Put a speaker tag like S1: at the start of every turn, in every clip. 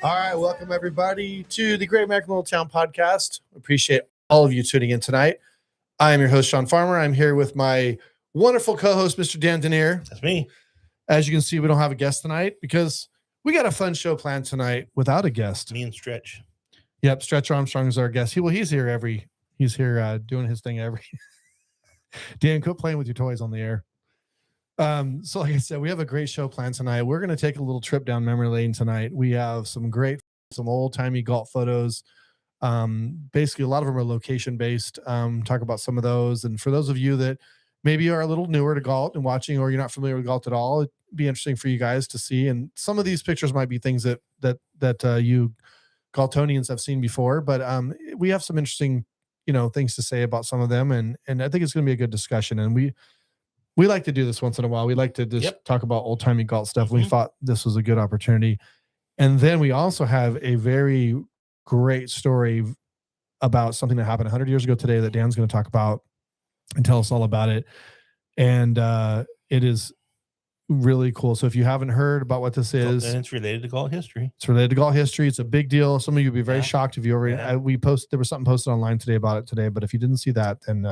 S1: All right, welcome everybody to the Great American Little Town podcast. Appreciate all of you tuning in tonight. I am your host, Sean Farmer. I'm here with my wonderful co-host, Mr. Dan Denier.
S2: That's me.
S1: As you can see, we don't have a guest tonight because we got a fun show planned tonight without a guest.
S2: Me and Stretch.
S1: Yep, Stretch Armstrong is our guest. He's here doing his thing every. Dan, quit playing with your toys on the air. So like I said, we have a great show planned tonight. We're going to take a little trip down memory lane tonight. We have some old-timey Galt photos. Basically, a lot of them are location-based. Talk about some of those. And for those of you that maybe are a little newer to Galt and watching, or you're not familiar with Galt at all, it'd be interesting for you guys to see. And some of these pictures might be things that you Galtonians have seen before. But we have some interesting, things to say about some of them. And I think it's going to be a good discussion. And we like to do this once in a while. We like to just talk about old-timey Galt stuff. Mm-hmm. We thought this was a good opportunity. And then we also have a very great story about something that happened 100 years ago today that Dan's going to talk about and tell us all about it. And it is really cool. So if you haven't heard about what this is.
S2: And it's related to Galt history.
S1: It's related to Galt history. It's a big deal. Some of you will be very shocked if you already. There was something posted online today about it today. But if you didn't see that, then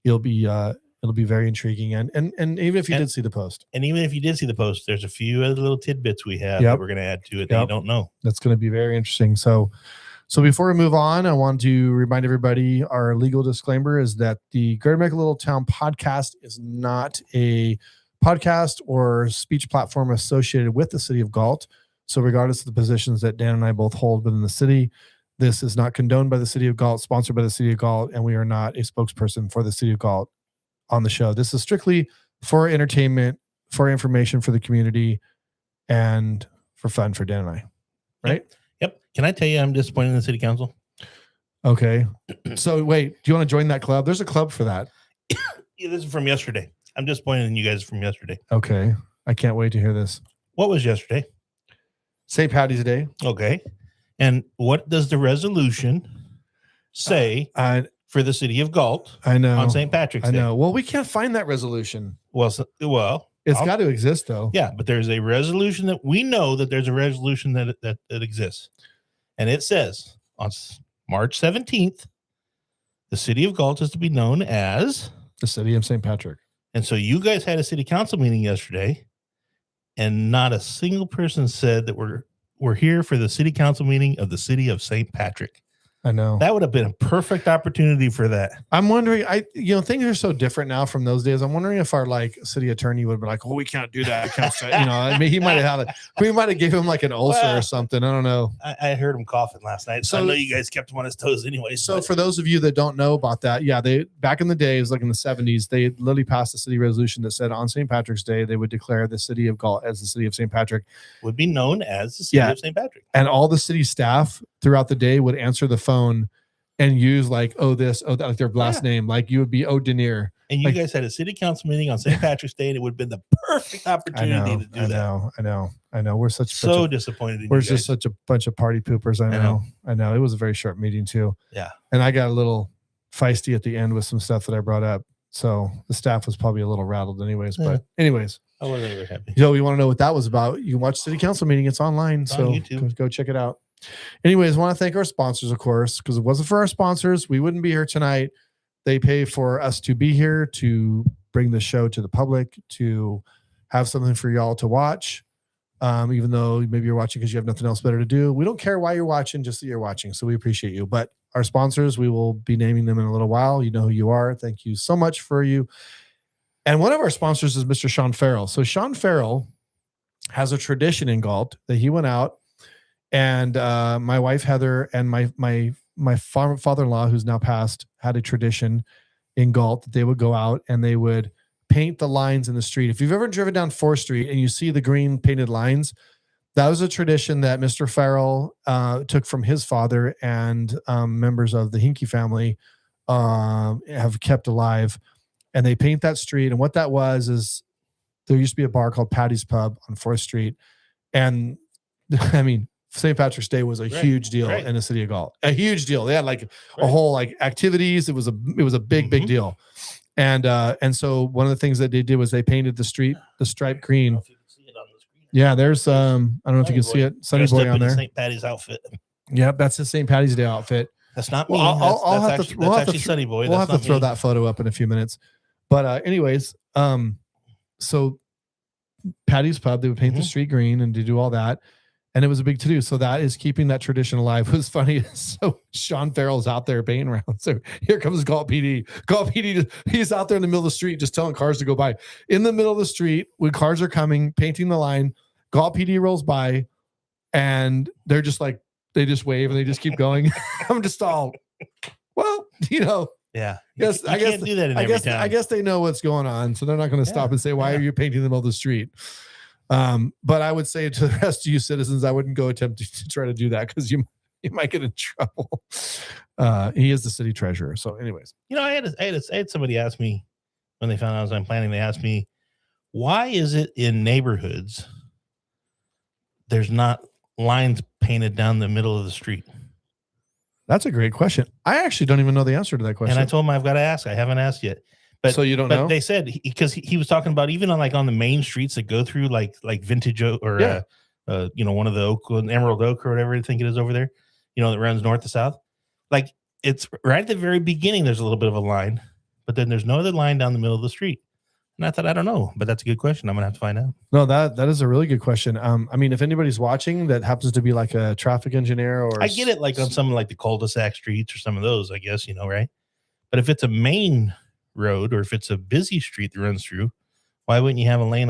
S1: it'll be very intriguing. And even if you did see the post.
S2: And even if you did see the post, there's a few other little tidbits we have that we're going to add to it that you don't know.
S1: That's going to be very interesting. So before we move on, I want to remind everybody our legal disclaimer is that the Great American Little Town podcast is not a podcast or speech platform associated with the city of Galt. So regardless of the positions that Dan and I both hold within the city, this is not condoned by the city of Galt, sponsored by the city of Galt, and we are not a spokesperson for the city of Galt on the show. This is strictly for entertainment, for information for the community, and for fun for Dan and I. Right?
S2: Yep. Can I tell you I'm disappointed in the city council?
S1: Okay. So wait, do you want to join that club? There's a club for that.
S2: Yeah, this is from yesterday. I'm disappointed in you guys from yesterday.
S1: Okay. I can't wait to hear this.
S2: What was yesterday?
S1: St. Patty's Day.
S2: Okay. And what does the resolution say for the city of Galt?
S1: I know.
S2: On St. Patrick's Day.
S1: I know. Well, we can't find that resolution.
S2: Well,
S1: it's got to exist though.
S2: Yeah, but there's a resolution that we know that there's a resolution that exists. And it says on March 17th, the city of Galt is to be known as
S1: the city of St. Patrick.
S2: And so you guys had a city council meeting yesterday, and not a single person said that we're here for the city council meeting of the city of St. Patrick.
S1: I know.
S2: That would have been a perfect opportunity for that.
S1: I'm wondering, things are so different now from those days. I'm wondering if our city attorney would be like, "Oh, we can't do that." He might have we might have gave him like an ulcer or something. I don't know.
S2: I heard him coughing last night. So I know you guys kept him on his toes anyway.
S1: So for those of you that don't know about that, they back in the days, like in the 70s, they literally passed a city resolution that said on St. Patrick's Day, they would declare the city of Galt as the city of St. Patrick.
S2: Would be known as the city of St. Patrick.
S1: And all the city staff throughout the day would answer the phone and use like that, like their last name, like you would be Denier.
S2: And you guys had a city council meeting on St. Patrick's Day, and it would have been the perfect opportunity to do that.
S1: I know. We're
S2: disappointed.
S1: We're just such a bunch of party poopers. I know. It was a very short meeting too.
S2: Yeah.
S1: And I got a little feisty at the end with some stuff that I brought up. So the staff was probably a little rattled anyways. But anyways.
S2: I wasn't very happy.
S1: You want to know what that was about? You can watch city council meeting. It's online.
S2: It's on YouTube.
S1: Go check it out. Anyways, I want to thank our sponsors, of course, because if it wasn't for our sponsors, we wouldn't be here tonight. They pay for us to be here, to bring the show to the public, to have something for y'all to watch. Even though maybe you're watching because you have nothing else better to do. We don't care why you're watching, just that you're watching. So we appreciate you. But our sponsors, we will be naming them in a little while. You know who you are. Thank you so much for you. And one of our sponsors is Mr. Sean Farrell. So Sean Farrell has a tradition in Galt that he went out, and my wife Heather and my father-in-law, who's now passed, had a tradition in Galt that they would go out and they would paint the lines in the street. If you've ever driven down 4th Street and you see the green painted lines, that was a tradition that Mr. Farrell took from his father, and members of the Hinkey family have kept alive. And they paint that street. And what that was is there used to be a bar called Patty's Pub on 4th Street. And I mean, St. Patrick's Day was a huge deal in the city of Galt. A huge deal. They had like a whole like activities. It was a big deal. And so one of the things that they did was they painted the street the striped green. Yeah, there's I don't know if you can see it. Sunny
S2: Dressed
S1: Boy
S2: up
S1: on
S2: in his
S1: there.
S2: St. Patty's outfit.
S1: Yep, that's his St. Patty's Day outfit.
S2: That's not me.
S1: Well, I'll have
S2: that's
S1: to. We'll have to.
S2: Sunny Boy.
S1: We'll
S2: That's
S1: have to
S2: not
S1: throw
S2: me.
S1: that photo up in a few minutes. But anyways, so Patty's Pub, they would paint the street green and to do all that, and it was a big to do. So that is keeping that tradition alive. It was funny. So Sean Farrell's out there painting around. So here comes Galt PD. Galt PD, he's out there in the middle of the street just telling cars to go by. In the middle of the street, when cars are coming, painting the line, Galt PD rolls by, and they're just like, they just wave and they just keep going. I'm just all, well,
S2: Yeah.
S1: Yes,
S2: I can't do that in every town.
S1: I guess they know what's going on, so they're not going to stop and say, "Why are you painting the middle of the street?" But I would say to the rest of you citizens, I wouldn't go attempt to try to do that because you might get in trouble. He is the city treasurer. So, anyways,
S2: I had somebody ask me when they found out I was planning. They asked me, "Why is it in neighborhoods there's not lines painted down the middle of the street?"
S1: That's a great question. I actually don't even know the answer to that question.
S2: And I told him I've got to ask. I haven't asked yet. But
S1: so you don't know?
S2: They said because he was talking about even on the main streets that go through like Vintage Oak or one of the Oakland Emerald Oak or whatever I think it is over there, that runs north to south. Like it's right at the very beginning. There's a little bit of a line, but then there's no other line down the middle of the street. And I thought, I don't know, but that's a good question. I'm gonna have to find out.
S1: No, that is a really good question. I mean, if anybody's watching that happens to be like a traffic engineer, or
S2: I get it, like on some like the cul-de-sac streets or some of those, I guess, right? But if it's a main road or if it's a busy street that runs through, why wouldn't you have a lane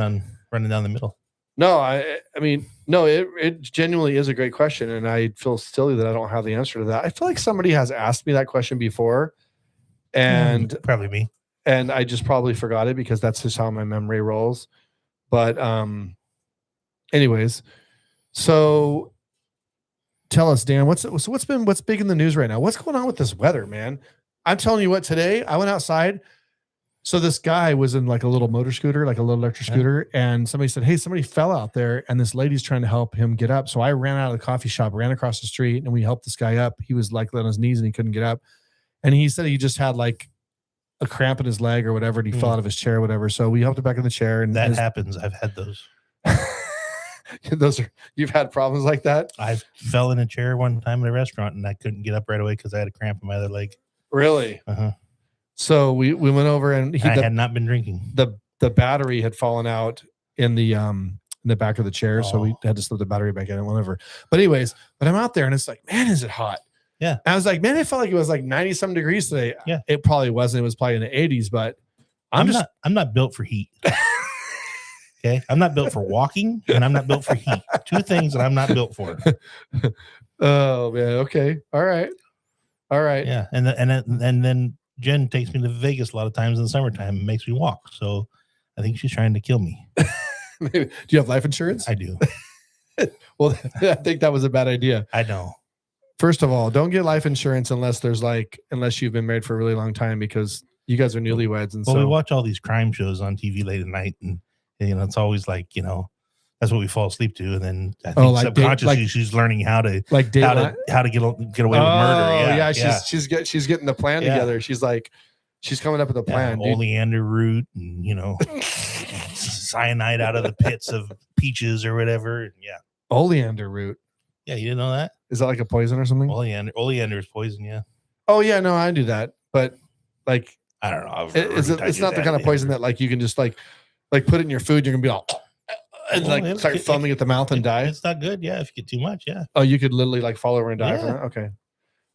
S2: running down the middle?
S1: No, I mean, no, it genuinely is a great question, and I feel silly that I don't have the answer to that. I feel like somebody has asked me that question before, and
S2: probably me.
S1: And I just probably forgot it because that's just how my memory rolls. But anyways, so tell us, Dan, what's big in the news right now? What's going on with this weather, man? I'm telling you what, today I went outside. So this guy was in like a little motor scooter, like a little electric scooter, and somebody said, "Hey, somebody fell out there," and this lady's trying to help him get up. So I ran out of the coffee shop, ran across the street, and we helped this guy up. He was like on his knees and he couldn't get up. And he said he just had like a cramp in his leg or whatever, and he fell out of his chair or whatever. So we helped him back in the chair. And
S2: that happens. I've had those.
S1: You've had problems like that?
S2: I fell in a chair one time at a restaurant and I couldn't get up right away because I had a cramp in my other leg.
S1: Really?
S2: Uh-huh.
S1: So we went over and
S2: I had not been drinking.
S1: The battery had fallen out in the back of the chair. So we had to slip the battery back in and whatever. But anyways, I'm out there and it's like, man, is it hot?
S2: Yeah.
S1: And I was like, man, it felt like it was like 90 some degrees today.
S2: Yeah.
S1: It probably wasn't. It was probably in the 80s, but
S2: I'm not built for heat. Okay. I'm not built for walking and I'm not built for heat. Two things that I'm not built for.
S1: Oh man. Okay. All right.
S2: Yeah. And then Jen takes me to Vegas a lot of times in the summertime and makes me walk. So I think she's trying to kill me.
S1: Do you have life insurance?
S2: I do.
S1: Well, I think that was a bad idea.
S2: I know.
S1: First of all, don't get life insurance unless you've been married for a really long time, because you guys are newlyweds. And
S2: we watch all these crime shows on TV late at night, and it's always like, that's what we fall asleep to. And then I think subconsciously she's learning how to get away with murder.
S1: Yeah. She's getting the plan together. She's coming up with a plan.
S2: Oleander root and cyanide out of the pits of peaches or whatever. Yeah.
S1: Oleander root.
S2: Yeah, you didn't know that?
S1: Is that like a poison or something?
S2: Oleander is poison, yeah.
S1: Oh yeah, no, I do that. But like,
S2: I don't know.
S1: It's not the kind of poison that like you can just like put it in your food, you're gonna be all and start foaming at the mouth and die.
S2: It's not good, yeah. If you get too much, yeah.
S1: Oh, you could literally like fall over and die from that. Okay.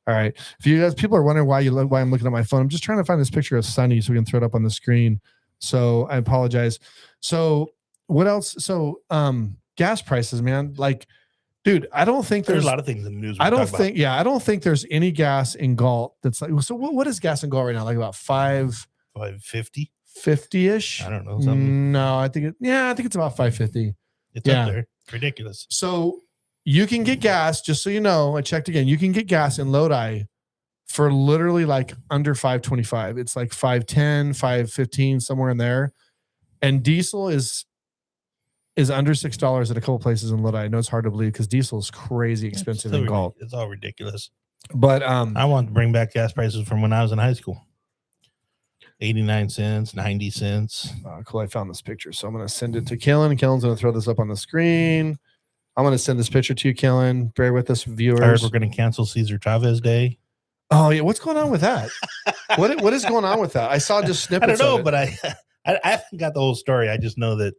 S1: All right. If you guys, people are wondering why I'm looking at my phone, I'm just trying to find this picture of Sunny so we can throw it up on the screen. So I apologize. So what else? So gas prices, man. Like, dude, I don't think
S2: there's a lot of things in the news.
S1: I don't think there's any gas in Galt that's like, so what is gas in Galt right now? Like about
S2: 550?
S1: 50-ish?
S2: I don't know. Something.
S1: No, I think it's about 550.
S2: It's up there. It's ridiculous.
S1: So you can get gas, just so you know, I checked again, you can get gas in Lodi for literally like under 525. It's like 510, 515, somewhere in there. And diesel is under $6 at a couple places in Lodi. I know it's hard to believe because diesel is crazy expensive in Galt.
S2: It's all ridiculous.
S1: But
S2: I want to bring back gas prices from when I was in high school. 89 cents, 90 cents.
S1: Cool. I found this picture. So I'm going to send it to Killen. Killen's going to throw this up on the screen. I'm going to send this picture to you, Killen. Bear with us, viewers.
S2: I heard we're going to cancel Cesar Chavez Day.
S1: Oh, yeah. What's going on with that? What is going on with that? I saw just snippets.
S2: I don't know,
S1: of it.
S2: but I haven't got the whole story. I just know that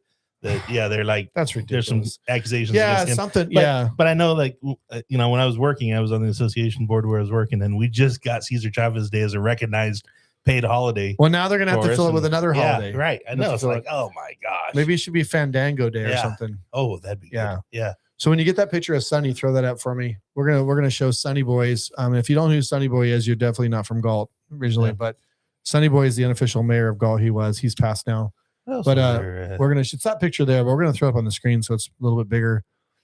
S2: yeah, they're like,
S1: that's ridiculous.
S2: There's some accusations.
S1: Yeah,
S2: against him.
S1: something.
S2: But,
S1: yeah.
S2: But I know, like, when I was working, I was on the association board where I was working, and we just got Cesar Chavez Day as a recognized paid holiday.
S1: Well, now they're going to have to fill it with another holiday.
S2: Right. I know. It's like, oh my gosh.
S1: Maybe it should be Fandango Day or something.
S2: Oh, that'd be good. Yeah.
S1: So when you get that picture of Sonny, throw that up for me. We're gonna show Sonny Boys. If you don't know who Sonny Boy is, you're definitely not from Galt originally. But Sonny Boy is the unofficial mayor of Galt. He's passed now. But we're gonna. It's that picture there, but we're gonna throw it up on the screen so it's a little bit bigger.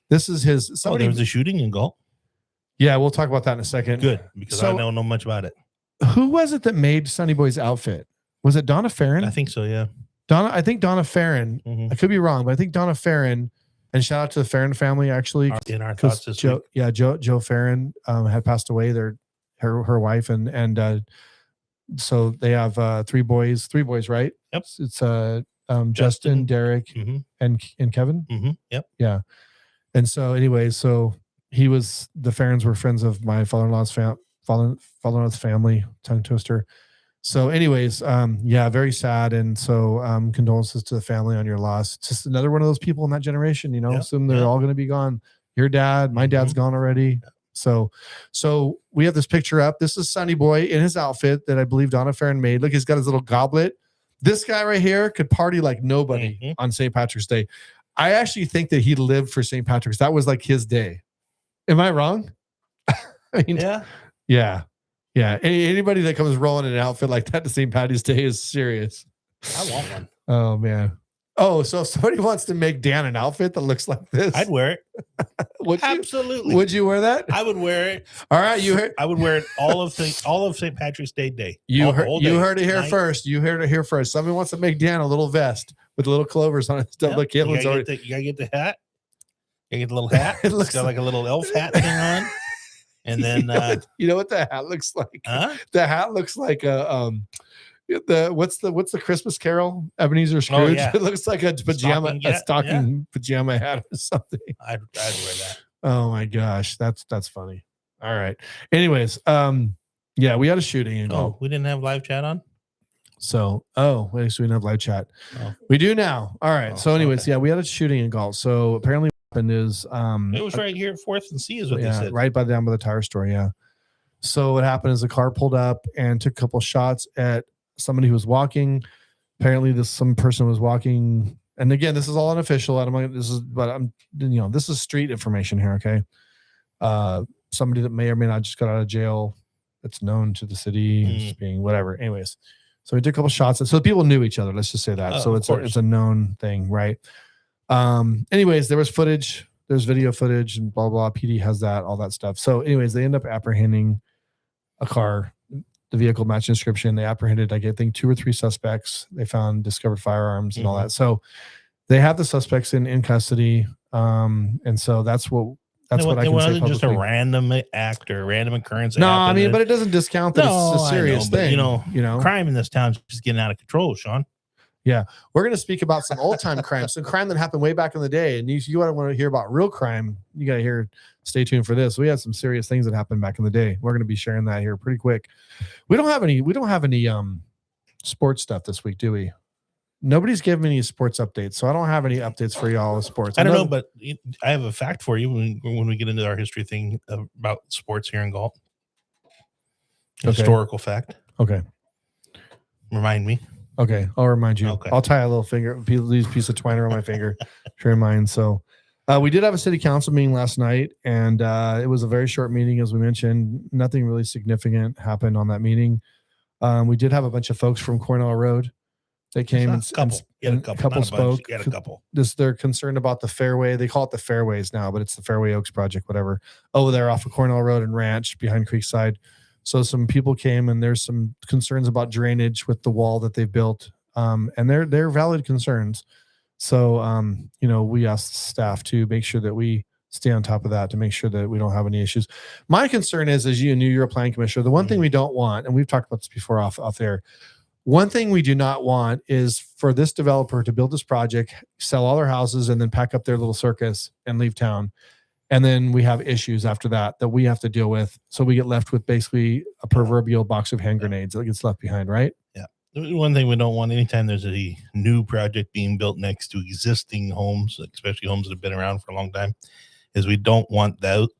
S1: This is his.
S2: There was a shooting in Galt.
S1: Yeah, we'll talk about that in a second.
S2: Good, because I don't know much about it.
S1: Who was it that made Sonny Boy's outfit? Was it Donna Farron?
S2: I think so. Yeah.
S1: I think Donna Farron.
S2: Mm-hmm.
S1: I could be wrong, but I think Donna Farron. And shout out to the Farron family, actually.
S2: In our thoughts this week.
S1: Yeah, Joe Farron had passed away. Her wife, and so they have three boys, right?
S2: Yep.
S1: It's Justin, Derek, and Kevin.
S2: Mm-hmm. Yep.
S1: Yeah. And so, anyway, the Farrons were friends of my father-in-law's family, tongue twister. So anyways, very sad. And so condolences to the family on your loss. It's just another one of those people in that generation, assume they're all going to be gone. Your dad, my dad's gone already. So we have this picture up. This is Sonny Boy in his outfit that I believe Donna Farron made. Look, he's got his little goblet. This guy right here could party like nobody on St. Patrick's Day. I actually think that he lived for St. Patrick's. That was like his day. Am I wrong? I mean, yeah. Anybody that comes rolling in an outfit like that to St. Patty's Day is serious.
S2: I want one.
S1: Oh man. Oh, so if somebody wants to make Dan an outfit that looks like this,
S2: I'd wear it.
S1: Absolutely. Would you wear that?
S2: I would wear it.
S1: All right, you heard.
S2: I would wear it all of St. Patrick's Day.
S1: You heard it here first. You heard it here first. Somebody wants to make Dan a little vest with little clovers on it. Stuff like
S2: you gotta get the hat. You gotta get the little hat. It's got like a little elf hat thing on. And then
S1: you know what the hat looks like?
S2: Huh?
S1: The hat looks like a what's the Christmas Carol? Ebenezer Scrooge.
S2: Yeah.
S1: It looks like a pajama, pajama hat or something.
S2: I'd wear that.
S1: Oh my gosh, that's funny. All right. Anyways, we had a shooting in Galt.
S2: We didn't have live chat on.
S1: So, wait, so we didn't have live chat. We do now. All right. So, anyways, we had a shooting in Galt. So apparently, what happened is
S2: it was right here at 4th and C is what they said.
S1: Right down by the tire store. Yeah. So what happened is the car pulled up and took a couple shots at somebody who was walking. Apparently, some person was walking. And again, this is all unofficial. This is street information here. Okay. Somebody that may or may not just got out of jail that's known to the city, just being whatever. Anyways, so we took a couple shots. So people knew each other. Let's just say that. So it's a known thing, right? Anyways, there was footage. There's video footage and blah, blah. PD has that, all that stuff. So anyways, they end up apprehending a car. The vehicle matched description. They apprehended, I think, 2 or 3 suspects. They discovered firearms and all that. So they have the suspects in custody. And so that's what I can say publicly. It wasn't
S2: just a random act or a random occurrence.
S1: No, I mean, but it doesn't discount that it's a serious thing.
S2: Crime in this town is just getting out of control, Sean.
S1: Yeah, we're going to speak about some old time crime, some crime that happened way back in the day. And you want to hear about real crime, you got to stay tuned for this. We had some serious things that happened back in the day. We're going to be sharing that here pretty quick. We don't have any sports stuff this week, do we? Nobody's giving me any sports updates, so I don't have any updates for y'all with sports.
S2: I don't know, but I have a fact for you when we get into our history thing about sports here in Galt. Okay. Historical fact.
S1: Okay.
S2: Remind me.
S1: Okay, I'll remind you.
S2: Okay.
S1: I'll tie a little piece of twine around my finger to remind. So we did have a city council meeting last night, and it was a very short meeting, as we mentioned. Nothing really significant happened on that meeting. We did have a bunch of folks from Cornell Road. They came and a couple spoke. They're concerned about the fairway. They call it the fairways now, but it's the Fairway Oaks Project, whatever. Over there off of Cornell Road and Ranch behind Creekside. So some people came, and there's some concerns about drainage with the wall that they've built, and they're valid concerns. So we asked staff to make sure that we stay on top of that to make sure that we don't have any issues. My concern is, as you're a planning commissioner, the one thing we don't want, and we've talked about this before off there, One thing we do not want is for this developer to build this project, sell all their houses, and then pack up their little circus and leave town. And then we have issues after that we have to deal with. So we get left with basically a proverbial box of hand grenades that gets left behind, right?
S2: Yeah. One thing we don't want anytime there's a new project being built next to existing homes, especially homes that have been around for a long time, is we don't want that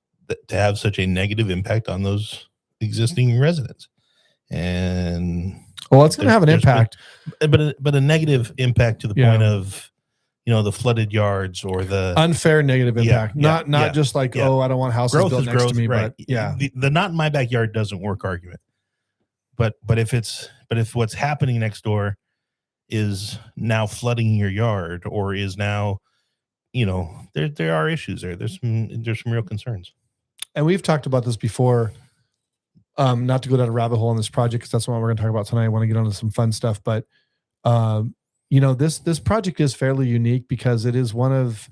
S2: to have such a negative impact on those existing residents. And
S1: well, it's going to have an impact,
S2: but a negative impact to the point of, the flooded yards or the
S1: unfair negative impact. Not just like, oh, I don't want houses built next to me,
S2: right.
S1: But
S2: the not in my backyard doesn't work argument. But if what's happening next door is now flooding your yard or is now, there are issues there. There's some real concerns.
S1: And we've talked about this before. Not to go down a rabbit hole on this project because that's what we're going to talk about tonight. I want to get onto some fun stuff, but this project is fairly unique because it is one of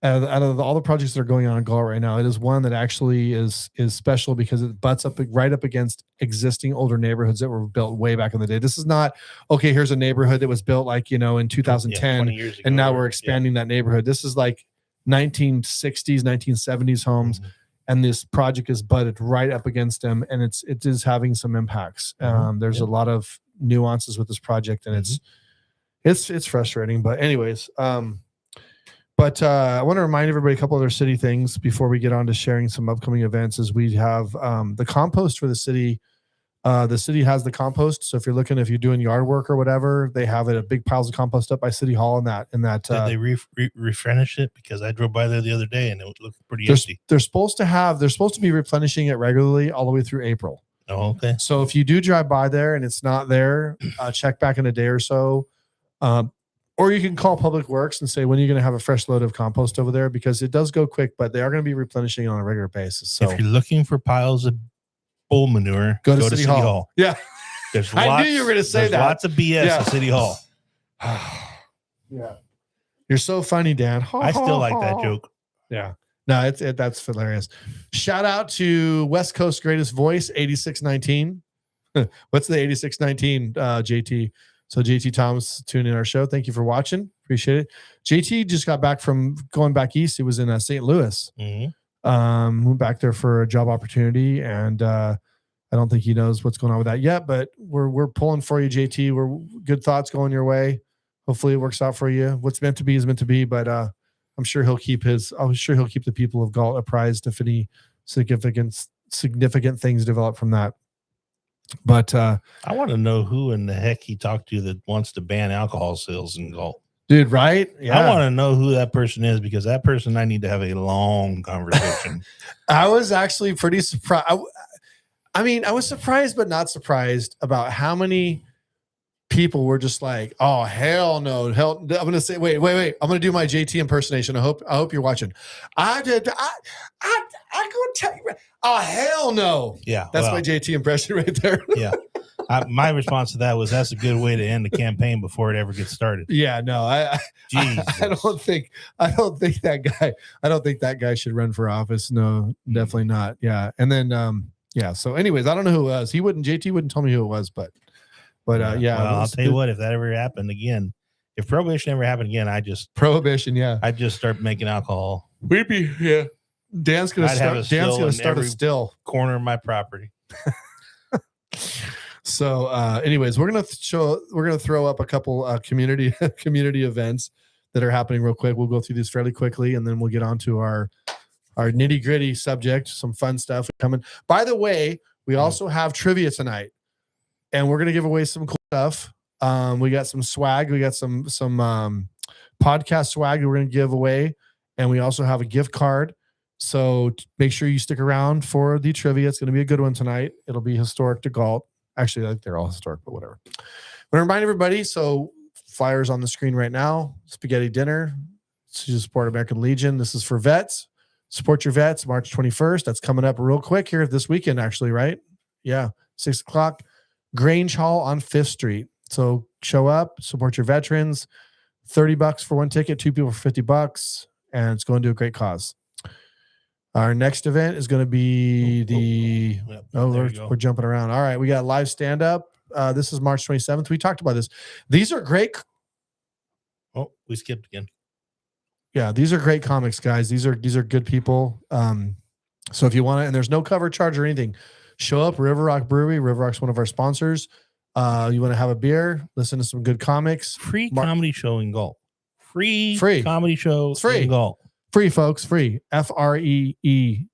S1: out of all the projects that are going on in Galt right now, it is one that actually is special because it butts up right up against existing older neighborhoods that were built way back in the day. This is not, okay, here's a neighborhood that was built like, in 2010
S2: years ago,
S1: and now we're expanding that neighborhood. This is like 1960s, 1970s homes. Mm-hmm. And this project is butted right up against them, and it is having some impacts. There's a lot of nuances with this project, and it's frustrating. But anyways, I want to remind everybody a couple other city things before we get on to sharing some upcoming events. Is we have the compost for the city. The city has the compost, so if you're doing yard work or whatever, they have it a big piles of compost up by City Hall. In that.
S2: Did they refurnish it? Because I drove by there the other day and it looked pretty empty.
S1: They're supposed to be replenishing it regularly all the way through April.
S2: Oh, okay.
S1: So if you do drive by there and it's not there, check back in a day or so, or you can call Public Works and say when are you going to have a fresh load of compost over there, because it does go quick, but they are going to be replenishing on a regular basis. So
S2: if you're looking for piles of bull manure,
S1: go to City Hall. Yeah.
S2: I knew you were going to say that. Lots of BS at City Hall.
S1: Yeah. You're so funny, Dan.
S2: I still like that joke.
S1: Yeah. No, that's hilarious. Shout out to West Coast Greatest Voice, 8619. What's the 8619, JT? So JT Thomas tuned in our show. Thank you for watching. Appreciate it. JT just got back from going back east. He was in St. Louis. Mm-hmm. Moved back there for a job opportunity, and I don't think he knows what's going on with that yet, but we're pulling for you, JT. We're good thoughts going your way. Hopefully it works out for you. What's meant to be is meant to be, but I'm sure he'll keep the people of Galt apprised if any significant things develop from that. But
S2: I want to know who in the heck he talked to that wants to ban alcohol sales in Galt.
S1: Dude, right? Yeah.
S2: I want to know who that person is, because that person, I need to have a long conversation.
S1: I was actually pretty surprised. I was surprised, but not surprised about how many people were just like, "Oh, hell no, hell!" I'm going to say, wait. I'm going to do my JT impersonation. I hope you're watching. I go tell you, oh, hell no.
S2: Yeah,
S1: that's my JT impression right there.
S2: Yeah. My response to that was, that's a good way to end the campaign before it ever gets started.
S1: Yeah, no, I don't think that guy should run for office. No, definitely not. Yeah. And then, so anyways, I don't know who it was. JT wouldn't tell me who it was, but yeah.
S2: Well, I'll tell you what, if that ever happened again, if prohibition ever happened again, I'd just start making alcohol.
S1: We'd be, yeah. Dan's going to start a still
S2: corner of my property.
S1: So, anyways, we're gonna throw up a couple community events that are happening real quick. We'll go through these fairly quickly, and then we'll get on to our nitty gritty subject. Some fun stuff coming. By the way, we also have trivia tonight, and we're gonna give away some cool stuff. We got some swag. We got some podcast swag that we're gonna give away, and we also have a gift card. So make sure you stick around for the trivia. It's gonna be a good one tonight. It'll be historic to Galt. Actually, I think they're all historic, but whatever. I want to remind everybody, so flyers on the screen right now, spaghetti dinner to support American Legion. This is for vets. Support your vets, March 21st. That's coming up real quick here this weekend, actually, right? Yeah, 6 o'clock. Grange Hall on 5th Street. So show up, support your veterans. $30 for one ticket, 2 people for $50, and it's going to a great cause. Our next event is going to be we're jumping around. All right, we got live stand-up This is March 27th. We talked about this. These are great.
S2: Oh, we skipped again.
S1: Yeah, these are great comics, guys. These are good people. So if you want to, and there's no cover charge or anything, show up River Rock Brewery. River Rock's one of our sponsors. You want to have a beer, listen to some good comics.
S2: Free comedy show in Galt. Free comedy show
S1: in
S2: Galt.
S1: Free, folks. Free. FREEEE.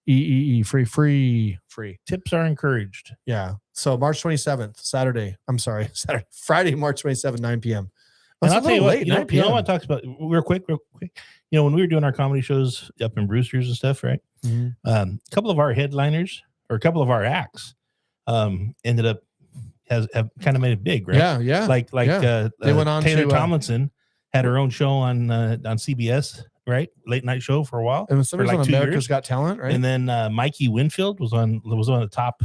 S1: Free.
S2: Tips are encouraged.
S1: Yeah. So March 27th, Saturday. I'm sorry, Saturday, Friday, March 27th, 9 p.m.
S2: And I'll tell you what, you know what talks about real quick. You know, when we were doing our comedy shows up in Brewster's and stuff, right?
S1: Mm-hmm.
S2: A couple of our headliners or a couple of our acts ended up have kind of made it big, right?
S1: Yeah.
S2: Like
S1: they went on
S2: Taylor
S1: to,
S2: Tomlinson had her own show on CBS, right? Late night show for a while.
S1: And somebody's
S2: like
S1: on
S2: 2
S1: America's
S2: years.
S1: Got Talent, right?
S2: And then Mikey Winfield was on the top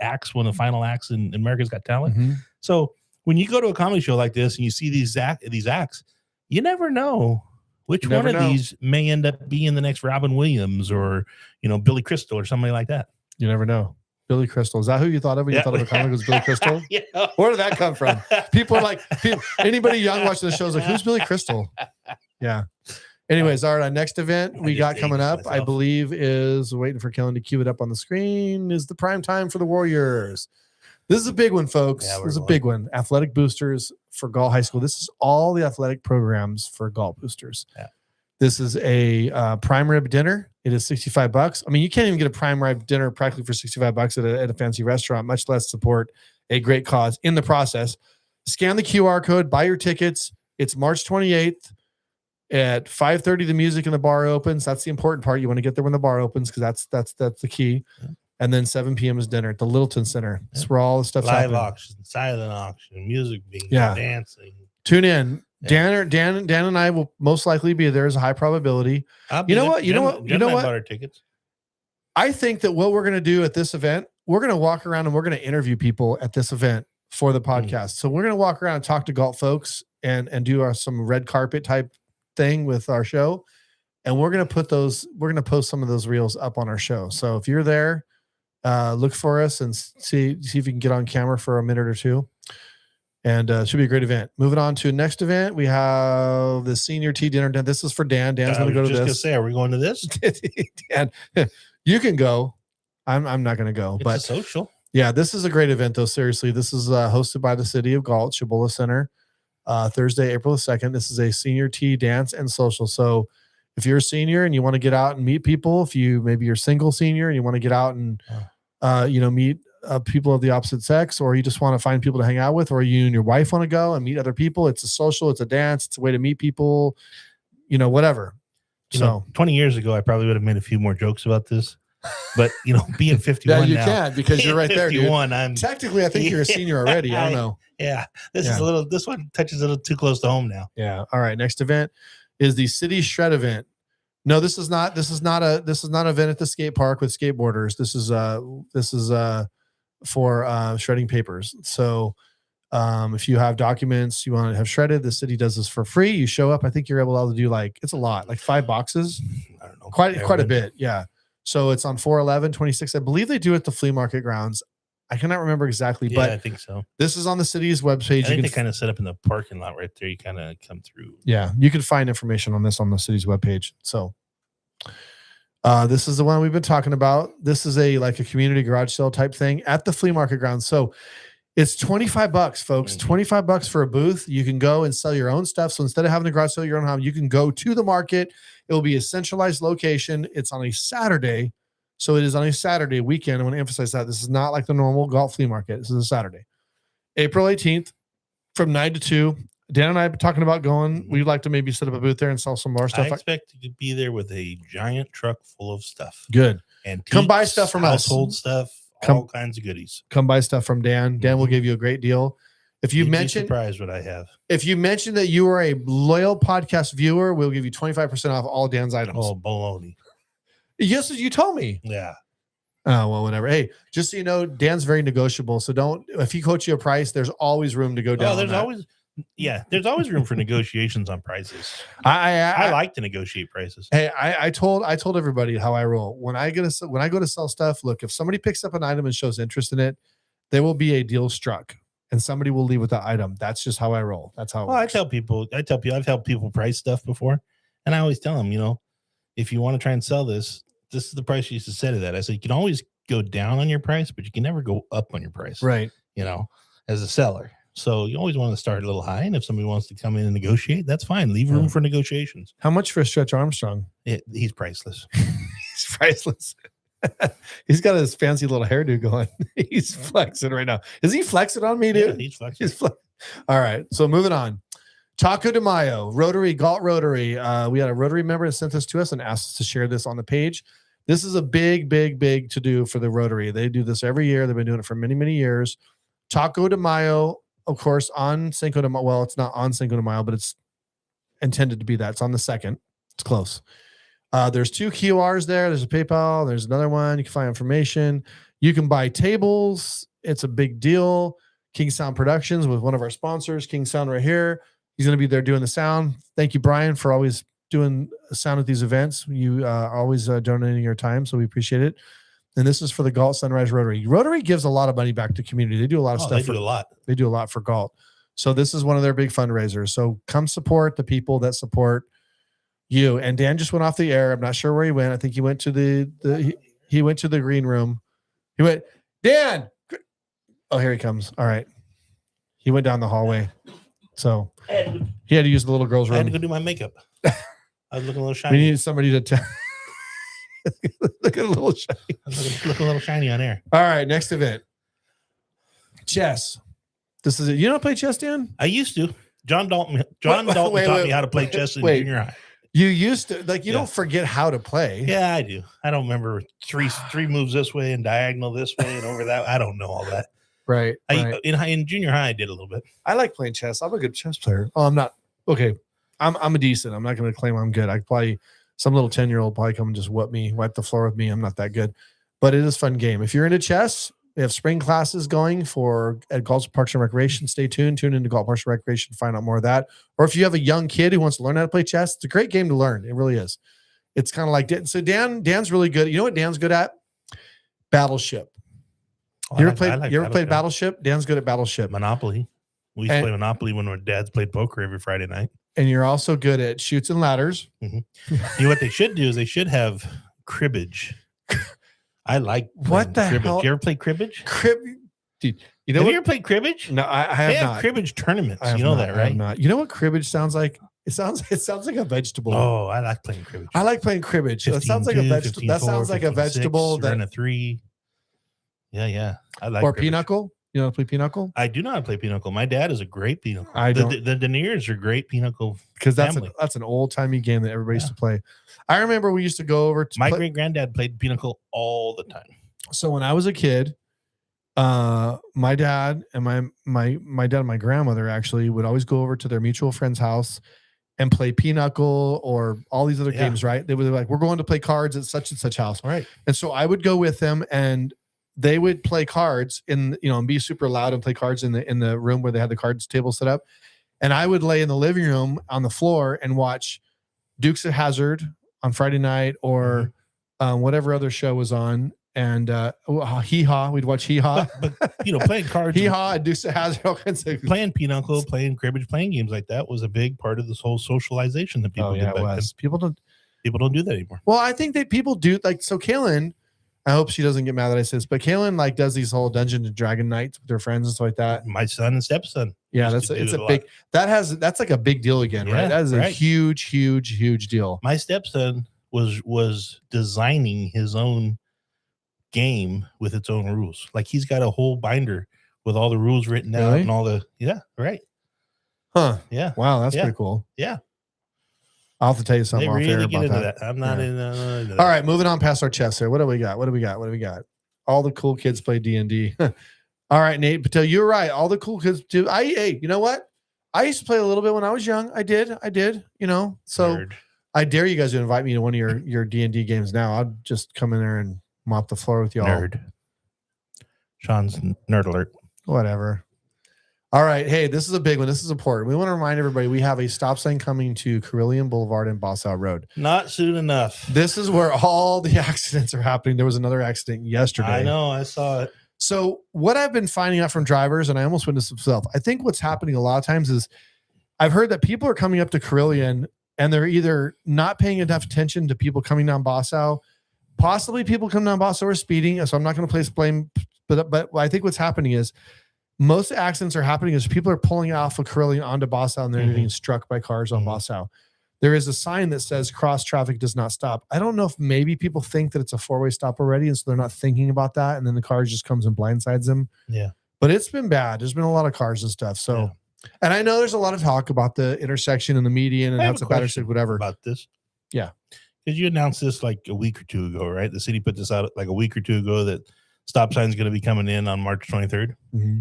S2: acts, one of the final acts in America's Got Talent.
S1: Mm-hmm.
S2: So when you go to a comedy show like this and you see these acts, you never know which one of these may end up being the next Robin Williams or, you know, Billy Crystal or somebody like that.
S1: You never know. Billy Crystal. Is that who you thought of when you thought of a comic was Billy Crystal?
S2: Yeah.
S1: Where did that come from? People are like, anybody young watching the show is like, who's Billy Crystal? Yeah. Anyways, all right. Our next event we got coming up, I believe, is waiting for Kellen to cue it up on the screen, is the prime time for the Warriors. This is a big one, folks.
S2: Yeah,
S1: this is a big one. Athletic boosters for Galt High School. This is all the athletic programs for Galt boosters.
S2: Yeah.
S1: This is a prime rib dinner. It is $65. I mean, you can't even get a prime rib dinner practically for $65 at a fancy restaurant, much less support a great cause in the process. Scan the QR code, buy your tickets. It's March 28th at 5:30. The music in the bar opens. That's the important part. You want to get there when the bar opens because that's the key. Yeah. And then 7 p.m. is dinner at the Littleton Center. That's where all the stuff's
S2: live
S1: happening.
S2: auction, silent auction, music being dancing.
S1: Tune in. Yeah. Dan and I will most likely be there. As a high probability. You know what?
S2: Bought our tickets.
S1: I think that what we're going to do at this event, we're going to walk around and we're going to interview people at this event for the podcast. So we're going to walk around and talk to Galt folks and do some red carpet type thing with our show. And we're going to post some of those reels up on our show. So if you're there, look for us and see if you can get on camera for a minute or two. And it should be a great event. Moving on to next event, we have the senior tea dinner. This is for Dan. Dan's going to go to this.
S2: Just gonna say, are we going to this?
S1: Dan, you can go. I'm not going to go.
S2: It's a social.
S1: Yeah, this is a great event, though. Seriously, this is hosted by the City of Galt, Cibola Center, Thursday, April 2nd. This is a senior tea, dance, and social. So if you're a senior and you want to get out and meet people, if maybe you're single senior and you want to get out and meet people of the opposite sex, or you just want to find people to hang out with, or you and your wife want to go and meet other people, it's a social, it's a dance, it's a way to meet people, whatever.
S2: You know, 20 years ago, I probably would have made a few more jokes about this, but being 51
S1: yeah, you
S2: now,
S1: can because you're right there,
S2: 51,
S1: dude. Technically, I think you're a senior already. I don't know.
S2: Yeah, this one touches a little too close to home now.
S1: Yeah. All right. Next event is the City Shred event. No, this is not an event at the skate park with skateboarders. This is for shredding papers. So if you have documents you want to have shredded, the city does this for free. You show up. I think you're able to do it's a lot, like 5 boxes.
S2: I don't know.
S1: Quite a bit. Yeah. So it's on 411-26. I believe they do it at the flea market grounds. I cannot remember exactly, but
S2: I think so.
S1: This is on the city's webpage.
S2: I think they kind of set up in the parking lot right there. You kind of come through.
S1: Yeah. You can find information on this on the city's webpage. So this is the one we've been talking about. This is a community garage sale type thing at the flea market grounds. So it's $25, folks.
S2: Mm-hmm.
S1: $25 for a booth. You can go and sell your own stuff. So instead of having a garage sale your own home, you can go to the market. It will be a centralized location. It's on a Saturday. So it is on a Saturday weekend. I want to emphasize that this is not like the normal Galt flea market. This is a Saturday, April 18th from 9 to 2. Dan and I have been talking about going.
S2: Mm-hmm.
S1: We'd like to maybe set up a booth there and sell some more stuff.
S2: I expect to be there with a giant truck full of stuff.
S1: Good.
S2: And
S1: come buy stuff from
S2: household stuff, all kinds of goodies.
S1: Come buy stuff from Dan. Dan will give you a great deal. If you mention,
S2: be surprised what I have.
S1: If you mention that you are a loyal podcast viewer, we'll give you 25% off all Dan's items.
S2: Oh, baloney.
S1: Yes, you told me.
S2: Yeah.
S1: Oh, well, whatever. Hey, just so you know, Dan's very negotiable. So if he quotes you a price, there's always room to go down.
S2: Oh, there's always room for negotiations on prices.
S1: I
S2: like to negotiate prices.
S1: Hey, I told everybody how I roll. When I go to sell stuff, look, if somebody picks up an item and shows interest in it, there will be a deal struck. and somebody will leave with the item. That's just how I roll. That's how.
S2: Well, I tell people, I've helped people price stuff before, and I always tell them, if you want to try and sell this is the price you used to set it at. I said you can always go down on your price, but you can never go up on your price,
S1: right?
S2: As a seller. So you always want to start a little high, and if somebody wants to come in and negotiate, that's fine. Leave room for negotiations.
S1: How much for Stretch Armstrong?
S2: He's priceless.
S1: He's priceless. He's got his fancy little hairdo going. He's flexing right now. Is he flexing on me, dude?
S2: Yeah, he's flexing.
S1: All right. So moving on. Taco de Mayo, Rotary, Galt Rotary. We had a Rotary member that sent this to us and asked us to share this on the page. This is a big to do for the Rotary. They do this every year. They've been doing it for many, many years. Taco de Mayo, of course, on Cinco de Mayo. Well, it's not on Cinco de Mayo, but it's intended to be that. It's on the 2nd. It's close. There's 2 QRs there. There's a PayPal. There's another one. You can find information. You can buy tables. It's a big deal. King Sound Productions with one of our sponsors, King Sound right here. He's going to be there doing the sound. Thank you, Brian, for always doing sound at these events. You are always donating your time, so we appreciate it. And this is for the Galt Sunrise Rotary. Rotary gives a lot of money back to community. They do a lot of stuff. They do a lot for Galt. So this is one of their big fundraisers. So come support the people that support you. And Dan just went off the air. I'm not sure where he went. I think he went to he went to the green room. He went, Dan. Oh, here he comes. All right. He went down the hallway. So he had to use the little girl's room.
S2: I had to go do my makeup. I was looking a little shiny.
S1: We needed somebody to look a little shiny.
S2: Look a little shiny on air.
S1: All right, next event. Chess. This is it. You don't play chess, Dan?
S2: I used to. John Dalton taught me how to play chess in junior high.
S1: You used to, you don't forget how to play.
S2: Yeah, I do. I don't remember three moves this way and diagonal this way and over that. I don't know all that.
S1: Right.
S2: In junior high, I did a little bit.
S1: I like playing chess. I'm a good chess player. Oh, I'm not. Okay. I'm a decent. I'm not going to claim I'm good. I probably, some little 10-year-old probably come and just wipe the floor with me. I'm not that good, but it is a fun game. If you're into chess, we have spring classes going at Galt Parks and Recreation. Stay tuned. Tune into Galt Parks and Recreation to find out more of that. Or if you have a young kid who wants to learn how to play chess, it's a great game to learn. It really is. It's kind of like, so Dan's really good. You know what Dan's good at? Battleship. You ever played Battleship? Dan's good at Battleship.
S2: Monopoly. We used to play Monopoly when our dads played poker every Friday night.
S1: And you're also good at Chutes and Ladders.
S2: Mm-hmm. You know what they should do is they should have cribbage. I like
S1: what the
S2: cribbage.
S1: hell?
S2: You ever play cribbage?
S1: Dude,
S2: have you ever played cribbage?
S1: No, I have
S2: they have
S1: not.
S2: Cribbage tournaments. You know that, right?
S1: I have not. You know what cribbage sounds like? It sounds like a vegetable.
S2: Oh, I like playing cribbage.
S1: I like playing cribbage.
S2: 15,
S1: That sounds like a vegetable. That sounds like a vegetable.
S2: Run a 3. Yeah. I like.
S1: Or
S2: cribbage.
S1: pinochle. You know how to play pinochle?
S2: I do not play pinochle. My dad is a great pinochle. The Deniers are great pinochle
S1: because that's an old timey game that everybody used to play. I remember we used to go over to
S2: my great granddad played pinochle all the time.
S1: So when I was a kid, my dad and my dad and my grandmother actually would always go over to their mutual friend's house and play pinochle or all these other games. Right? They were like, "We're going to play cards at such and such house."
S2: Right.
S1: And so I would go with them and they would play cards and be super loud and play cards in the room where they had the cards table set up. And I would lay in the living room on the floor and watch Dukes of Hazzard on Friday night or whatever other show was on. And Hee Haw, we'd watch Hee Haw.
S2: But playing cards,
S1: Hee Haw, and Dukes of Hazzard, all kinds of
S2: playing pinochle, playing cribbage, playing games like that was a big part of this whole socialization that people did back then. People don't do that anymore.
S1: Well, I think that people do so Kaylin, I hope she doesn't get mad that I say this, but Kaylin does these whole Dungeons and Dragon nights with her friends and stuff like that.
S2: My son and stepson.
S1: Yeah, that's like a big deal again, right? That is a huge deal.
S2: My stepson was designing his own game with its own rules. Like he's got a whole binder with all the rules written out and all the
S1: Huh.
S2: Yeah.
S1: Wow, that's pretty cool.
S2: Yeah.
S1: I'll have to tell you something off air about that.
S2: I'm not in.
S1: All right, moving on past our chess here. What do we got? All the cool kids play D&D. All right, Nate Patel, you're right. All the cool kids do. Hey, you know what? I used to play a little bit when I was young. I did. So
S2: Nerd.
S1: I dare you guys to invite me to one of your D&D games now. I'll just come in there and mop the floor with y'all.
S2: Nerd. Sean's nerd alert.
S1: Whatever. All right. Hey, this is a big one. This is important. We want to remind everybody we have a stop sign coming to Carillion Boulevard and Bossow Road.
S2: Not soon enough.
S1: This is where all the accidents are happening. There was another accident yesterday.
S2: I know. I saw it.
S1: So what I've been finding out from drivers, and I almost witnessed myself, I think what's happening a lot of times is I've heard that people are coming up to Carillion and they're either not paying enough attention to people coming down Bosau, possibly people coming down Bosau are speeding. So I'm not going to place blame, but I think what's happening is most accidents are happening is people are pulling off of Carillion onto Bosau and they're getting struck by cars on Bosau. There is a sign that says cross traffic does not stop. I don't know if maybe people think that it's a four-way stop already, and so they're not thinking about that, and then the car just comes and blindsides them.
S2: Yeah.
S1: But it's been bad. There's been a lot of cars and stuff. So. Yeah. And I know there's a lot of talk about the intersection and the median and that's a better shit, whatever.
S2: About this.
S1: Yeah.
S2: Because you announced this like a week or two ago, right? The city put this out like a week or two ago that stop sign is going to be coming in on March 23rd. Mm-hmm.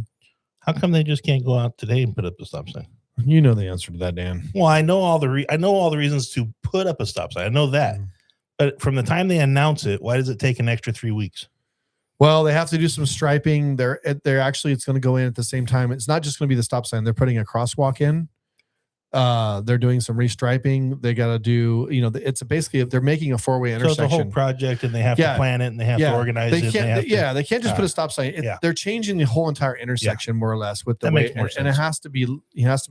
S2: How come they just can't go out today and put up the stop sign?
S1: You know the answer to that, Dan.
S2: Well, I know all the reasons to put up a stop sign. I know that. But from the time they announce it, why does it take an extra 3 weeks?
S1: Well, they have to do some striping. They're actually, it's going to go in at the same time. It's not just going to be the stop sign. They're putting a crosswalk in. They're doing some restriping. They got to do, it's basically, they're making a four-way intersection.
S2: So it's a whole project and they have to plan it and they have to organize it.
S1: They can't just put a stop sign. They're changing the whole entire intersection more or less with the way, and it has to be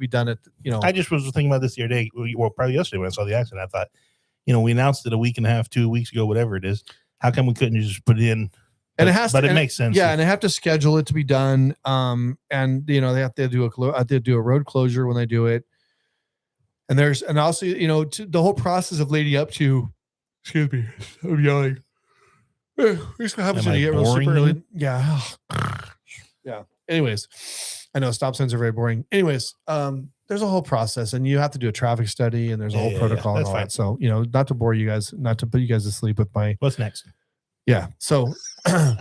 S1: done at,
S2: I just was thinking about this the other day, well, probably yesterday when I saw the accident. I thought, we announced it a week and a half, 2 weeks ago, whatever it is. How come we couldn't just put it in?
S1: And it makes
S2: sense.
S1: Yeah, and they have to schedule it to be done. And they have to do a road closure when they do it. And also the whole process of leading up to. Excuse me, I'm yelling. This happens when you get real super early. Yeah, yeah. Anyways, I know stop signs are very boring. Anyways, there's a whole process, and you have to do a traffic study, and there's a whole protocol and all that. So not to bore you guys, not to put you guys to sleep with my.
S2: What's next?
S1: Yeah. So, moving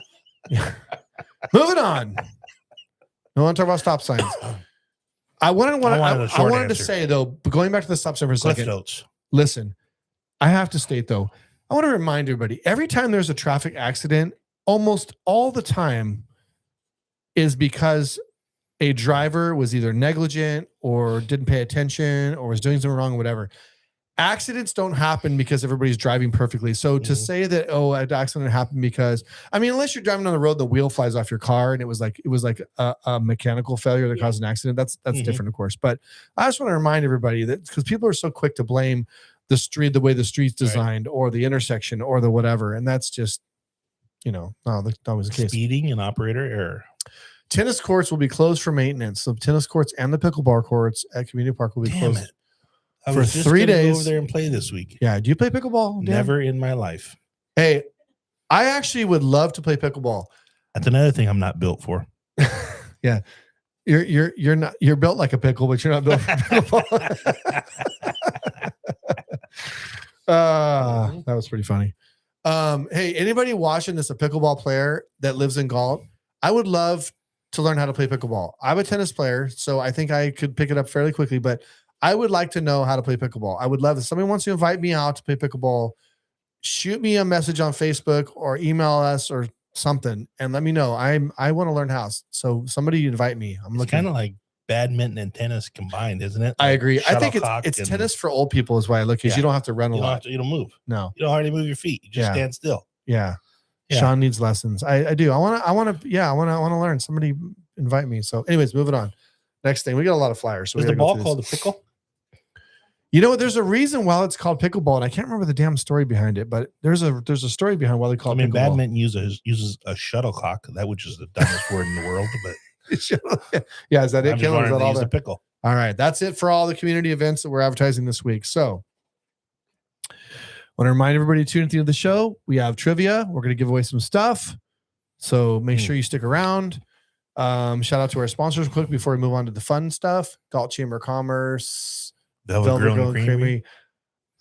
S1: on. I want to talk about stop signs. I wanted to say though, going back to the stop sign for a second. Listen, I have to state though, I want to remind everybody, every time there's a traffic accident, almost all the time is because a driver was either negligent or didn't pay attention or was doing something wrong or whatever. Accidents don't happen because everybody's driving perfectly. So to say that, an accident happened because, unless you're driving on the road, the wheel flies off your car and it was like a mechanical failure that caused an accident. That's different, of course. But I just want to remind everybody that because people are so quick to blame the street, the way the street's designed or the intersection or the whatever. And that's just, not always the case.
S2: Speeding and operator error.
S1: Tennis courts will be closed for maintenance. So tennis courts and the pickleball courts at Community Park will be closed. For 3 days.
S2: Go over there and play this week.
S1: Yeah. Do you play pickleball, Dan?
S2: Never in my life.
S1: Hey, I actually would love to play pickleball.
S2: That's another thing I'm not built for.
S1: Yeah. You're built like a pickle, but you're not built for pickleball. That was pretty funny. Hey, anybody watching this, a pickleball player that lives in Galt, I would love to learn how to play pickleball. I'm a tennis player, so I think I could pick it up fairly quickly, but I would like to know how to play pickleball. I would love if somebody wants to invite me out to play pickleball, shoot me a message on Facebook or email us or something and let me know. I want to learn how. So somebody invite me. I'm looking
S2: kind of like badminton and tennis combined, isn't it?
S1: I agree. I think it's tennis for old people is why I look, because you don't have to run a lot.
S2: You don't move.
S1: No.
S2: You don't hardly move your feet. You just stand still.
S1: Yeah. Sean needs lessons. I do. I want to learn. Somebody invite me. So anyways, moving on. Next thing, we got a lot of flyers. So
S2: is the ball called a pickle?
S1: There's a reason why it's called pickleball, and I can't remember the damn story behind it, but there's a story behind why they call it pickleball.
S2: Badminton uses a shuttlecock, which is the dumbest word in the world, but
S1: yeah, is that it? Is that all
S2: the pickle?
S1: All right, that's it for all the community events that we're advertising this week. So I want to remind everybody to tune into the show. We have trivia. We're going to give away some stuff, so make sure you stick around. Shout out to our sponsors quick before we move on to the fun stuff. Galt Chamber of Commerce, Velvet Grill and Creamery.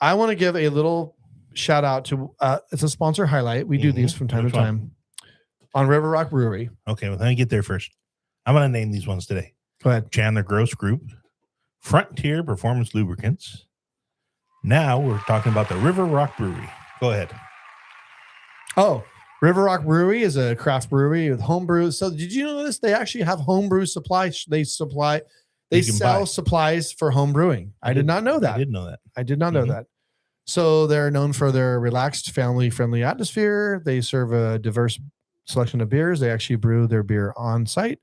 S1: I want to give a little shout out to it's a sponsor highlight. We do these from time to time on River Rock Brewery.
S2: Okay, well, let me get there first. I'm going to name these ones today.
S1: Go ahead.
S2: Chandler Gross Group, Frontier Performance Lubricants. Now we're talking about the River Rock Brewery. Go ahead.
S1: Oh, River Rock Brewery is a craft brewery with homebrew. So did you know this? They actually have homebrew supply. They sell supplies for home brewing. I did not know that.
S2: I did know that.
S1: I did not know that. So they're known for their relaxed, family-friendly atmosphere. They serve a diverse selection of beers. They actually brew their beer on site.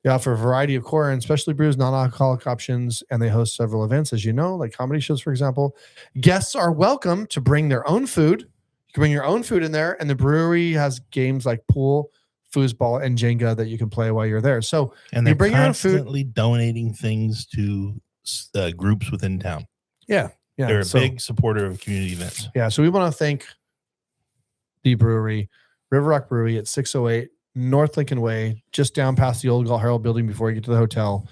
S1: They offer a variety of core and specialty brews, non-alcoholic options, and they host several events, as you know, like comedy shows, for example. Guests are welcome to bring their own food. You can bring your own food in there, and the brewery has games like pool, foosball, and Jenga that you can play while you're there. So
S2: And
S1: you
S2: they're
S1: bring your own food.
S2: constantly donating things to groups within town.
S1: Yeah.
S2: They're a big supporter of community events.
S1: Yeah. So we want to thank the brewery, River Rock Brewery at 608 North Lincoln Way, just down past the old Galt Herald building before you get to the hotel.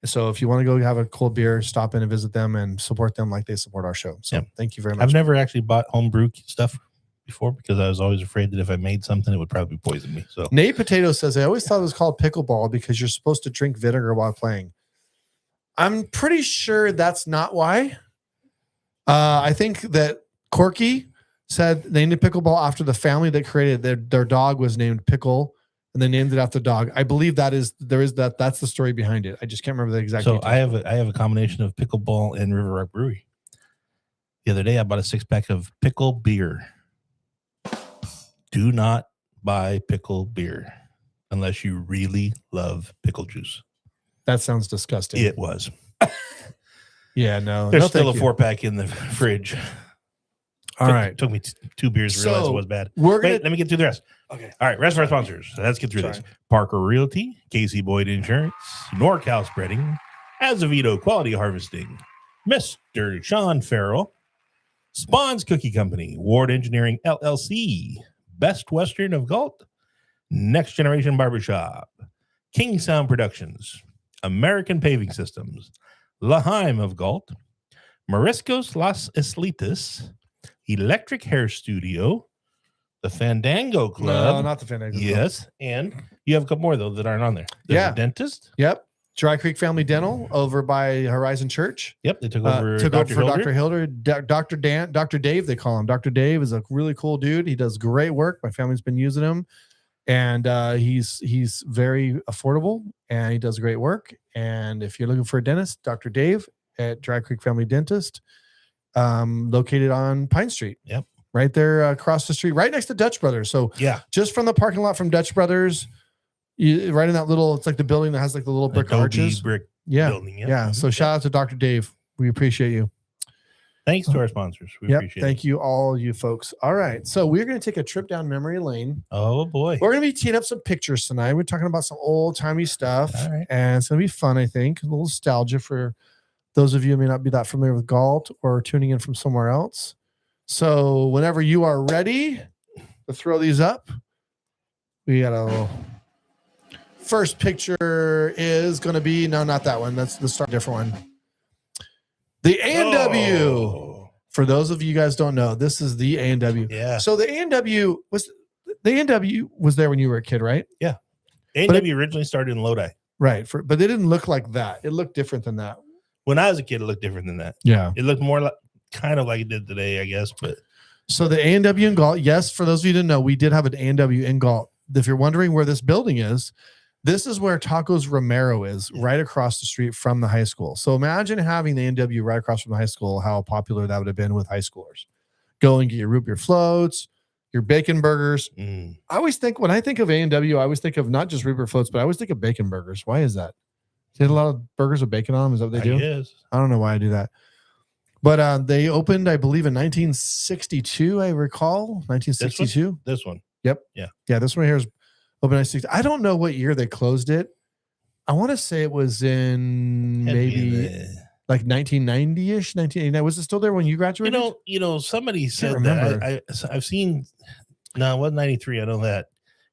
S1: So if you want to go have a cold beer, stop in and visit them and support them like they support our show. So thank you very much.
S2: I've never actually bought homebrew stuff before because I was always afraid that if I made something, it would probably poison me. So
S1: Nate Potato says, I always thought it was called pickleball because you're supposed to drink vinegar while playing. I'm pretty sure that's not why. I think that Corky said they named it pickleball after the family that created their dog was named Pickle, and they named it after the dog. I believe that's the story behind it. I just can't remember the exact.
S2: So
S1: detail.
S2: I have a combination of pickleball and River Rock Brewery. The other day I bought a 6-pack of pickle beer. Do not buy pickle beer unless you really love pickle juice.
S1: That sounds disgusting.
S2: It was.
S1: Yeah, no.
S2: There's still a 4-pack in the fridge.
S1: All right.
S2: Took me 2 beers to realize it was bad.
S1: Wait,
S2: let me get through the rest.
S1: Okay.
S2: All right. Rest of our sponsors. Let's get through this. Parker Realty, Casey Boyd Insurance, NorCal Spreading, Azevedo Quality Harvesting, Mr. Sean Farrell, Spawn's Cookie Company, Ward Engineering LLC, Best Western of Galt, Next Generation Barbershop, King Sound Productions, American Paving Systems, Laheim of Galt, Moriscos Las Eslitas, Electric Hair Studio, the Fandango Club.
S1: No, not the Fandango Club.
S2: Yes. And you have a couple more, though, that aren't on there. There's a dentist.
S1: Yep. Dry Creek Family Dental over by Horizon Church.
S2: Yep. They took over
S1: for
S2: Hilder.
S1: Dr. Hilder. Dr. Dave, they call him. Dr. Dave is a really cool dude. He does great work. My family's been using him. And he's very affordable and he does great work. And if you're looking for a dentist, Dr. Dave at Dry Creek Family Dentist, located on Pine Street.
S2: Yep.
S1: Right there across the street, right next to Dutch Brothers. So just from the parking lot from Dutch Brothers, right in that little, it's like the building that has like the little brick arches.
S2: Brick building.
S1: Yeah. So shout out to Dr. Dave. We appreciate you.
S2: Thanks to our sponsors. We appreciate it.
S1: Thank you, all you folks. All right. So we're going to take a trip down memory lane.
S2: Oh, boy.
S1: We're going to be teeing up some pictures tonight. We're talking about some old timey stuff.
S2: All right.
S1: And it's going to be fun, I think. A little nostalgia for those of you who may not be that familiar with Galt or tuning in from somewhere else. So whenever you are ready to throw these up, we got a little. First picture is going to be, no, not that one. Let's start a different one. The A&W. Oh. For those of you guys don't know, this is the A&W.
S2: Yeah.
S1: So the A&W was there when you were a kid, right?
S2: Yeah. A&W originally started in Lodi.
S1: Right. But they didn't look like that. It looked different than that.
S2: When I was a kid, it looked different than that.
S1: Yeah.
S2: It looked more like kind of like it did today, I guess. But
S1: so the A&W in Galt, yes, for those of you who didn't know, we did have an A&W in Galt. If you're wondering where this building is, this is where Tacos Romero is, right across the street from the high school. So imagine having the A&W right across from the high school, how popular that would have been with high schoolers. Go and get your root beer floats, your bacon burgers. I always think, when I think of A&W, I always think of not just root beer floats, but I always think of bacon burgers. Why is that? They had a lot of burgers with bacon on them. Is that what they do?
S2: Yes.
S1: I don't know why I do that. But they opened, I believe, in 1962, I recall. 1962.
S2: This one.
S1: Yep.
S2: Yeah.
S1: Yeah, this one here is open 1960. I don't know what year they closed it. I want to say it was in maybe like 1990-ish, 1989. Was it still there when you graduated?
S2: Somebody said that. I've seen. No, it wasn't 93. I know that.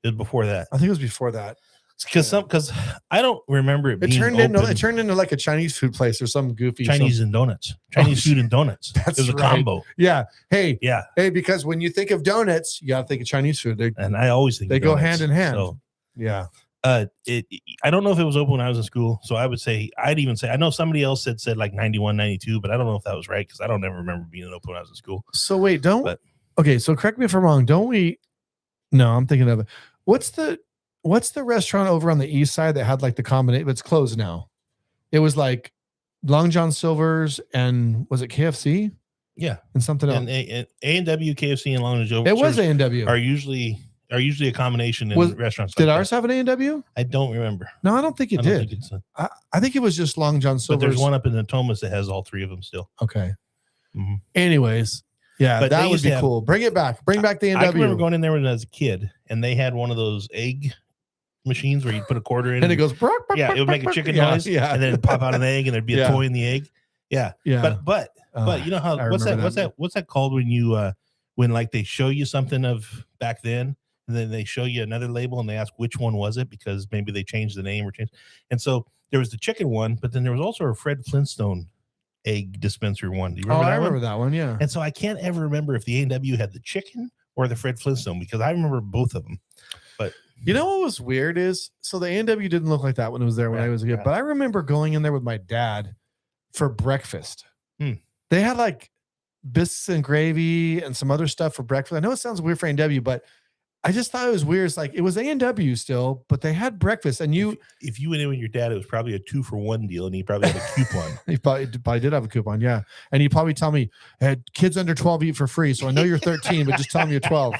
S2: It was before that.
S1: I think it was before that.
S2: Because I don't remember it.
S1: It turned into like a Chinese food place or some goofy
S2: Chinese and donuts. Chinese food and donuts.
S1: That's
S2: it was a combo.
S1: Yeah. Hey.
S2: Yeah.
S1: Hey, because when you think of donuts, you got to think of Chinese food.
S2: And I always think
S1: they go
S2: donuts,
S1: hand in hand.
S2: So,
S1: yeah.
S2: I don't know if it was open when I was in school. So I'd even say I know somebody else said like 91, 92, but I don't know if that was right because I don't ever remember being open when I was in school.
S1: So wait, okay. So correct me if I'm wrong. Don't we? No, I'm thinking of it. What's the restaurant over on the east side that had like the combination? It's closed now. It was like Long John Silver's and was it KFC?
S2: Yeah,
S1: and something else.
S2: And A&W, KFC, and Long John Silver's.
S1: It was A&W.
S2: Are usually are usually a combination in restaurants.
S1: Did ours have an A&W?
S2: I don't remember.
S1: No, I don't think it did. I think it was just Long John Silver's.
S2: But there's one up in the Thomas that has all three of them still.
S1: Okay. Mm-hmm. Anyways, yeah, but that would be cool. Bring it back. Bring back the A&W.
S2: I remember going in there when I was a kid, and they had one of those egg machines where you put a quarter in,
S1: and it goes.
S2: Yeah, it would make a chicken noise, and then it'd pop out an egg, and there'd be a toy in the egg. Yeah, yeah. But you know how what's that called when you when like they show you something of back then, and then they show you another label, and they ask which one was it because maybe they changed the name or changed. And so there was the chicken one, but then there was also a Fred Flintstone egg dispenser one. Do you remember that one? I remember
S1: that one, yeah.
S2: And so I can't ever remember if the A&W had the chicken or the Fred Flintstone because I remember both of them. But
S1: you know what was weird is so the A&W didn't look like that when it was there when I was a kid. But I remember going in there with my dad for breakfast. They had like biscuits and gravy and some other stuff for breakfast. I know it sounds weird for A&W, but I just thought it was weird. It's like it was A&W still, but they had breakfast. And
S2: if you went in with your dad, it was probably a 2-for-1 deal, and he probably had a coupon.
S1: He probably did have a coupon, yeah. And he probably tell me, hey, kids under 12 eat for free. So I know you're 13, but just tell them you're 12.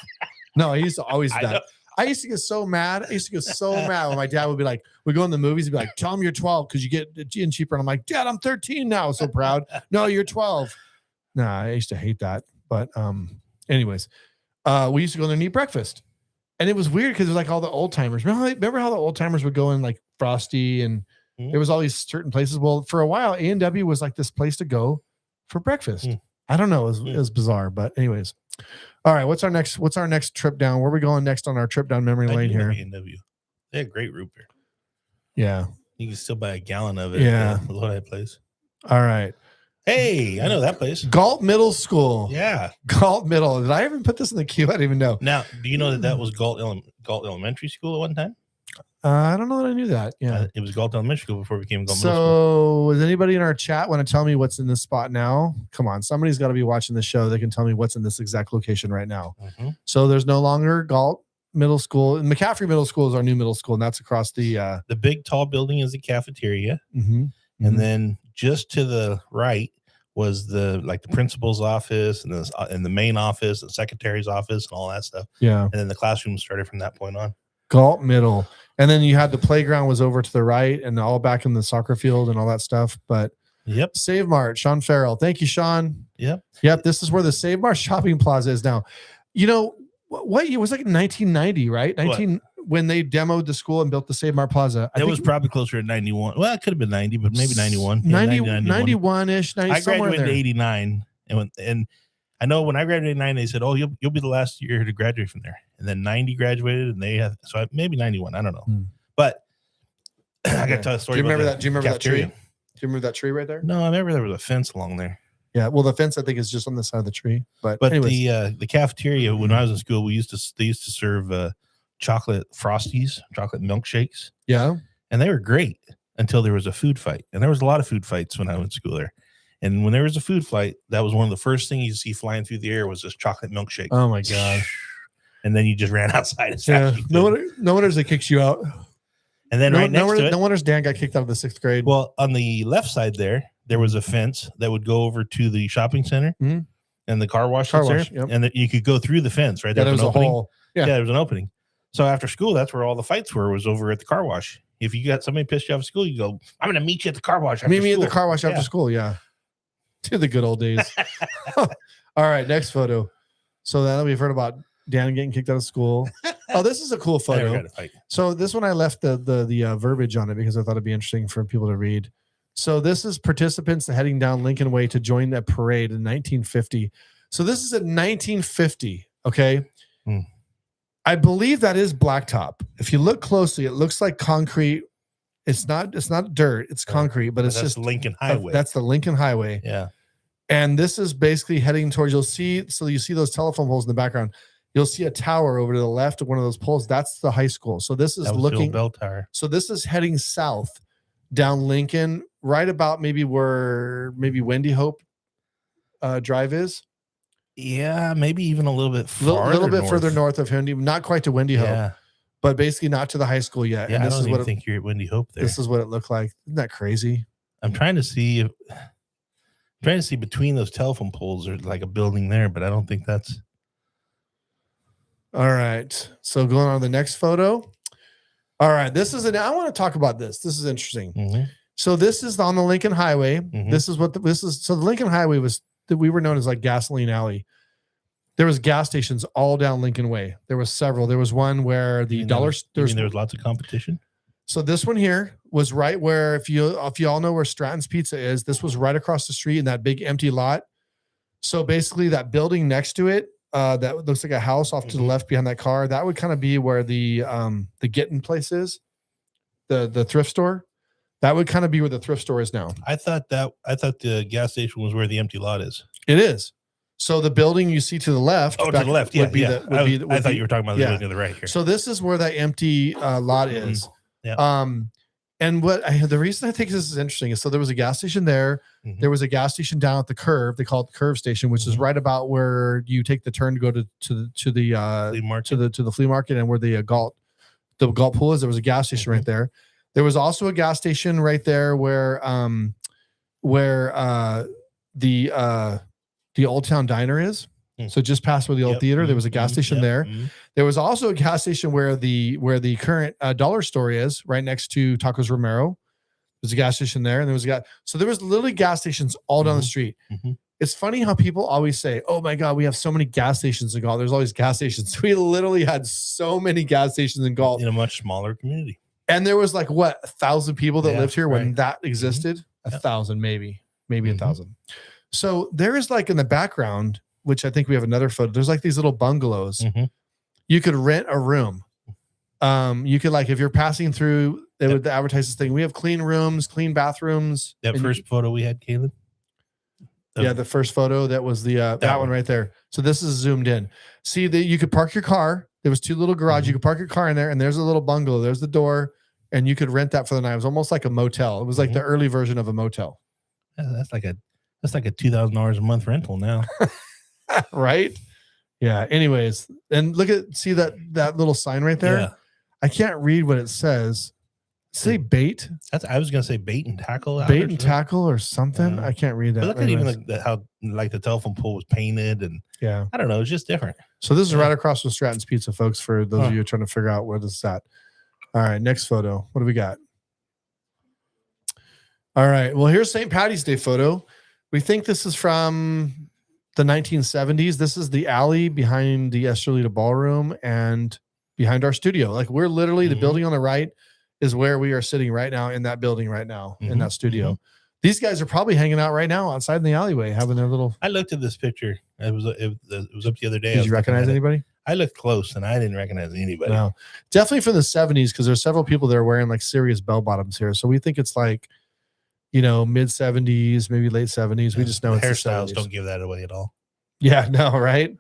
S1: No, he used to always do that. I used to get so mad. I used to get so mad when my dad would be like, we go in the movies, he'd be like, tell them you're 12 because you get it in cheaper. And I'm like, Dad, I'm 13 now. So proud. No, you're 12. Nah, I used to hate that. But anyways, we used to go in there and eat breakfast. And it was weird because it was like all the old timers. Remember how the old timers would go in like Frosty and there was all these certain places. Well, for a while, A&W was like this place to go for breakfast. I don't know. It was bizarre. But anyways. All right. What's our next trip down? Where are we going next on our trip down memory lane here?
S2: A&W. They had great root beer.
S1: Yeah.
S2: You can still buy a gallon of it
S1: at
S2: the Lodi place.
S1: All right.
S2: Hey, I know that place.
S1: Galt Middle School.
S2: Yeah.
S1: Galt Middle. Did I even put this in the queue? I didn't even know.
S2: Now, do you know that was Galt Elementary School at one time?
S1: I don't know that I knew that. Yeah.
S2: It was Galt Elementary School before it became Galt
S1: Middle School. So, does anybody in our chat want to tell me what's in this spot now? Come on. Somebody's got to be watching the show. They can tell me what's in this exact location right now. So, there's no longer Galt Middle School. And McCaffrey Middle School is our new middle school, and that's across the
S2: big, tall building is the cafeteria. And then just to the right was the principal's office and the main office and secretary's office and all that stuff.
S1: Yeah.
S2: And then the classroom started from that point on.
S1: Galt Middle. And then you had the playground was over to the right and all back in the soccer field and all that stuff. But Save Mart, Sean Farrell. Thank you, Sean.
S2: Yep.
S1: This is where the Save Mart shopping plaza is now. You know, what year was like 1990, right? When they demoed the school and built the Save Mart Plaza.
S2: It was probably closer to 91. Well, it could have been 90, but maybe 91.
S1: 91-ish.
S2: I graduated in 89. And I know when I graduated in 89, they said, oh, you'll be the last year to graduate from there. And then 90 graduated, and they have, so maybe 91. I don't know. But I got to tell a story.
S1: Do you remember that? Do you remember that tree? Do you remember that tree right there?
S2: No, I remember there was a fence along there.
S1: Yeah, well, the fence I think is just on the side of the tree. But
S2: anyways. The cafeteria when I was in school, they used to serve chocolate frosties, chocolate milkshakes.
S1: Yeah,
S2: and they were great until there was a food fight, and there was a lot of food fights when I went to school there. And when there was a food fight, that was one of the first things you see flying through the air was this chocolate milkshake.
S1: Oh my gosh!
S2: And then you just ran outside as fast as you could.
S1: No wonder they kicked you out.
S2: And then
S1: no wonder Dan got kicked out of the 6th grade.
S2: Well, on the left side there was a fence that would go over to the shopping center and the car wash. And you could go through the fence, right?
S1: Yeah, there was a hole.
S2: Yeah, there was an opening. So after school, that's where all the fights was over at the car wash. If you got somebody pissed you off at school, you go, I'm going to meet you at the car wash.
S1: Meet me at the car wash after school. Yeah. To the good old days. All right. Next photo. So now that we've heard about Dan getting kicked out of school. Oh, this is a cool photo. So this one I left the verbiage on it because I thought it'd be interesting for people to read. So this is participants heading down Lincoln Way to join that parade in 1950. So this is in 1950. Okay. I believe that is blacktop. If you look closely, it looks like concrete. It's not dirt. It's concrete, but it's just
S2: Lincoln Highway.
S1: That's the Lincoln Highway.
S2: Yeah.
S1: And this is basically heading towards, you see those telephone poles in the background. You'll see a tower over to the left of one of those poles. That's the high school. So this is looking
S2: bell tower.
S1: So this is heading south down Lincoln, right about maybe where Wendy Hope Drive is.
S2: Yeah, maybe even a little bit
S1: further north of Wendy, not quite to Wendy Hope, but basically not to the high school yet.
S2: Yeah,
S1: and this
S2: I don't even think you're at Wendy Hope there.
S1: This is what it looked like. Isn't that crazy?
S2: I'm trying to see between those telephone poles there's like a building there, but I don't think that's.
S1: All right. So going on to the next photo. All right. I want to talk about this. This is interesting.
S2: Mm-hmm.
S1: So this is on the Lincoln Highway.
S2: Mhm.
S1: This is so the Lincoln Highway we were known as like gasoline alley. There was gas stations all down Lincoln Way. There was several. There was one where the
S2: there
S1: dollars.
S2: was lots of competition.
S1: So this one here was right where, if you all know where Stratton's Pizza is, this was right across the street in that big empty lot. So basically that building next to it, that looks like a house off to the left behind that car, that would kind of be where the Gettin' place is, the thrift store. That would kind of be where the thrift store is now.
S2: I thought the gas station was where the empty lot is.
S1: It is. So the building you see to the left,
S2: to the left, yeah, I thought you were talking about the building to the right here.
S1: So this is where that empty lot is.
S2: Yeah.
S1: And the reason I think this is interesting is, so there was a gas station there.
S2: Mhm.
S1: There was a gas station down at the curve. They call it the Curve Station, which is right about where you take the turn to go to the
S2: Flea market.
S1: to the flea market, and where the Galt pool is. There was a gas station right there. There was also a gas station right there where the Old Town Diner is. So just past where the old theater, there was a gas station there. There was also a gas station where the current dollar store is, right next to Tacos Romero. There's a gas station there, and there was so there was literally gas stations all down the street. It's funny how people always say, "Oh my God, we have so many gas stations in Galt." There's always gas stations. We literally had so many gas stations in Galt
S2: in a much smaller community.
S1: And there was like 1,000 people that lived here when that existed. 1,000, maybe 1,000. So there is like in the background, which I think we have another photo. There's like these little bungalows. You could rent a room. You could, like, if you're passing through, they would advertise this thing. We have clean rooms, clean bathrooms.
S2: That first photo we had, Caleb.
S1: The first photo, that was the that one right there. So this is zoomed in. See that you could park your car. There was 2 little garages. You could park your car in there, and there's a little bungalow. There's the door, and you could rent that for the night. It was almost like a motel. It was like the early version of a motel.
S2: That's like a $2,000 a month rental now.
S1: Right? Yeah. Anyways, and see that little sign right there?
S2: Yeah.
S1: I can't read what it says. Say bait.
S2: I was gonna say bait and tackle.
S1: Bait and tackle or something. I can't read that.
S2: But look at even how the telephone pole was painted, and I don't know, it's just different.
S1: So this is right across from Stratton's Pizza, folks, for those of you trying to figure out where this is at. All right, next photo. What do we got? All right. Well, here's St. Patty's Day photo. We think this is from the 1970s. This is the alley behind the Estrelita Ballroom and behind our studio. Like, we're literally the building on the right is where we are sitting right now, in that building right now, in that studio. These guys are probably hanging out right now outside in the alleyway, having their little.
S2: I looked at this picture. It was up the other day.
S1: Did you recognize anybody?
S2: I looked close and I didn't recognize anybody.
S1: No, definitely from the 70s, because there's several people that are wearing like serious bell bottoms here. So we think it's like, mid 70s, maybe late 70s. We just know it's
S2: hairstyles don't give that away at all.
S1: Yeah, no, right?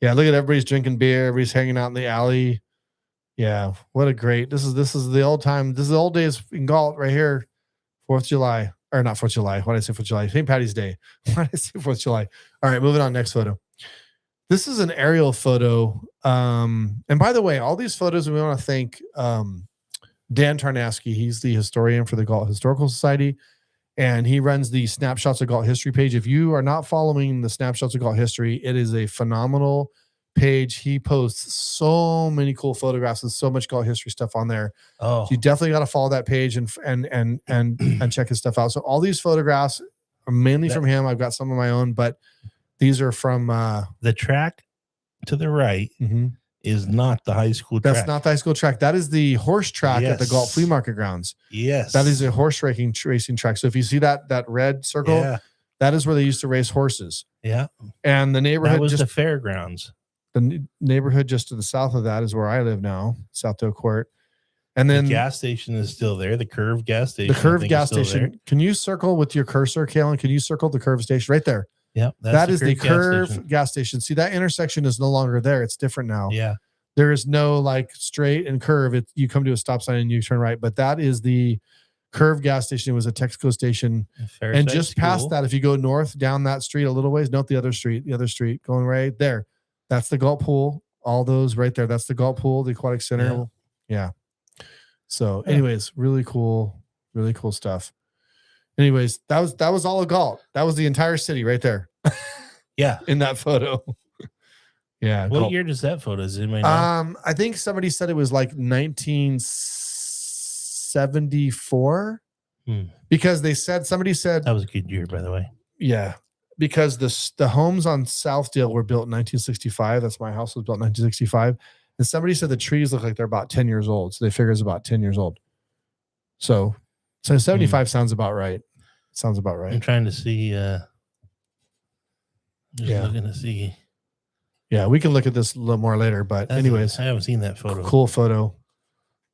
S1: Yeah, look at everybody's drinking beer, everybody's hanging out in the alley. Yeah, what a great. This is the old time. This is the old days in Galt right here. 4th of July. Or not 4th of July. Why did I say 4th of July? St. Patty's Day. Why did I say 4th of July? All right, moving on. Next photo. This is an aerial photo. And by the way, all these photos, we want to thank Dan Tarnasky. He's the historian for the Galt Historical Society, and he runs the Snapshots of Galt History page. If you are not following the Snapshots of Galt History, it is a phenomenal page. He posts so many cool photographs and so much Galt history stuff on there. So you definitely got to follow that page and check his stuff out. So all these photographs are mainly from him. I've got some of my own, but these are from
S2: the track to the right is not the high school track.
S1: That's not the high school track. That is the horse track at the Galt Flea Market grounds.
S2: Yes.
S1: That is a horse racing track. So if you see that red circle, that is where they used to race horses.
S2: Yeah.
S1: And the neighborhood
S2: that was the fairgrounds.
S1: The neighborhood just to the south of that is where I live now, South Doe Court. And then
S2: the gas station is still there. The Curve gas station.
S1: The Curve gas station. Can you circle with your cursor, Kalen? Can you circle the Curve station right there?
S2: Yeah.
S1: That is the Curve gas station. See, that intersection is no longer there. It's different now.
S2: Yeah.
S1: There is no like straight and curve. You come to a stop sign and you turn right. But that is the Curve gas station. It was a Texaco station. And just past that, if you go north down that street a little ways, note the other street going right there. That's the Galt pool. All those right there. That's the Galt pool, the aquatic center. Yeah. So anyways, really cool stuff. Anyways, that was all of Galt. That was the entire city right there.
S2: Yeah.
S1: In that photo. Yeah.
S2: What
S1: Galt.
S2: year does that photo? Does anybody know?
S1: I think somebody said it was like 1974 because somebody said
S2: That was a good year, by the way.
S1: Yeah, because the homes on Southdale were built in 1965. That's my house was built in 1965. And somebody said the trees look like they're about 10 years old. So they figure it's about 10 years old. So 75 sounds about right. Sounds about right.
S2: I'm trying to see. Looking to see.
S1: Yeah, we can look at this a little more later. But anyways,
S2: I haven't seen that photo.
S1: Cool photo.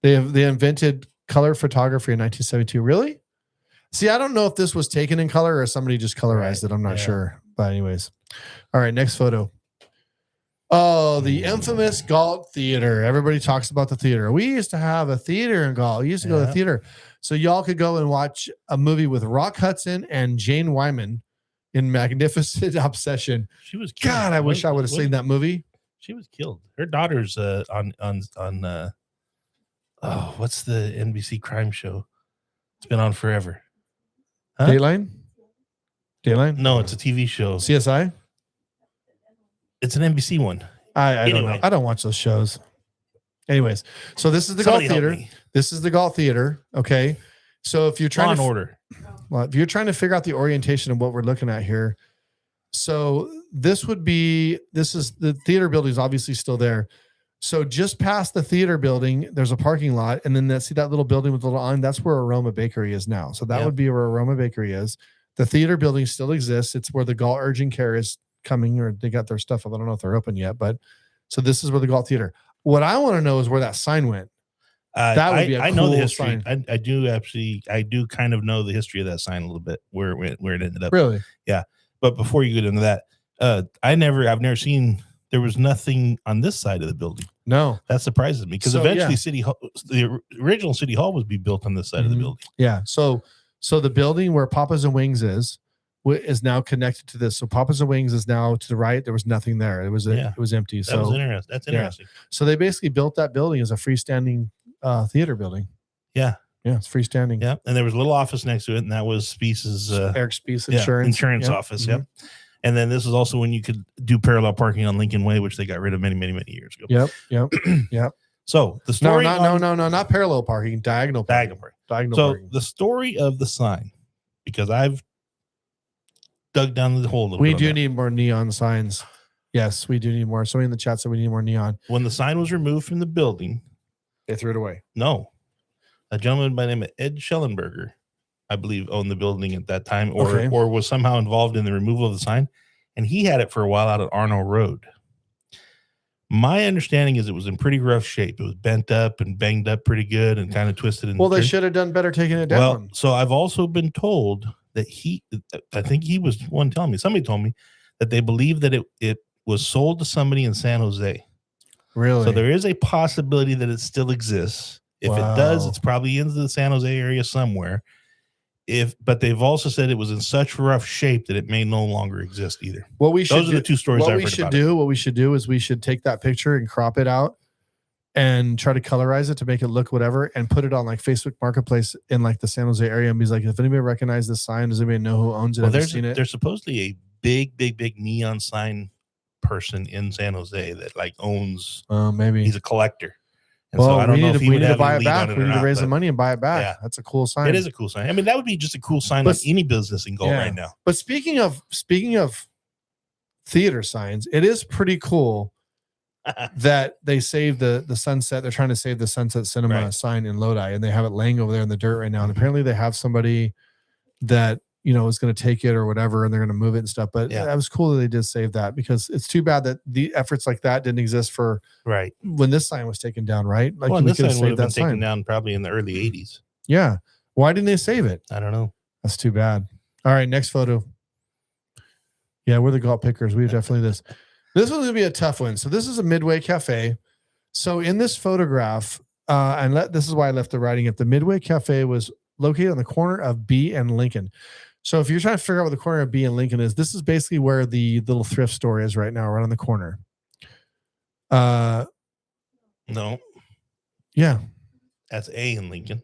S1: They invented color photography in 1972. Really? See, I don't know if this was taken in color or somebody just colorized it. I'm not sure. But anyways. All right, next photo. Oh, the infamous Galt Theater. Everybody talks about the theater. We used to have a theater in Galt. We used to go to the theater. So y'all could go and watch a movie with Rock Hudson and Jane Wyman in Magnificent Obsession.
S2: She was killed.
S1: God, I wish I would have seen that movie.
S2: She was killed. Her daughter's on what's the NBC crime show? It's been on forever. Huh?
S1: Dateline?
S2: No, it's a TV show.
S1: CSI?
S2: It's an NBC one.
S1: I don't know. I don't watch those shows. Anyways, so this is the Galt Theater. This is the Galt Theater. Okay. So if you're trying if you're trying to figure out the orientation of what we're looking at here, so this is the theater building is obviously still there. So just past the theater building, there's a parking lot, and then see that little building with the little on. That's where Aroma Bakery is now. So that would be where Aroma Bakery is. The theater building still exists. It's where the Galt Urgent Care is coming, or they got their stuff up. I don't know if they're open yet, but so this is where the Galt Theater. What I want to know is where that sign went. That would be a cool
S2: know the history.
S1: sign.
S2: I do kind of know the history of that sign a little bit, where it ended up.
S1: Really?
S2: Yeah. But before you get into that, I've never seen, there was nothing on this side of the building.
S1: No.
S2: That surprises me because eventually City Hall, the original City Hall was be built on this side of the building.
S1: Yeah. So the building where Papa's and Wings is now connected to this. So Papa's and Wings is now to the right. There was nothing there. It was empty.
S2: That was interesting. That's interesting.
S1: So they basically built that building as a freestanding theater building.
S2: Yeah.
S1: Yeah, it's freestanding.
S2: Yeah. And there was a little office next to it, and that was Speece's
S1: Eric Speece insurance
S2: office. Yep. And then this is also when you could do parallel parking on Lincoln Way, which they got rid of many, many, many years ago.
S1: Yep.
S2: So the story.
S1: No, not parallel parking, diagonal parking. Parking.
S2: The story of the sign, because I've dug down the hole a little
S1: bit. We
S2: do
S1: do need more neon signs. Yes, we do need more. Somebody in the chat said we need more neon.
S2: When the sign was removed from the building,
S1: they threw it away.
S2: No. A gentleman by the name of Ed Schellenberger, I believe, owned the building at that time, or was somehow involved in the removal of the sign. And he had it for a while out at Arno Road. My understanding is it was in pretty rough shape. It was bent up and banged up pretty good and kind of twisted.
S1: Well, they should have done better taking it down.
S2: Well, so I've also been told that I think he was one telling me, somebody told me that they believe that it was sold to somebody in San Jose.
S1: Really?
S2: So there is a possibility that it still exists. If it does, it's probably in the San Jose area somewhere. But they've also said it was in such rough shape that it may no longer exist either. Those are the two stories I've heard about it.
S1: What we should do is we should take that picture and crop it out and try to colorize it to make it look whatever and put it on like Facebook Marketplace in like the San Jose area and be like, if anybody recognizes this sign, does anybody know who owns it?
S2: There's supposedly a big neon sign person in San Jose that like owns.
S1: Maybe
S2: he's a collector. And so I don't know if he
S1: we need to buy it back. We need to raise the money and buy it back. Yeah. That's a cool sign.
S2: It is a cool sign. I mean, that would be just a cool sign like any business in Galt right now.
S1: But speaking of theater signs, it is pretty cool that they saved the Sunset. They're trying to save the Sunset Cinema sign in Lodi, and they have it laying over there in the dirt right now. And apparently they have somebody that is going to take it or whatever, and they're going to move it and stuff. But that was cool that they did save that, because it's too bad that the efforts like that didn't exist for when this sign was taken down, right? Like,
S2: this sign would have been taken down probably in the early 80s.
S1: Yeah. Why didn't they save it?
S2: I don't know.
S1: That's too bad. All right, next photo. Yeah, we're the Galt pickers. We definitely this. This one's gonna be a tough one. So this is a Midway Cafe. So in this photograph, this is why I left the writing up. The Midway Cafe was located on the corner of B and Lincoln. So if you're trying to figure out what the corner of B and Lincoln is, this is basically where the little thrift store is right now, right on the corner.
S2: No.
S1: Yeah.
S2: That's A in Lincoln.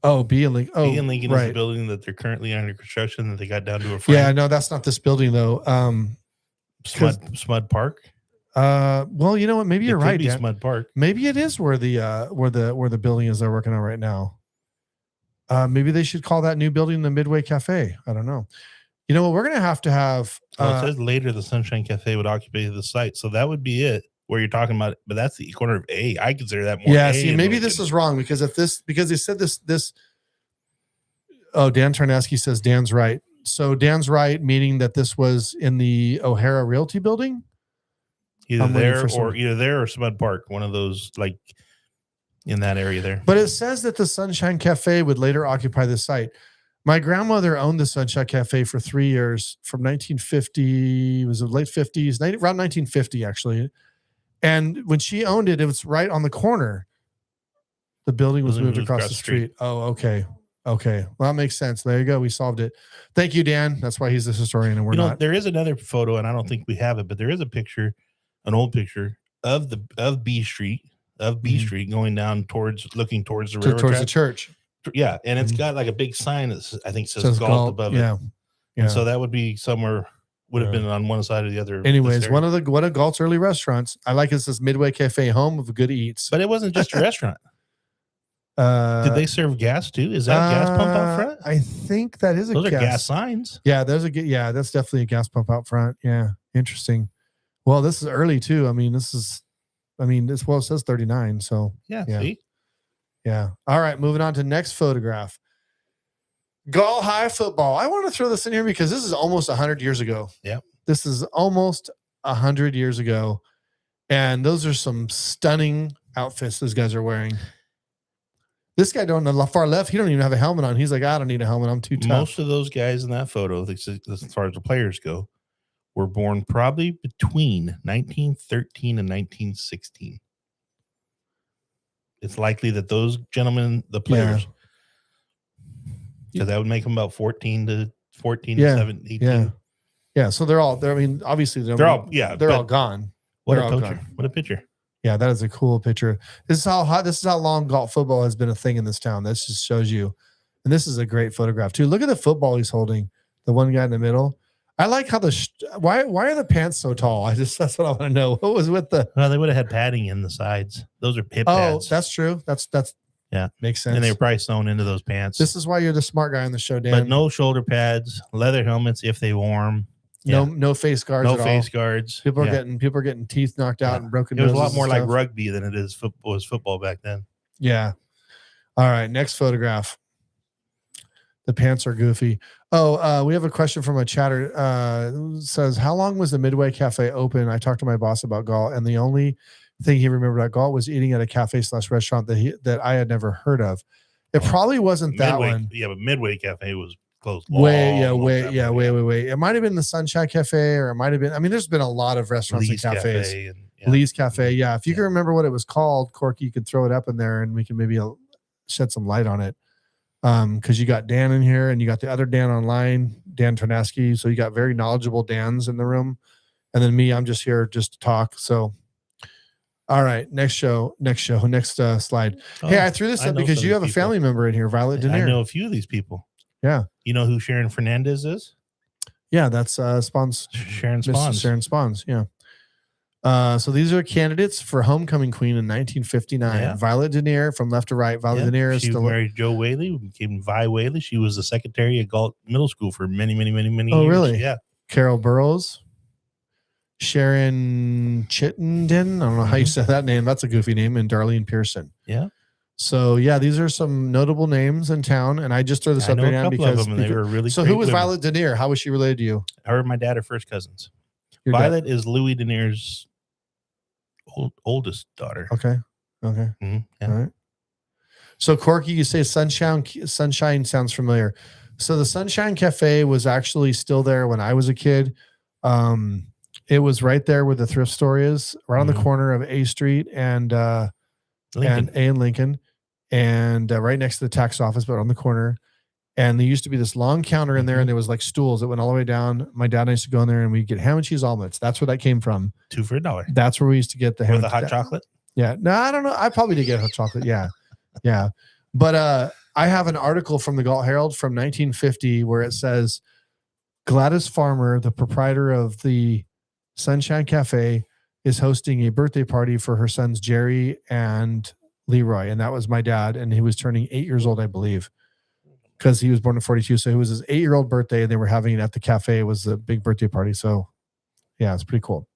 S1: Oh, B and Lincoln. Oh,
S2: B and Lincoln is the building that they're currently under construction that they got down to a frame.
S1: Yeah, no, that's not this building though.
S2: Smud Park.
S1: Well, you know what? Maybe you're right, Dan.
S2: Smud Park.
S1: Maybe it is where the building is they're working on right now. Maybe they should call that new building the Midway Cafe. I don't know. You know what? We're gonna have to have.
S2: Well, it says later the Sunshine Cafe would occupy the site, so that would be it. Where you're talking about, but that's the corner of A. I consider that more.
S1: Yeah.
S2: A
S1: See, maybe this is wrong because they said this. Oh, Dan Tarnaski says Dan's right. So Dan's right, meaning that this was in the O'Hara Realty building.
S2: Either there or Smud Park, one of those, like in that area there.
S1: But it says that the Sunshine Cafe would later occupy the site. My grandmother owned the Sunshine Cafe for 3 years from 1950, was it late 50s, around 1950 actually. And when she owned it, it was right on the corner. The building was moved across the street. Oh, okay. Okay. Well, that makes sense. There you go. We solved it. Thank you, Dan. That's why he's the historian and we're not.
S2: There is another photo, and I don't think we have it, but there is a picture, an old picture of B Street, going down looking towards the railroad
S1: towards
S2: track.
S1: the church.
S2: Yeah, and it's got like a big sign that I think says Galt above it.
S1: Yeah.
S2: And so that would be somewhere, would have been on one side or the other.
S1: Anyways, one of Galt's early restaurants. I like it says Midway Cafe, home of good eats.
S2: But it wasn't just a restaurant. Did they serve gas too? Is that a gas pump out front?
S1: I think that is
S2: Those are gas signs.
S1: Yeah, that's definitely a gas pump out front. Yeah, interesting. Well, this is early too. I mean, it says 39. So
S2: yeah. See?
S1: Yeah. All right, moving on to next photograph. Galt High football. I want to throw this in here because this is almost 100 years ago.
S2: Yeah.
S1: This is almost 100 years ago. And those are some stunning outfits those guys are wearing. This guy on the far left, he don't even have a helmet on. He's like, I don't need a helmet. I'm too tough.
S2: Most of those guys in that photo, as far as the players go, were born probably between 1913 and 1916. It's likely that those gentlemen, the players, because that would make them about 14 to 17, 18.
S1: Yeah. So obviously they're all gone.
S2: What a picture.
S1: Yeah, that is a cool picture. This is how long Galt football has been a thing in this town. This just shows you. And this is a great photograph too. Look at the football he's holding. The one guy in the middle. I like how why are the pants so tall? That's what I want to know. What was with the?
S2: Well, they would have had padding in the sides. Those are hip pads.
S1: Oh, that's true. That's makes sense.
S2: And they were probably sewn into those pants.
S1: This is why you're the smart guy on the show, Dan.
S2: But no shoulder pads, leather helmets if they wore them.
S1: Yeah. No face guards.
S2: No face guards.
S1: People are getting teeth knocked out and broken.
S2: It was a lot more like rugby than it is football back then.
S1: Yeah. All right. Next photograph. The pants are goofy. Oh, we have a question from a chatter. Says, how long was the Midway Cafe open? I talked to my boss about Galt, and the only thing he remembered about Galt was eating at a cafe/restaurant that I had never heard of. It probably wasn't that one.
S2: Yeah, but Midway Cafe was closed.
S1: Way. It might have been the Sunshine Cafe, or it might have been. I mean, there's been a lot of restaurants and cafes. Lee's Cafe. Yeah, if you can remember what it was called, Corky, you could throw it up in there, and we can maybe shed some light on it. Because you got Dan in here, and you got the other Dan online, Dan Tarnaski. So you got very knowledgeable Dans in the room, and then me. I'm just here just to talk. So. All right, next slide. Hey, I threw this up because you have a family member in here, Violet Denier.
S2: I know a few of these people.
S1: Yeah.
S2: You know who Sharon Fernandez is?
S1: Yeah, that's Spons.
S2: Sharon Spons.
S1: Sharon Spons, yeah. So these are candidates for Homecoming Queen in 1959. Yeah. Violet Denier from left to right. Violet Denier is still
S2: married Joe Whaley, became Vi Whaley. She was the secretary at Galt Middle School for many years.
S1: Oh, really?
S2: Yeah.
S1: Carol Burrows. Sharon Chittenden. I don't know how you said that name. That's a goofy name. And Darlene Pearson.
S2: Yeah.
S1: So yeah, these are some notable names in town, and I just threw this up there now because
S2: they were really.
S1: So who was Violet Denier? How was she related to you?
S2: Her and my dad are first cousins. Violet is Louis Denier's oldest daughter.
S1: Okay.
S2: Mm-hmm. Yeah.
S1: All right. So Corky, you say Sunshine sounds familiar. So the Sunshine Cafe was actually still there when I was a kid. It was right there where the thrift store is, right on the corner of A Street and Lincoln, and right next to the tax office, but on the corner. And there used to be this long counter in there, and there was like stools that went all the way down. My dad and I used to go in there, and we'd get ham and cheese omelets. That's where that came from.
S2: 2 for $1.
S1: That's where we used to get the ham
S2: with the hot chocolate.
S1: Yeah, no, I don't know. I probably did get hot chocolate. Yeah. But I have an article from the Galt Herald from 1950 where it says Gladys Farmer, the proprietor of the Sunshine Cafe is hosting a birthday party for her sons, Jerry and Leroy. And that was my dad. And he was turning 8 years old, I believe, because he was born in 42. So it was his 8-year-old birthday, and they were having it at the cafe. It was a big birthday party. So yeah, it's pretty cool.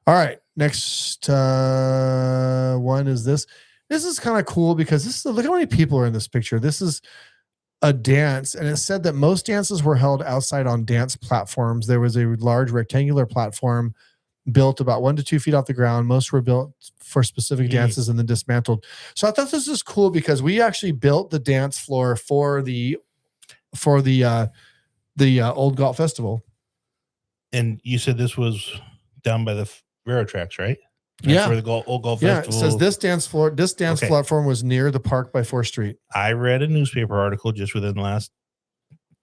S1: All right. Next one is this. This is kind of cool because look how many people are in this picture. This is a dance, and it said that most dances were held outside on dance platforms. There was a large rectangular platform built about 1 to 2 feet off the ground. Most were built for specific dances and then dismantled. So I thought this was cool because we actually built the dance floor for the old Galt Festival.
S2: And you said this was down by the railroad tracks, right? That's where the old Galt Festival.
S1: It says this dance platform was near the park by 4th Street.
S2: I read a newspaper article just within the last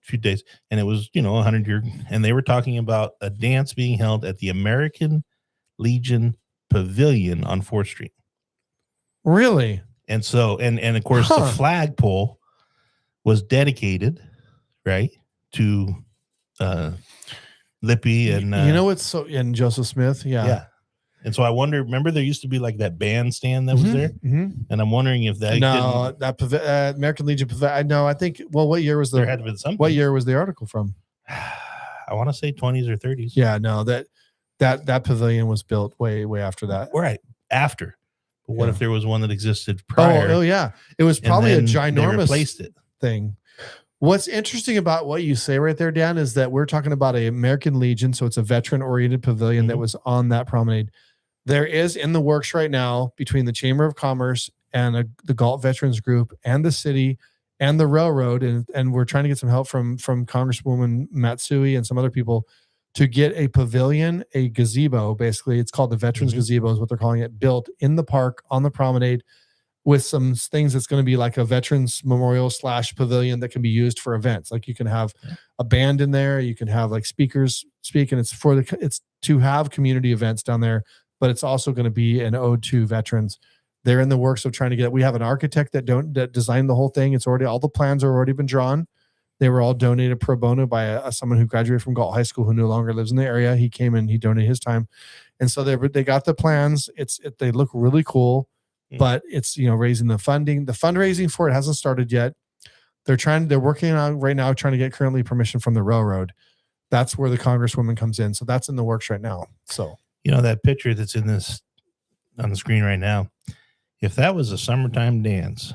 S2: few days, and it was 100 year, and they were talking about a dance being held at the American Legion Pavilion on 4th Street.
S1: Really?
S2: And so, and of course, the flagpole was dedicated, right, to Lippy and
S1: and Joseph Smith.
S2: Yeah. And so I wonder, remember there used to be like that bandstand that was there?
S1: Mm-hmm.
S2: And I'm wondering if that
S1: American Legion Pavilion. No, I think, what year was
S2: there had to be something.
S1: What year was the article from?
S2: I want to say 20s or 30s.
S1: Yeah, no, that pavilion was built way after that.
S2: Right. After. But what if there was one that existed prior?
S1: Oh yeah. It was probably a ginormous
S2: replaced it.
S1: thing. What's interesting about what you say right there, Dan, is that we're talking about a American Legion. So it's a veteran-oriented pavilion that was on that promenade. There is in the works right now between the Chamber of Commerce and the Galt Veterans Group and the city and the railroad, and we're trying to get some help from Congresswoman Matsui and some other people to get a pavilion, a gazebo, basically. It's called the Veterans Gazebo is what they're calling it, built in the park on the promenade with some things that's going to be like a veterans memorial / pavilion that can be used for events. Like you can have a band in there, you can have like speakers speak, and it's to have community events down there, but it's also going to be an ode to veterans. They're in the works of trying to we have an architect that designed the whole thing. It's already, all the plans are already been drawn. They were all donated pro bono by someone who graduated from Galt High School who no longer lives in the area. He came in, he donated his time. And so they got the plans. They look really cool, but it's, raising the funding. The fundraising for it hasn't started yet. They're working on right now, trying to get currently permission from the railroad. That's where the Congresswoman comes in. So that's in the works right now. So,
S2: that picture that's in this on the screen right now, if that was a summertime dance,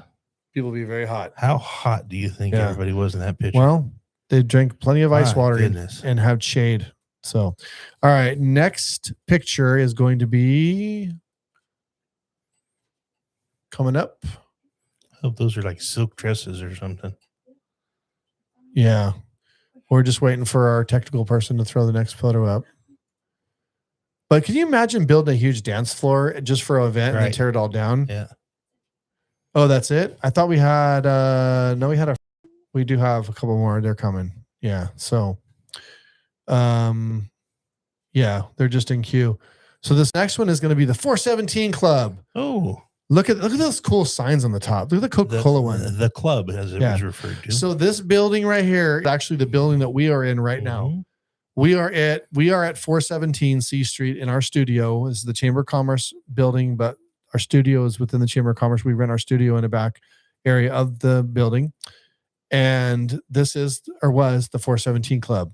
S1: people would be very hot.
S2: How hot do you think everybody was in that picture?
S1: Well, they drank plenty of ice water and have shade. So, all right. Next picture is going to be coming up.
S2: I hope those are like silk dresses or something.
S1: Yeah. We're just waiting for our technical person to throw the next photo up. But can you imagine building a huge dance floor just for an event and then tear it all down?
S2: Yeah.
S1: Oh, that's it? I thought we had we do have a couple more. They're coming. Yeah. So yeah, they're just in queue. So this next one is going to be the 417 Club.
S2: Oh.
S1: Look at those cool signs on the top. Look at the Coca-Cola one.
S2: The club, as it was referred to.
S1: So this building right here is actually the building that we are in right now. We are at 417 C Street in our studio. This is the Chamber of Commerce building, but our studio is within the Chamber of Commerce. We rent our studio in the back area of the building. And this is, or was, the 417 Club.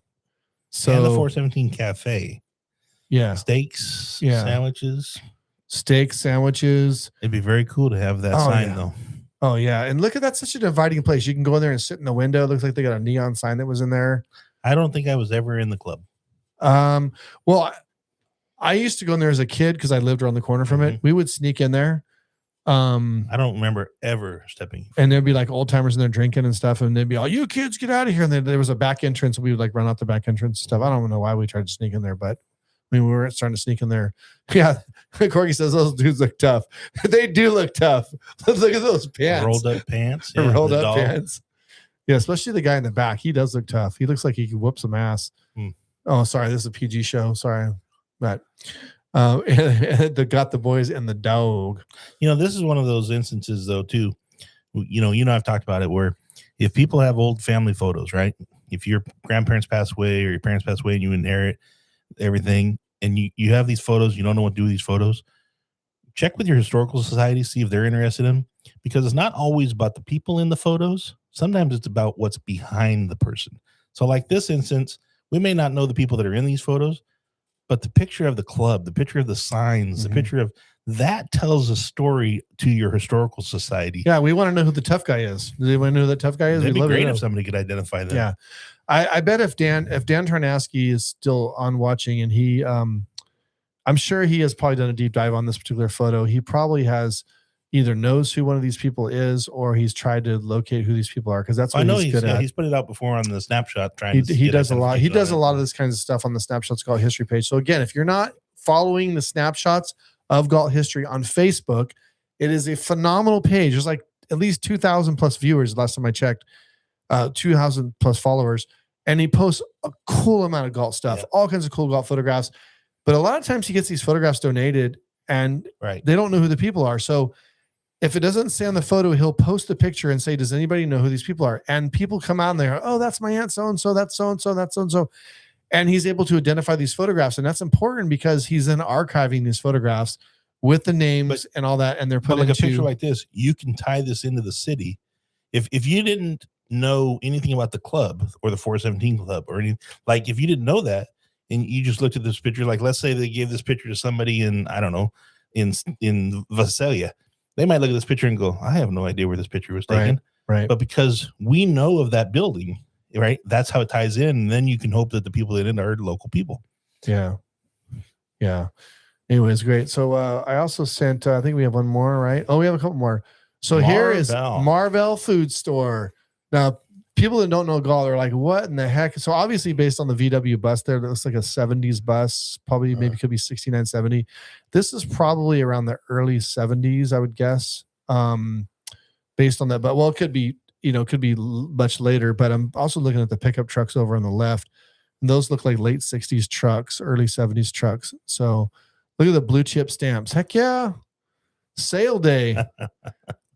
S1: So,
S2: and the 417 Cafe.
S1: Yeah.
S2: Steaks, sandwiches.
S1: Steak sandwiches.
S2: It'd be very cool to have that sign, though.
S1: Oh, yeah. And look at that. Such an inviting place. You can go in there and sit in the window. It looks like they got a neon sign that was in there.
S2: I don't think I was ever in the club.
S1: Well, I used to go in there as a kid because I lived around the corner from it. We would sneak in there.
S2: I don't remember ever stepping.
S1: And there'd be like old timers in there drinking and stuff. And they'd be all, you kids, get out of here. And then there was a back entrance. And we would like run out the back entrance and stuff. I don't know why we tried to sneak in there, but we were starting to sneak in there. Yeah. Corky says those dudes look tough. They do look tough. Look at those pants.
S2: Rolled up pants.
S1: Yeah, rolled up pants. Yeah, especially the guy in the back. He does look tough. He looks like he could whoop some ass. Oh, sorry. This is a PG show. Sorry. But they got the boys and the dog.
S2: This is one of those instances, though, too. I've talked about it where if people have old family photos, right? If your grandparents pass away or your parents pass away and you inherit everything, and you have these photos, you don't know what to do with these photos, check with your historical society, see if they're interested in them, because it's not always about the people in the photos. Sometimes it's about what's behind the person. So like this instance, we may not know the people that are in these photos, but the picture of the club, the picture of the signs, the picture of that tells a story to your historical society.
S1: Yeah, we want to know who the tough guy is. Do they want to know who the tough guy is?
S2: It'd be
S1: We'd love to
S2: great
S1: know.
S2: if somebody could identify that.
S1: Yeah. I bet if Dan Tarnowski is still on watching, and he I'm sure he has probably done a deep dive on this particular photo. He probably has either knows who one of these people is, or he's tried to locate who these people are, because that's what he's good at.
S2: He's put it out before on the snapshot.
S1: He does a lot. He does a lot of this kinds of stuff on the Snapshots Galt History page. So again, if you're not following the snapshots of Galt History on Facebook, it is a phenomenal page. There's like at least 2,000 plus viewers last time I checked, 2,000 plus followers, and he posts a cool amount of Galt stuff, all kinds of cool Galt photographs. But a lot of times he gets these photographs donated, and they don't know who the people are. So if it doesn't say on the photo, he'll post the picture and say, does anybody know who these people are? And people come out and they're, oh, that's my aunt so-and-so, that's so-and-so, that's so-and-so. And he's able to identify these photographs. And that's important because he's then archiving these photographs with the names and all that. And they're put
S2: like
S1: into
S2: a picture like this, you can tie this into the city. If you didn't know anything about the club or the 417 club or anything, like if you didn't know that and you just looked at this picture, like let's say they gave this picture to somebody in, I don't know, in Visalia, they might look at this picture and go, I have no idea where this picture was taken.
S1: Right.
S2: But because we know of that building, right, that's how it ties in. And then you can hope that the people in it are local people.
S1: Yeah. Yeah. Anyways, great. So I also sent, I think we have one more, right? Oh, we have a couple more. So here is Marvell Food Store. Now, people that don't know Galt are like, what in the heck? So obviously based on the VW bus there, that looks like a 70s bus, probably maybe could be 69, 70. This is probably around the early 70s, I would guess, based on that. But well, it could be, could be much later, but I'm also looking at the pickup trucks over on the left. And those look like late 60s trucks, early 70s trucks. So look at the blue chip stamps. Heck yeah. Sale day.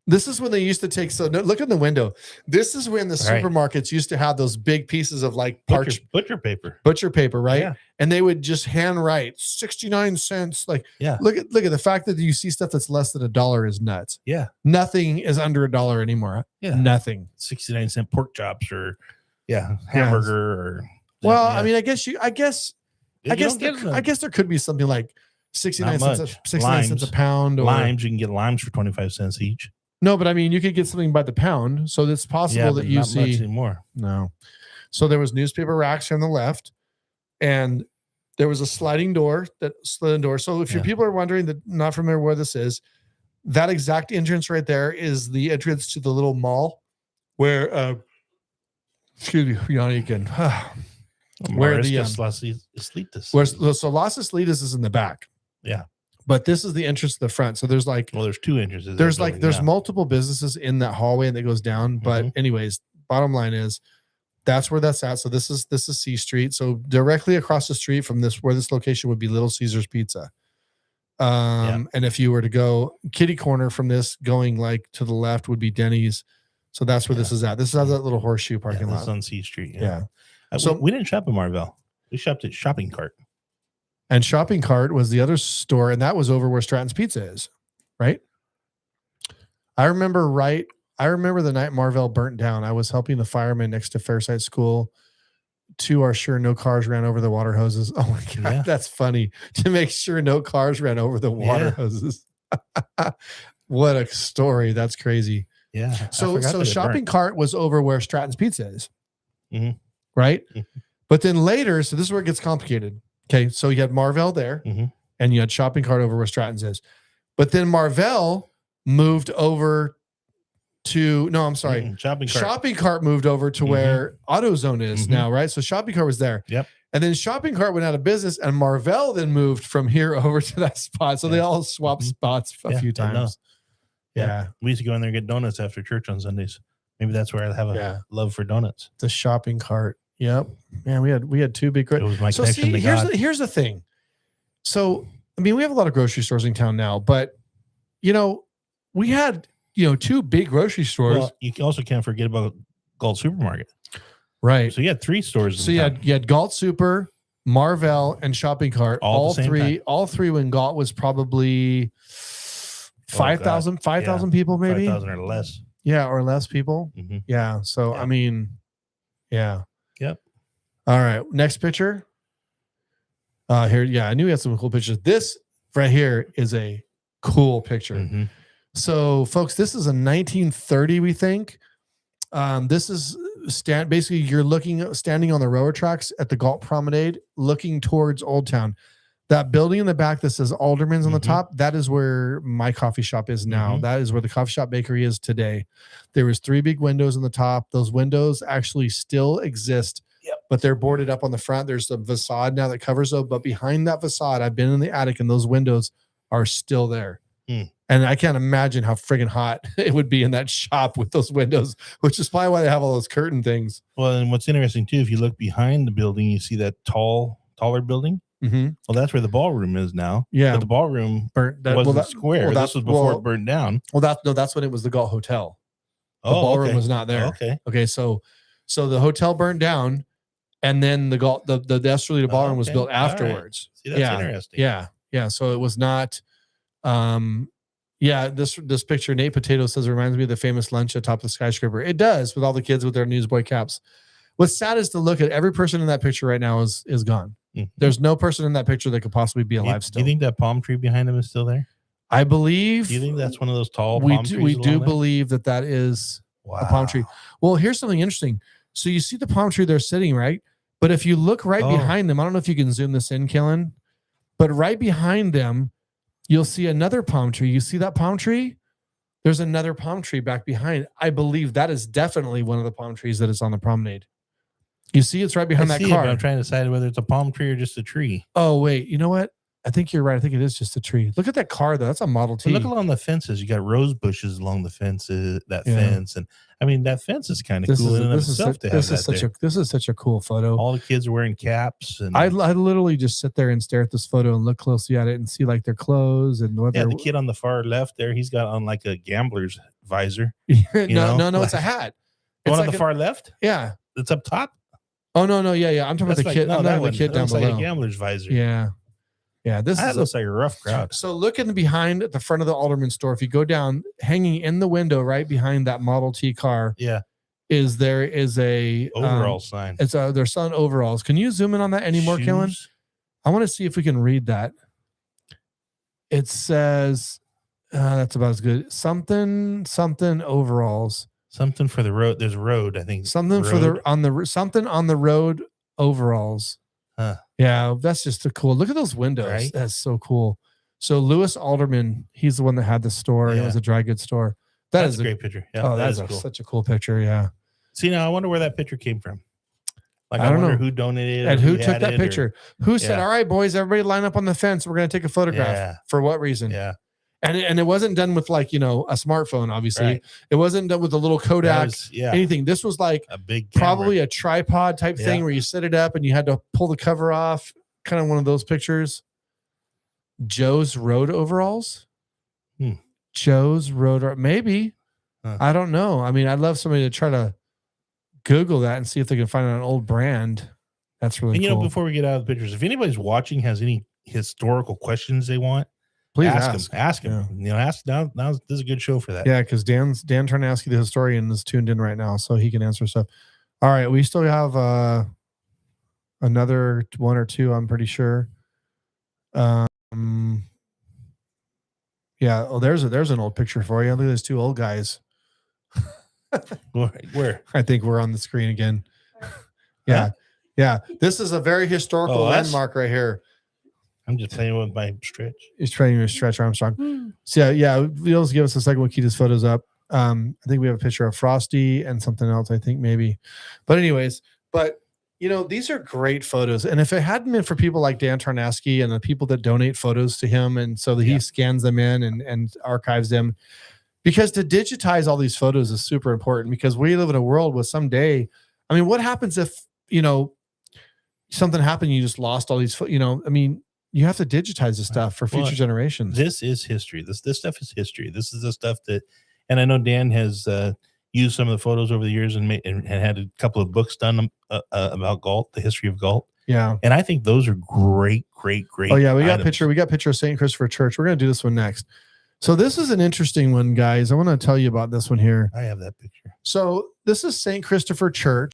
S1: This is when they used to take, so look in the window. This is when the supermarkets used to have those big pieces of like
S2: butcher paper,
S1: right?
S2: Yeah.
S1: And they would just handwrite 69 cents. Like, look at the fact that you see stuff that's less than $1 is nuts.
S2: Yeah.
S1: Nothing is under $1 anymore.
S2: Yeah.
S1: Nothing.
S2: 69-cent pork chops or hamburger or.
S1: Well, I mean, I guess there could be something like 69 cents a pound. Or
S2: limes, you can get limes for 25 cents each.
S1: No, but I mean, you could get something by the pound. So it's possible that you
S2: not
S1: see
S2: much anymore.
S1: No. So there was newspaper racks on the left, and there was a sliding door that slid door. So if your people are wondering, that not familiar where this is, that exact entrance right there is the entrance to the little mall where, excuse me, Yanni again. Where the
S2: Las Islitas.
S1: So Las Islitas is in the back.
S2: Yeah.
S1: But this is the entrance to the front. So there's like,
S2: there's two entrances.
S1: There's multiple businesses in that hallway that goes down. But anyways, bottom line is that's where that's at. So this is C Street. So directly across the street from where this location would be Little Caesars Pizza. And if you were to go kitty corner from this going like to the left would be Denny's. So that's where this is at. This is that little horseshoe parking lot.
S2: This is on C Street.
S1: Yeah.
S2: So we didn't shop at Marvell. We shopped at Shopping Cart.
S1: And Shopping Cart was the other store, and that was over where Stratton's Pizza is, right? I remember the night Marvell burnt down. I was helping the firemen next to Fairside School to our sure no cars ran over the water hoses. Oh my God, that's funny. To make sure no cars ran over the water hoses. What a story. That's crazy.
S2: Yeah.
S1: So Shopping Cart was over where Stratton's Pizza is. Right? But then later, so this is where it gets complicated. Okay, so you had Marvell there, and you had Shopping Cart over where Stratton's is. But then Marvell moved over to, Shopping Cart moved over to where AutoZone is now, right? So Shopping Cart was there.
S2: Yep.
S1: And then Shopping Cart went out of business, and Marvell then moved from here over to that spot. So they all swapped spots a few times. Yeah.
S2: We used to go in there and get donuts after church on Sundays. Maybe that's where I have a love for donuts.
S1: The Shopping Cart. Yep. Man, we had two big.
S2: It was my connection to God.
S1: Here's the thing. So, I mean, we have a lot of grocery stores in town now, but we had, two big grocery stores.
S2: Well, you also can't forget about Galt Supermarket.
S1: Right.
S2: So you had three stores.
S1: So you had Galt Super, Marvell, and Shopping Cart.
S2: All the same
S1: All three when Galt was probably 5,000 people, maybe
S2: 5,000 or less.
S1: Yeah, or less people.
S2: Mm-hmm.
S1: Yeah. So I mean, yeah.
S2: Yep.
S1: All right. Next picture. Here, yeah, I knew we had some cool pictures. This right here is a cool picture.
S2: Mm-hmm.
S1: So, folks, this is a 1930, we think. This is basically you're standing on the railroad tracks at the Galt Promenade, looking towards Old Town. That building in the back that says Alderman's on the top, that is where my coffee shop is now. That is where the coffee shop bakery is today. There was 3 big windows on the top. Those windows actually still exist.
S2: Yep.
S1: But they're boarded up on the front. There's a facade now that covers them. But behind that facade, I've been in the attic and those windows are still there. And I can't imagine how friggin' hot it would be in that shop with those windows, which is probably why they have all those curtain things.
S2: Well, and what's interesting too, if you look behind the building, you see that taller building.
S1: Mm-hmm.
S2: Well, that's where the ballroom is now.
S1: Yeah.
S2: But the ballroom wasn't square. This was before it burned down.
S1: Well, that's when it was the Galt Hotel. The ballroom was not there. Okay. So the hotel burned down. And then the Estrelita Ballroom was built afterwards.
S2: Right. See, that's interesting.
S1: Yeah. So it was not. This picture, Nate Potato says, reminds me of the famous lunch atop the skyscraper. It does, with all the kids with their newsboy caps. What's sad is to look at every person in that picture right now is gone. Mm-hmm. There's no person in that picture that could possibly be alive still.
S2: Do you think that palm tree behind him is still there?
S1: I believe.
S2: Do you think that's one of those tall palm trees?
S1: We do believe that is a palm tree. Well, here's something interesting. So you see the palm tree they're sitting, right? But if you look right behind them, I don't know if you can zoom this in, Killen, but right behind them, you'll see another palm tree. You see that palm tree? There's another palm tree back behind. I believe that is definitely one of the palm trees that is on the promenade. You see it's right behind that car.
S2: I'm trying to decide whether it's a palm tree or just a tree.
S1: Oh, wait. You know what? I think you're right. I think it is just a tree. Look at that car, though. That's a Model T.
S2: But look along the fences. You got rose bushes along the fences. Fence, and I mean that fence is kind of cool in and of itself. This
S1: is such a cool photo.
S2: All the kids are wearing caps, and
S1: I literally just sit there and stare at this photo and look closely at it and see like their clothes and what.
S2: Yeah, the kid on the far left there, he's got on like a gambler's visor.
S1: No, it's a hat.
S2: The one on the far left.
S1: Yeah,
S2: it's up top.
S1: Oh no, yeah. I'm talking about the kid. I'm talking about the kid down below.
S2: Like a gambler's visor.
S1: Yeah, this
S2: looks like a rough crowd.
S1: So looking behind at the front of the Alderman store, if you go down, hanging in the window right behind that Model T car, is a
S2: overall sign.
S1: They're selling overalls. Can you zoom in on that anymore, Killen? I want to see if we can read that. It says that's about as good. Something overalls.
S2: Something for the road. There's a road, I think.
S1: Something on the road overalls.
S2: Huh.
S1: Yeah, that's just a cool. Look at those windows. Right? That's so cool. So Lewis Alderman, he's the one that had the store. It was a dry goods store.
S2: That's a great picture. Yeah,
S1: that's
S2: cool.
S1: Such a cool picture. Yeah.
S2: See, now I wonder where that picture came from. Like
S1: I don't know
S2: who donated
S1: and who took that picture. Who said, "All right, boys, everybody line up on the fence. We're going to take a photograph."
S2: Yeah.
S1: For what reason?
S2: Yeah.
S1: And it wasn't done with like, a smartphone, obviously. Right. It wasn't done with a little Kodak, anything. This was like
S2: a big
S1: probably a tripod type thing where you set it up and you had to pull the cover off. Kind of one of those pictures. Joe's Road overalls. Joe's Road, maybe. I don't know. I mean, I'd love somebody to try to Google that and see if they can find an old brand. That's really cool.
S2: And before we get out of the pictures, if anybody's watching has any historical questions they want,
S1: please
S2: ask him. Yeah. Ask now. This is a good show for that.
S1: Yeah, because Dan trying to ask you, the historian is tuned in right now, so he can answer stuff. All right, we still have another one or two, I'm pretty sure. Yeah. Oh, there's an old picture for you. Look at those two old guys.
S2: Where?
S1: I think we're on the screen again. Yeah. Yeah. This is a very historical landmark right here.
S2: I'm just playing with my stretch.
S1: He's training with Stretch Armstrong. So yeah, Leo's give us a second. We'll keep his photos up. I think we have a picture of Frosty and something else, I think maybe. But anyways, these are great photos. And if it hadn't been for people like Dan Tarnasky and the people that donate photos to him, and so that he scans them in and archives them, because to digitize all these photos is super important, because we live in a world where someday, I mean, what happens if, something happened, you just lost all these, you have to digitize this stuff for future generations.
S2: This is history. This stuff is history. This is the stuff that, and I know Dan has used some of the photos over the years and had a couple of books done about Galt, the history of Galt.
S1: Yeah.
S2: And I think those are great.
S1: Oh yeah, we got
S2: items.
S1: picture of St. Christopher Church. We're gonna do this one next. So this is an interesting one, guys. I want to tell you about this one here.
S2: I have that picture.
S1: So this is St. Christopher Church.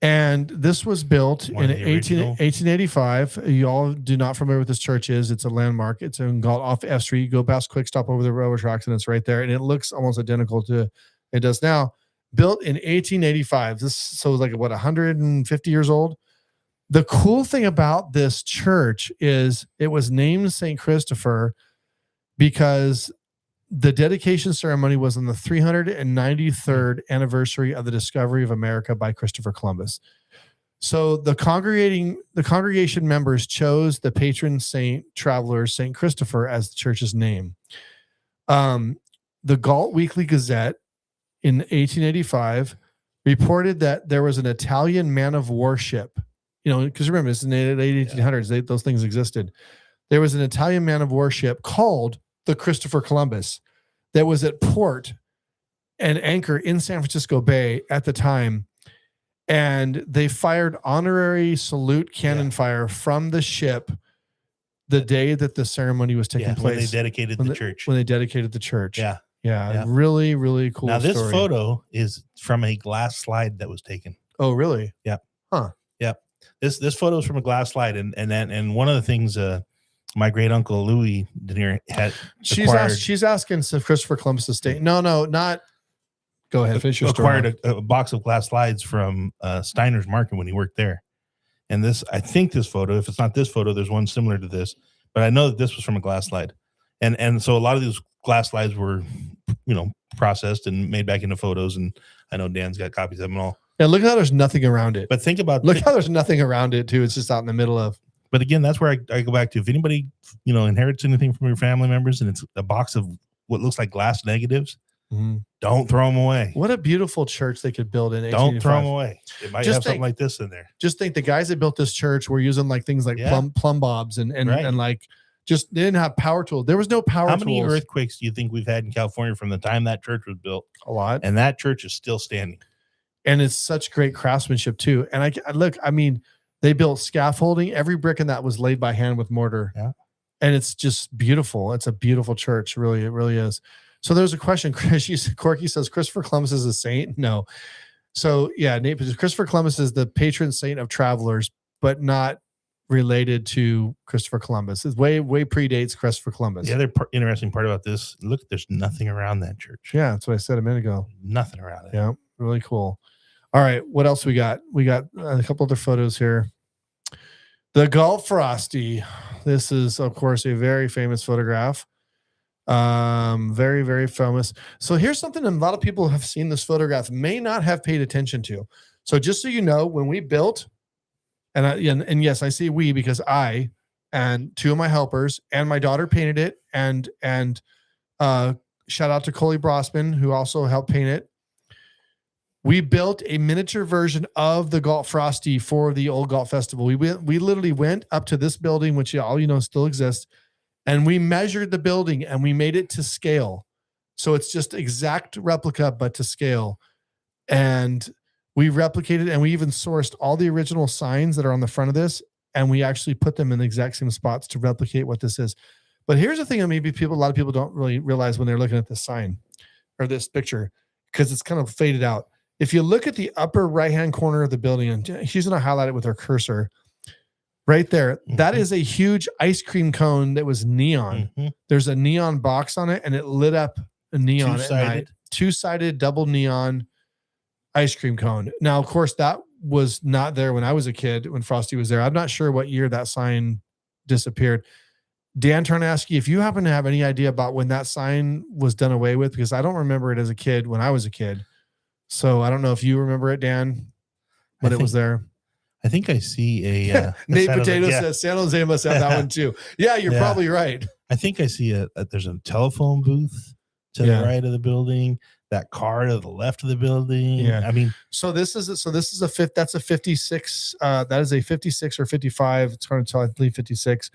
S1: And this was built in 1885. You all do not familiar with this church is. It's a landmark. It's in Galt off F Street. You go past Quick Stop over the railroad tracks and it's right there. And it looks almost identical to it does now. Built in 1885. So it's like, what, 150 years old? The cool thing about this church is it was named St. Christopher because the dedication ceremony was on the 393rd anniversary of the discovery of America by Christopher Columbus. So the congregation members chose the patron saint traveler, St. Christopher, as the church's name. The Galt Weekly Gazette in 1885 reported that there was an Italian man of war ship. You know, because remember, it's in the late 1800s. Those things existed. There was an Italian man of war ship called the Christopher Columbus that was at port and anchor in San Francisco Bay at the time. And they fired honorary salute cannon fire from the ship the day that the ceremony was taking place.
S2: When they dedicated the church.
S1: When they dedicated the church.
S2: Yeah.
S1: Really, really cool.
S2: Now, this
S1: story.
S2: photo is from a glass slide that was taken.
S1: Oh, really?
S2: Yeah.
S1: Huh.
S2: Yeah. This photo is from a glass slide. And one of the things my great uncle Louis Denier had
S1: she's asking if Christopher Columbus estate. No, not. Go ahead. Finish your story.
S2: Acquired a box of glass slides from Steiner's Market when he worked there. And I think this photo, if it's not this photo, there's one similar to this, but I know that this was from a glass slide. And so a lot of these glass slides were, processed and made back into photos. And I know Dan's got copies of them all.
S1: And look how there's nothing around it.
S2: But think about
S1: how there's nothing around it too. It's just out in the middle of.
S2: But again, that's where I go back to. If anybody, inherits anything from your family members and it's a box of what looks like glass negatives, don't throw them away.
S1: What a beautiful church they could build in 1885.
S2: Don't throw them away. It might have something like this in there.
S1: Just think the guys that built this church were using like things like plumb bobs and like just they didn't have power tools. There was no power tools. How many
S2: earthquakes do you think we've had in California from the time that church was built?
S1: A lot.
S2: And that church is still standing.
S1: And it's such great craftsmanship too. And they built scaffolding. Every brick in that was laid by hand with mortar.
S2: Yeah.
S1: And it's just beautiful. It's a beautiful church. Really, it really is. So there's a question. Corky says, Christopher Columbus is a saint? No. So yeah, Nate, Christopher Columbus is the patron saint of travelers, but not related to Christopher Columbus. It way predates Christopher Columbus.
S2: The other interesting part about this, look, there's nothing around that church.
S1: Yeah, that's what I said a minute ago.
S2: Nothing around it.
S1: Yeah, really cool. All right, what else we got? We got a couple other photos here. The Galt Frosty. This is, of course, a very famous photograph. Very, very famous. So here's something that a lot of people have seen this photograph may not have paid attention to. So just so you know, when we built, and yes, I say we because I and two of my helpers and my daughter painted it, and shout out to Coley Brosman, who also helped paint it. We built a miniature version of the Galt Frosty for the old Galt Festival. We literally went up to this building, which still exists, and we measured the building and we made it to scale. So it's just exact replica, but to scale. And we replicated and we even sourced all the original signs that are on the front of this, and we actually put them in the exact same spots to replicate what this is. But here's the thing that maybe a lot of people don't really realize when they're looking at this sign or this picture, because it's kind of faded out. If you look at the upper right-hand corner of the building, and she's going to highlight it with her cursor right there, that is a huge ice cream cone that was neon. There's a neon box on it, and it lit up a neon at night. Two-sided double neon ice cream cone. Now, of course, that was not there when I was a kid, when Frosty was there. I'm not sure what year that sign disappeared. Dan, trying to ask you if you happen to have any idea about when that sign was done away with, because I don't remember it as a kid when I was a kid. So I don't know if you remember it, Dan, when it was there.
S2: I think I see a
S1: Nate Potato says San Jose must have that one too. Yeah, you're probably right.
S2: I think I see there's a telephone booth to the right of the building, that car to the left of the building.
S1: Yeah.
S2: I mean,
S1: that's a 56. That is a 56 or 55. It's hard to tell. I believe 56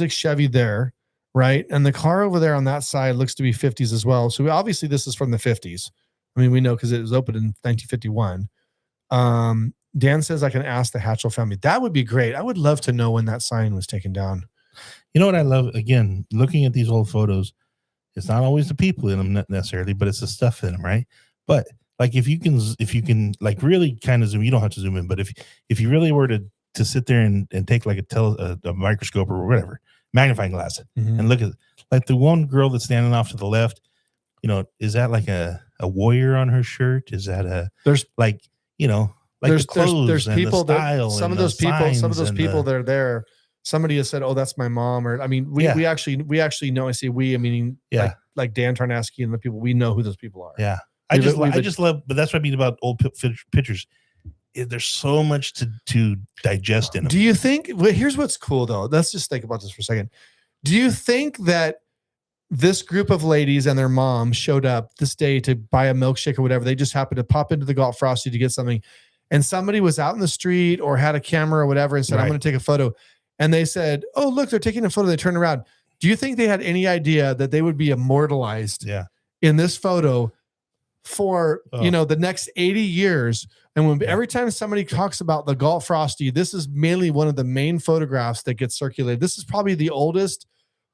S1: Chevy there. Right. And the car over there on that side looks to be 50s as well. So obviously this is from the 50s. I mean, we know because it was opened in 1951. Dan says I can ask the Hatchell family. That would be great. I would love to know when that sign was taken down.
S2: You know what I love? Again, looking at these old photos, it's not always the people in them necessarily, but it's the stuff in them, right? But like if you can like really kind of zoom, you don't have to zoom in, but if you really were to sit there and take like a microscope or whatever, magnifying glass and look at like the one girl that's standing off to the left, you know, is that like a warrior on her shirt? Is that
S1: there's
S2: like, you know, like
S1: there's
S2: the clothes
S1: there's
S2: and
S1: people
S2: the
S1: that
S2: style
S1: some
S2: and
S1: of those
S2: the
S1: people
S2: signs
S1: that are there. Somebody has said, "Oh, that's my mom," or I mean, we actually know. I say we. I mean, like Dan Tarnowski and the people we know who those people are.
S2: Yeah, I just love, but that's what I mean about old pictures. There's so much to digest in them.
S1: Do you think? Well, here's what's cool though. Let's just think about this for a second. Do you think that this group of ladies and their mom showed up this day to buy a milkshake or whatever? They just happened to pop into the Galt Frosty to get something, and somebody was out in the street or had a camera or whatever and said, "I'm going to take a photo," and they said, "Oh, look, they're taking a photo." They turned around. Do you think they had any idea that they would be immortalized in this photo for the next 80 years? And when every time somebody talks about the Galt Frosty, this is mainly one of the main photographs that gets circulated. This is probably the oldest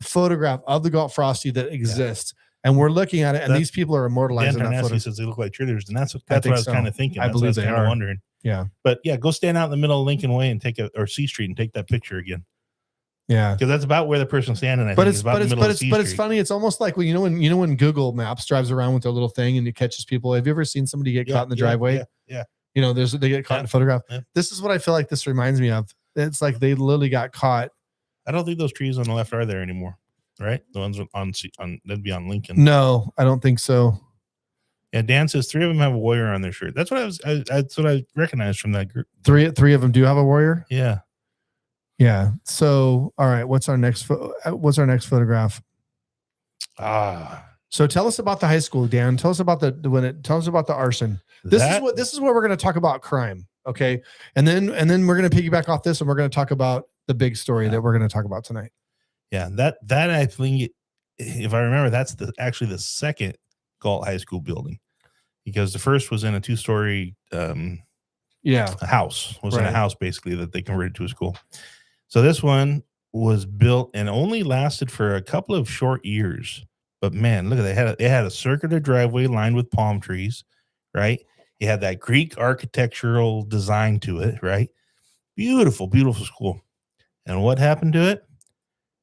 S1: photograph of the Galt Frosty that exists. And we're looking at it, and these people are immortalized in that photo.
S2: Says they look like cheerleaders, and that's what I was kind of thinking.
S1: I believe
S2: they are. Wondering.
S1: Yeah,
S2: but go stand out in the middle of Lincoln Way and or C Street and take that picture again.
S1: Yeah,
S2: because that's about where the person's standing.
S1: It's funny. It's almost like when Google Maps drives around with their little thing and it catches people. Have you ever seen somebody get caught in the driveway?
S2: Yeah.
S1: They get caught in a photograph. Yeah. This is what I feel like this reminds me of. It's like they literally got caught.
S2: I don't think those trees on the left are there anymore, right? The ones on that'd be on Lincoln.
S1: No, I don't think so.
S2: Yeah, Dan says 3 of them have a warrior on their shirt. That's what that's what I recognized from that group.
S1: Three of them do have a warrior.
S2: Yeah.
S1: Yeah. So, all right. What's our next photograph? So tell us about the high school, Dan. Tell us about tell us about the arson. This is where we're going to talk about crime. Okay. And then we're going to piggyback off this and we're going to talk about the big story that we're going to talk about tonight.
S2: Yeah. That I think, if I remember, that's actually the second Galt High School building, because the first was in a 2-story house. In a house basically that they converted to a school. So this one was built and only lasted for a couple of short years. But man, look at that. It had a circular driveway lined with palm trees, right? It had that Greek architectural design to it, right? Beautiful, beautiful school. And what happened to it?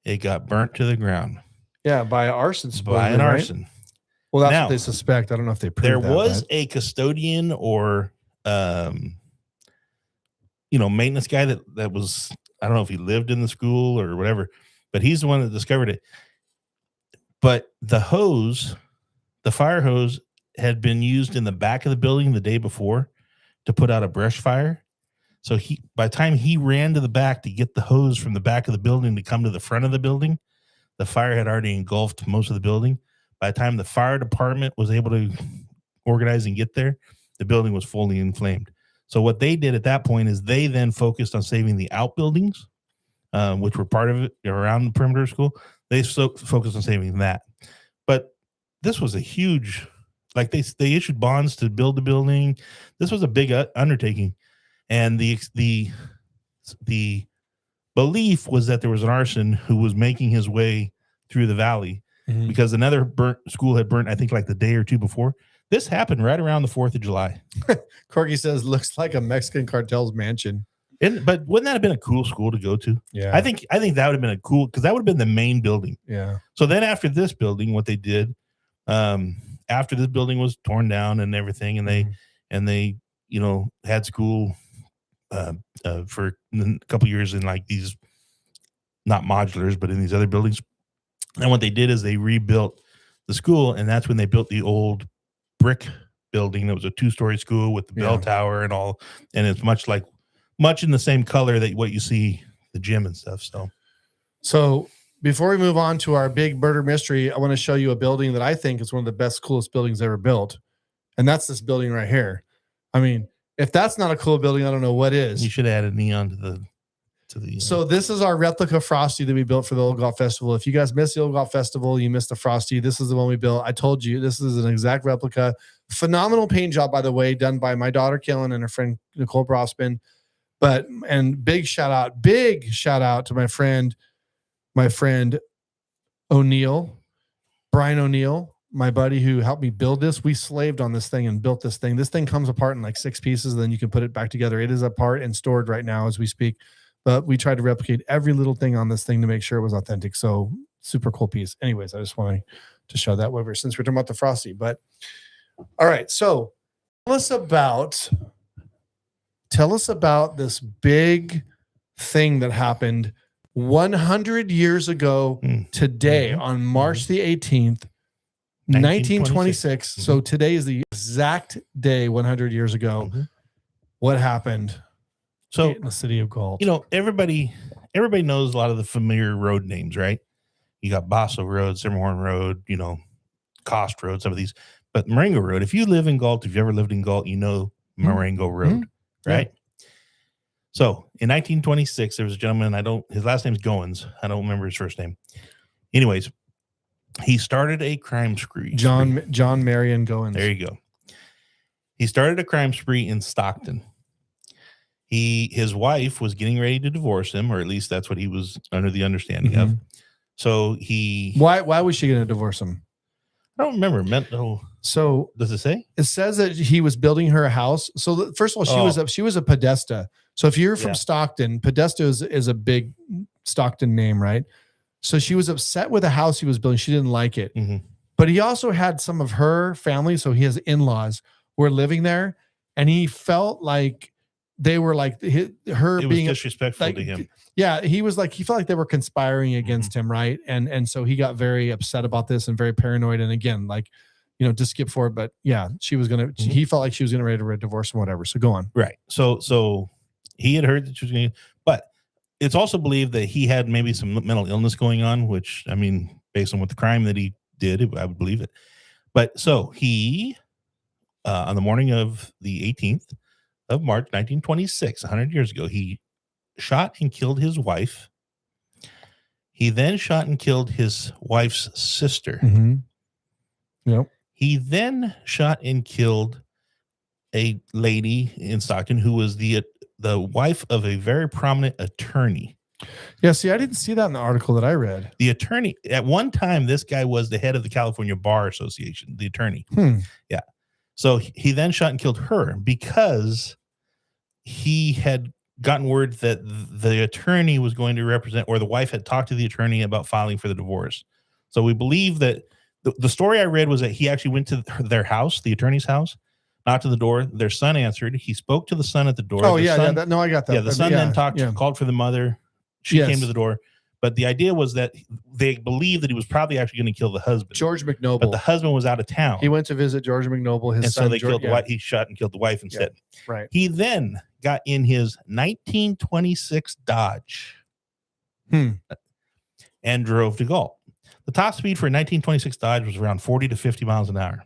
S2: It got burnt to the ground.
S1: Yeah, by arson.
S2: By an arson.
S1: Right? Well, that's what they suspect. I don't know if they proved
S2: there was a custodian or maintenance guy that was, I don't know if he lived in the school or whatever, but he's the one that discovered it. But the fire hose had been used in the back of the building the day before to put out a brush fire. So by the time he ran to the back to get the hose from the back of the building to come to the front of the building, the fire had already engulfed most of the building. By the time the fire department was able to organize and get there, the building was fully inflamed. So what they did at that point is they then focused on saving the outbuildings, which were part of it around the perimeter school. They focused on saving that. But this was a huge, like they issued bonds to build the building. This was a big undertaking. And the belief was that there was an arson who was making his way through the valley because another school had burnt, I think, like the day or two before. This happened right around the 4th of July.
S1: Corky says, looks like a Mexican cartel's mansion.
S2: But wouldn't that have been a cool school to go to?
S1: Yeah.
S2: I think that would have been a cool, because that would have been the main building.
S1: Yeah.
S2: So then after this building, what they did, after this building was torn down and everything, and they had school for a couple years in like these, not modulars, but in these other buildings. And what they did is they rebuilt the school, and that's when they built the old brick building that was a 2-story school with the bell tower and all, and it's much in the same color that what you see the gym and stuff.
S1: So before we move on to our big murder mystery, I want to show you a building that I think is one of the best, coolest buildings ever built, and that's this building right here. I mean, if that's not a cool building, I don't know what is.
S2: You should add a neon to the. to the.
S1: So this is our replica Frosty that we built for the Old Galt Festival. If you guys missed the Old Galt Festival, you missed the Frosty. This is the one we built. I told you this is an exact replica. Phenomenal paint job, by the way, done by my daughter Killen and her friend Nicole Brosman. And big shout out to my friend O'Neill, Brian O'Neill, my buddy who helped me build this. We slaved on this thing and built this thing. This thing comes apart in like 6 pieces, and then you can put it back together. It is apart and stored right now as we speak. But we tried to replicate every little thing on this thing to make sure it was authentic. So super cool piece. Anyways, I just wanted to show that over since we're talking about the Frosty. But all right, so tell us about this big thing that happened 100 years ago today on March the 18th, 1926. So today is the exact day 100 years ago. What happened in the city of Galt?
S2: Everybody knows a lot of the familiar road names, right? You got Basso Road, Simmerhorn Road, Cost Road, some of these. But Marengo Road, if you live in Galt, if you ever lived in Galt, you know Marengo Road, right? Yeah. So in 1926, there was a gentleman, his last name's Goins. I don't remember his first name. Anyways, he started a crime spree.
S1: John Marion Goins.
S2: There you go. He started a crime spree in Stockton. His wife was getting ready to divorce him, or at least that's what he was under the understanding of. So
S1: why was she going to divorce him?
S2: I don't remember. So does it say?
S1: It says that he was building her a house. So first of all, she was a Podesta. So if you're from Stockton, Podesta is a big Stockton name, right? So she was upset with the house he was building. She didn't like it. But he also had some of her family, so he has in-laws, were living there, and he felt like they were like being
S2: disrespectful to him.
S1: Yeah, he felt like they were conspiring against him, right? And so he got very upset about this and very paranoid. And again, to skip forward, but yeah, she was gonna. He felt like she was gonna ready to divorce him, whatever. So go on.
S2: Right. So he had heard that she was going to, but it's also believed that he had maybe some mental illness going on, which based on what the crime that he did, I would believe it. But so he, on the morning of the 18th of March, 1926, 100 years ago, he shot and killed his wife. He then shot and killed his wife's sister.
S1: Yep.
S2: He then shot and killed a lady in Stockton who was the wife of a very prominent attorney.
S1: Yeah, see, I didn't see that in the article that I read.
S2: The attorney, at one time, this guy was the head of the California Bar Association, the attorney. Yeah. So he then shot and killed her because he had gotten word that the attorney was going to represent, or the wife had talked to the attorney about filing for the divorce. So we believe that the story I read was that he actually went to their house, the attorney's house, knocked on the door. Their son answered. He spoke to the son at the door.
S1: Oh, I got that.
S2: Yeah, the son then called for the mother. She came to the door. But the idea was that they believed that he was probably actually going to kill the husband.
S1: George McNoble.
S2: But the husband was out of town.
S1: He went to visit George McNoble, his son.
S2: So they killed the wife. He shot and killed the wife instead.
S1: Yeah, right.
S2: He then got in his 1926 Dodge and drove to Galt. The top speed for a 1926 Dodge was around 40 to 50 miles an hour.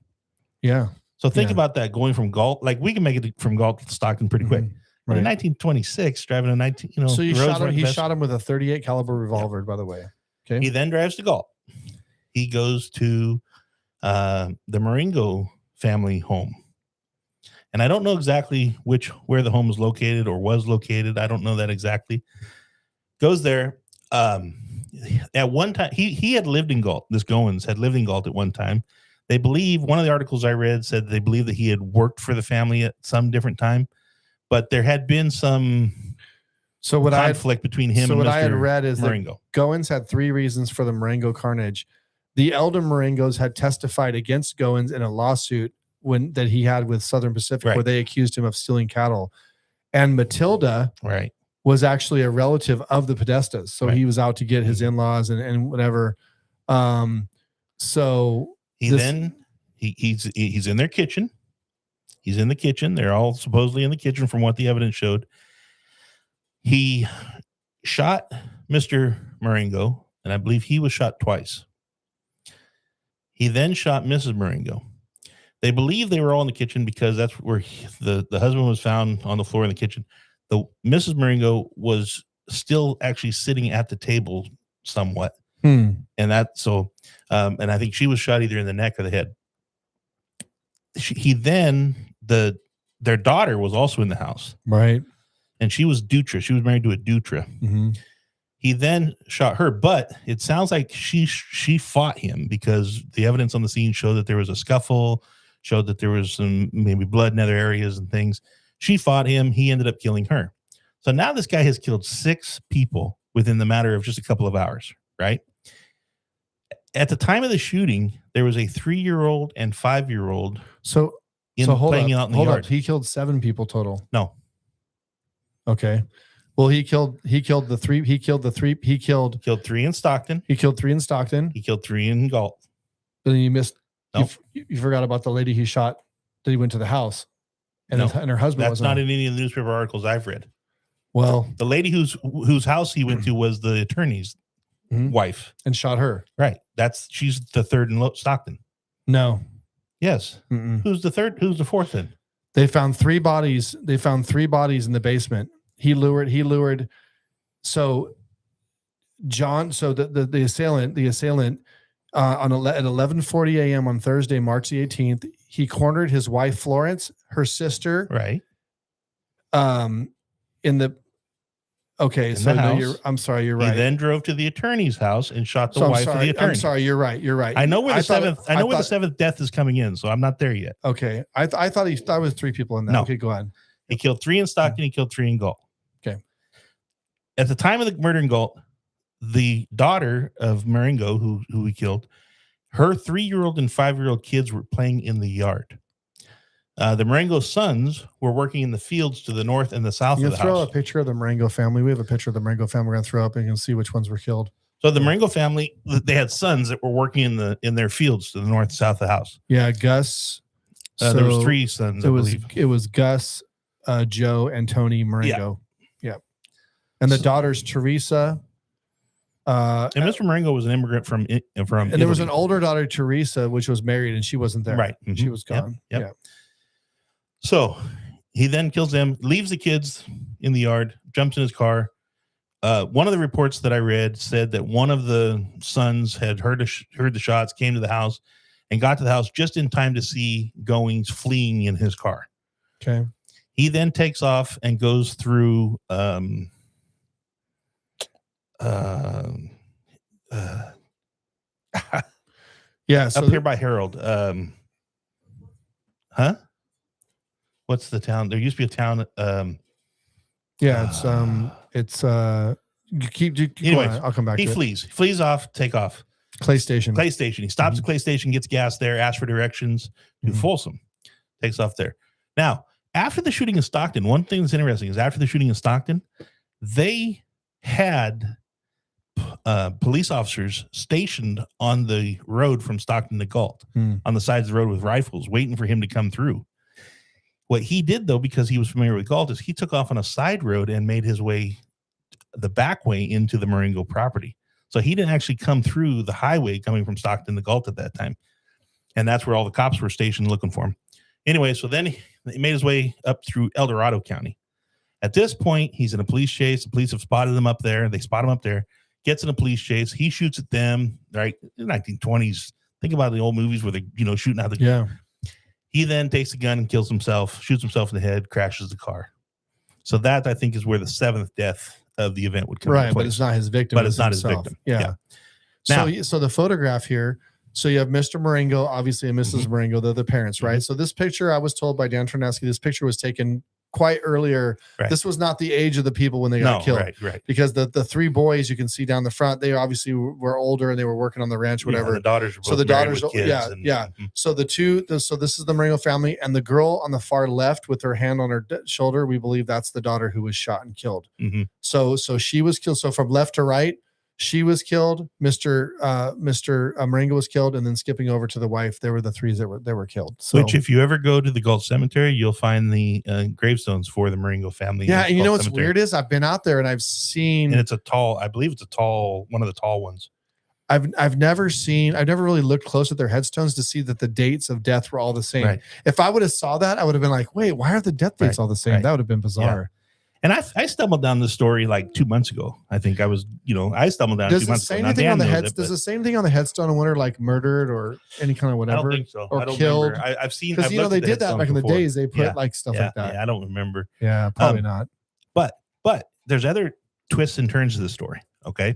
S1: Yeah.
S2: So think about that, going from Galt. Like, we can make it from Galt to Stockton pretty quick. Right. In 1926, driving a 19,
S1: So he shot him with a 38 caliber revolver, by the way. Okay.
S2: He then drives to Galt. He goes to the Marengo family home. And I don't know exactly where the home was located or was located. I don't know that exactly. Goes there. At one time, he had lived in Galt. This Goins had lived in Galt at one time. They believe, one of the articles I read said they believe that he had worked for the family at some different time, but there had been some conflict between him and Mr.
S1: I had read is
S2: Marengo.
S1: That Goins had 3 reasons for the Marengo carnage. The elder Marengos had testified against Goins in a lawsuit that he had with Southern Pacific, where they accused him of stealing cattle. And Matilda was actually a relative of the Podestas. So he was out to get his in-laws and whatever. So
S2: he's in their kitchen. He's in the kitchen. They're all supposedly in the kitchen from what the evidence showed. He shot Mr. Marengo, and I believe he was shot twice. He then shot Mrs. Marengo. They believe they were all in the kitchen because that's where the husband was found on the floor in the kitchen. The Mrs. Marengo was still actually sitting at the table somewhat.
S1: Hmm.
S2: And and I think she was shot either in the neck or the head. Their daughter was also in the house.
S1: Right.
S2: And she was Dutra. She was married to a Dutra.
S1: Mm-hmm.
S2: He then shot her, but it sounds like she fought him because the evidence on the scene showed that there was a scuffle, showed that there was some maybe blood in other areas and things. She fought him. He ended up killing her. So now this guy has killed 6 people within the matter of just a couple of hours, right? At the time of the shooting, there was a 3-year-old and 5-year-old. Playing out in the yard.
S1: He killed 7 people total.
S2: No.
S1: Okay. Well, he killed 3
S2: in Stockton.
S1: He killed 3 in Stockton.
S2: He killed 3 in Galt.
S1: Then you missed.
S2: Nope.
S1: You forgot about the lady he shot that he went to the house, and her husband.
S2: That's not in any of the newspaper articles I've read.
S1: Well,
S2: the lady whose house he went to was the attorney's wife
S1: and shot her.
S2: Right. She's the 3rd in Stockton.
S1: No.
S2: Yes.
S1: Mm-mm.
S2: Who's the 3rd? Who's the 4th then?
S1: They found 3 bodies. They found 3 bodies in the basement. He lured. So John. So the assailant at 11:40 a.m. on Thursday, March the 18th, he cornered his wife Florence, her sister.
S2: Right.
S1: I'm sorry, you're right.
S2: He then drove to the attorney's house and shot the wife of the attorney.
S1: I'm sorry, you're right.
S2: I know where the seventh death is coming in, so I'm not there yet.
S1: Okay. I thought it was 3 people in that.
S2: No.
S1: Okay, go ahead.
S2: He killed 3 in Stockton, he killed 3 in Galt.
S1: Okay.
S2: At the time of the murder in Galt, the daughter of Marengo, who he killed, her 3-year-old and 5-year-old kids were playing in the yard. The Marengo sons were working in the fields to the north and the south of the house.
S1: Throw a picture of the Marengo family. We have a picture of the Marengo family we're going to throw up and you can see which ones were killed.
S2: So the Marengo family, they had sons that were working in their fields to the north and south of the house.
S1: Yeah, Gus.
S2: There was 3 sons, I believe.
S1: It was Gus, Joe, and Tony Marengo. Yeah. And the daughters, Teresa.
S2: And Mr. Marengo was an immigrant from
S1: and
S2: Italy.
S1: There was an older daughter, Teresa, which was married, and she wasn't there.
S2: Right.
S1: Mm-hmm. She was gone.
S2: Yep.
S1: Yeah.
S2: So he then kills them, leaves the kids in the yard, jumps in his car. One of the reports that I read said that one of the sons had heard the shots, came to the house, and got to the house just in time to see Goings fleeing in his car.
S1: Okay.
S2: He then takes off and goes through
S1: so
S2: up here by Harold. What's the town? There used to be a town.
S1: It's you keep
S2: anyways,
S1: going. I'll come back.
S2: He flees off, take off.
S1: Clay Station.
S2: He stops at Clay Station, gets gas there, asks for directions to Folsom, takes off there. Now, after the shooting in Stockton, one thing that's interesting is after the shooting in Stockton, they had police officers stationed on the road from Stockton to Galt, on the sides of the road with rifles, waiting for him to come through. What he did, though, because he was familiar with Galt, is he took off on a side road and made his way the back way into the Marengo property. So he didn't actually come through the highway coming from Stockton to Galt at that time. And that's where all the cops were stationed looking for him. Anyway, so then he made his way up through El Dorado County. At this point, he's in a police chase. The police have spotted him up there. They spot him up there, gets in a police chase. He shoots at them, right? In the 1920s. Think about the old movies where they're, shooting out the...
S1: Yeah.
S2: He then takes a gun and kills himself, shoots himself in the head, crashes the car. So that, I think, is where the 7th death of the event would come into place.
S1: But it's not his victim.
S2: But it's not his victim.
S1: Yeah. So the photograph here, so you have Mr. Marengo, obviously, and Mrs. Marengo, they're the parents, right? So this picture, I was told by Dan Terneski, this picture was taken quite earlier.
S2: Right.
S1: This was not the age of the people when they got killed.
S2: Right.
S1: Because the 3 boys you can see down the front, they obviously were older and they were working on the ranch, whatever.
S2: The daughters were both
S1: so the daughters,
S2: with kids
S1: So so this is the Marengo family, and the girl on the far left with her hand on her shoulder, we believe that's the daughter who was shot and killed. So she was killed. So from left to right, she was killed. Mr. Marengo was killed, and then skipping over to the wife, there were the 3 that were killed. So,
S2: which, if you ever go to the Galt Cemetery, you'll find the gravestones for the Marengo family.
S1: Yeah, and you know what's weird is I've been out there and I've seen,
S2: and I believe it's one of the tall ones.
S1: I've never really looked close at their headstones to see that the dates of death were all the same.
S2: Right.
S1: If I would have saw that, I would have been like, wait, why are the death dates all the same?
S2: Right.
S1: That would have been bizarre.
S2: And I stumbled down this story like 2 months ago. I think I was, I stumbled down 2 months ago.
S1: Does the same thing on the headstone? I wonder, like murdered or any kind of whatever.
S2: I don't think so.
S1: Or
S2: I don't
S1: killed.
S2: remember. I've seen
S1: because they did that back in the days. They put like stuff like that.
S2: Yeah, I don't remember.
S1: Yeah, probably not.
S2: But there's other twists and turns to the story. Okay.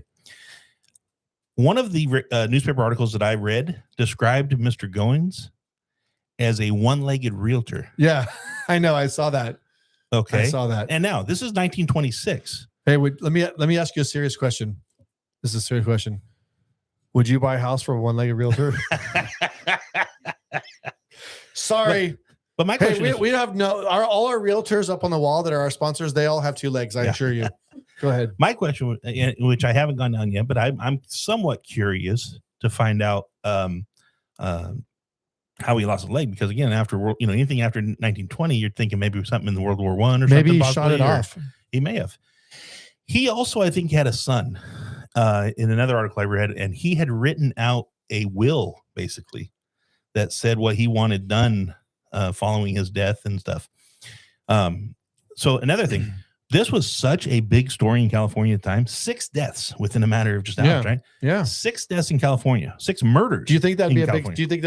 S2: One of the newspaper articles that I read described Mr. Goins as a one-legged realtor.
S1: Yeah, I know. I saw that.
S2: Okay.
S1: I saw that.
S2: And now this is 1926.
S1: Hey, let me ask you a serious question. This is a serious question. Would you buy a house for a one-legged realtor? Sorry.
S2: But my question is,
S1: we have all our realtors up on the wall that are our sponsors, they all have two legs, I assure you. Go ahead.
S2: My question, which I haven't gone down yet, but I'm somewhat curious to find out how he lost a leg, because again, anything after 1920, you're thinking maybe something in the World War I or
S1: maybe
S2: something.
S1: Maybe he shot it off.
S2: He may have. He also, I think, had a son in another article I read, and he had written out a will basically that said what he wanted done following his death and stuff. So another thing, this was such a big story in California at the time. 6 deaths within a matter of just hours, right?
S1: Yeah.
S2: 6 deaths in California, 6 murders.
S1: Do you think that'd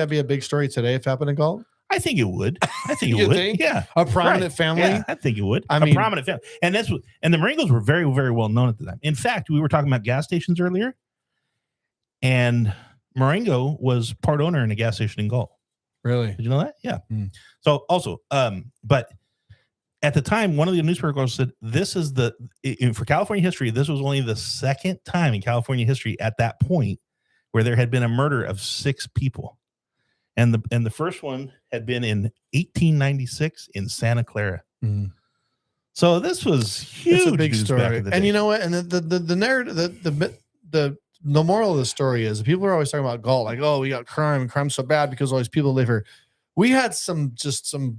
S1: be a big story today if it happened in Galt?
S2: I think it would. I think it would.
S1: Think?
S2: Yeah.
S1: A prominent family?
S2: Yeah, I think it would. A prominent family. And the Marengos were very, very well known at the time. In fact, we were talking about gas stations earlier, and Marengo was part owner in a gas station in Galt.
S1: Really?
S2: Did you know that? Yeah. So also, but at the time, one of the newspaper articles said this is for California history, this was only the second time in California history at that point where there had been a murder of 6 people. And the first one had been in 1896 in Santa Clara. Mm. So this was huge.
S1: It's a big story. And you know what? And the narrative, the moral of the story is people are always talking about Galt, like, oh, we got crime, and crime's so bad because all these people live here. We had some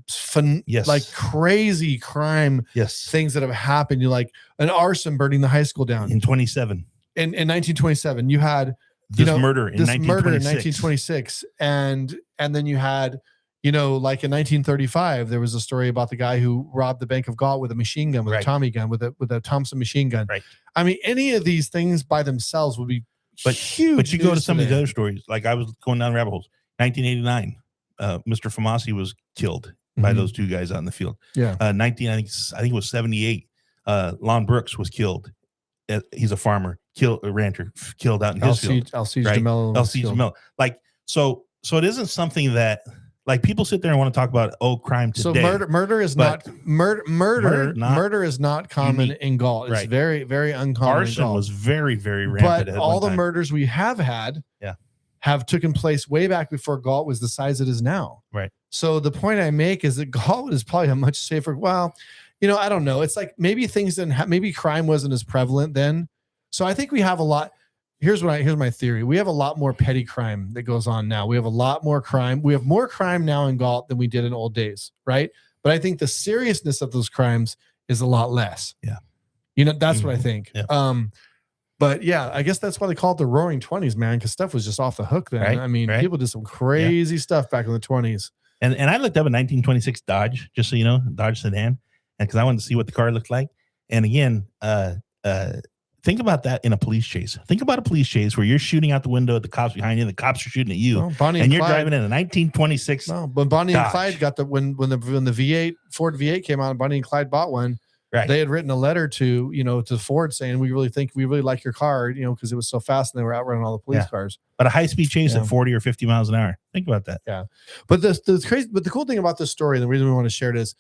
S1: fun, like crazy crime things that have happened. You like an arson burning the high school down
S2: in 27.
S1: In 1927, you had
S2: murder in
S1: 1926, and then you had like in 1935 there was a story about the guy who robbed the Bank of Galt with a machine gun, with a Tommy gun, with a Thompson machine gun.
S2: Right.
S1: I mean, any of these things by themselves would be huge.
S2: But you go to some of the other stories, like I was going down rabbit holes. 1989. Mr. Famasi was killed by those 2 guys out in the field.
S1: Yeah.
S2: I think it was 78. Lon Brooks was killed. He's a farmer, a rancher, killed out in his field.
S1: Alcide DeMello.
S2: Like, so it isn't something that like people sit there and want to talk about crime today.
S1: So murder is not common in Galt. It's very, very uncommon.
S2: Arson was very, very rampant.
S1: But all the murders we have had have taken place way back before Galt was the size it is now.
S2: Right.
S1: So the point I make is that Galt is probably a much safer. Well, I don't know. It's like maybe things didn't maybe crime wasn't as prevalent then. So I think we have a lot. Here's my theory. We have a lot more petty crime that goes on now. We have a lot more crime. We have more crime now in Galt than we did in old days. Right. But I think the seriousness of those crimes is a lot less.
S2: Yeah.
S1: That's what I think.
S2: Yeah.
S1: But yeah, I guess that's why they call it the Roaring 20s, man, because stuff was just off the hook then.
S2: Right,
S1: I mean, people did some crazy stuff back in the 20s.
S2: And I looked up a 1926 Dodge, just so you know, Dodge sedan, and because I wanted to see what the car looked like. And again, think about that in a police chase. Think about a police chase where you're shooting out the window at the cops behind you, the cops are shooting at you, and you're driving in a 1926.
S1: No, but Bonnie
S2: Dodge.
S1: and Clyde got when the V8 Ford V8 came out, and Bonnie and Clyde bought one.
S2: Right.
S1: They had written a letter to Ford saying we really like your car, because it was so fast and they were outrunning all the police cars.
S2: But a high-speed chase at 40 or 50 miles an hour. Think about that.
S1: Yeah. But the cool thing about this story, and the reason we want to share it is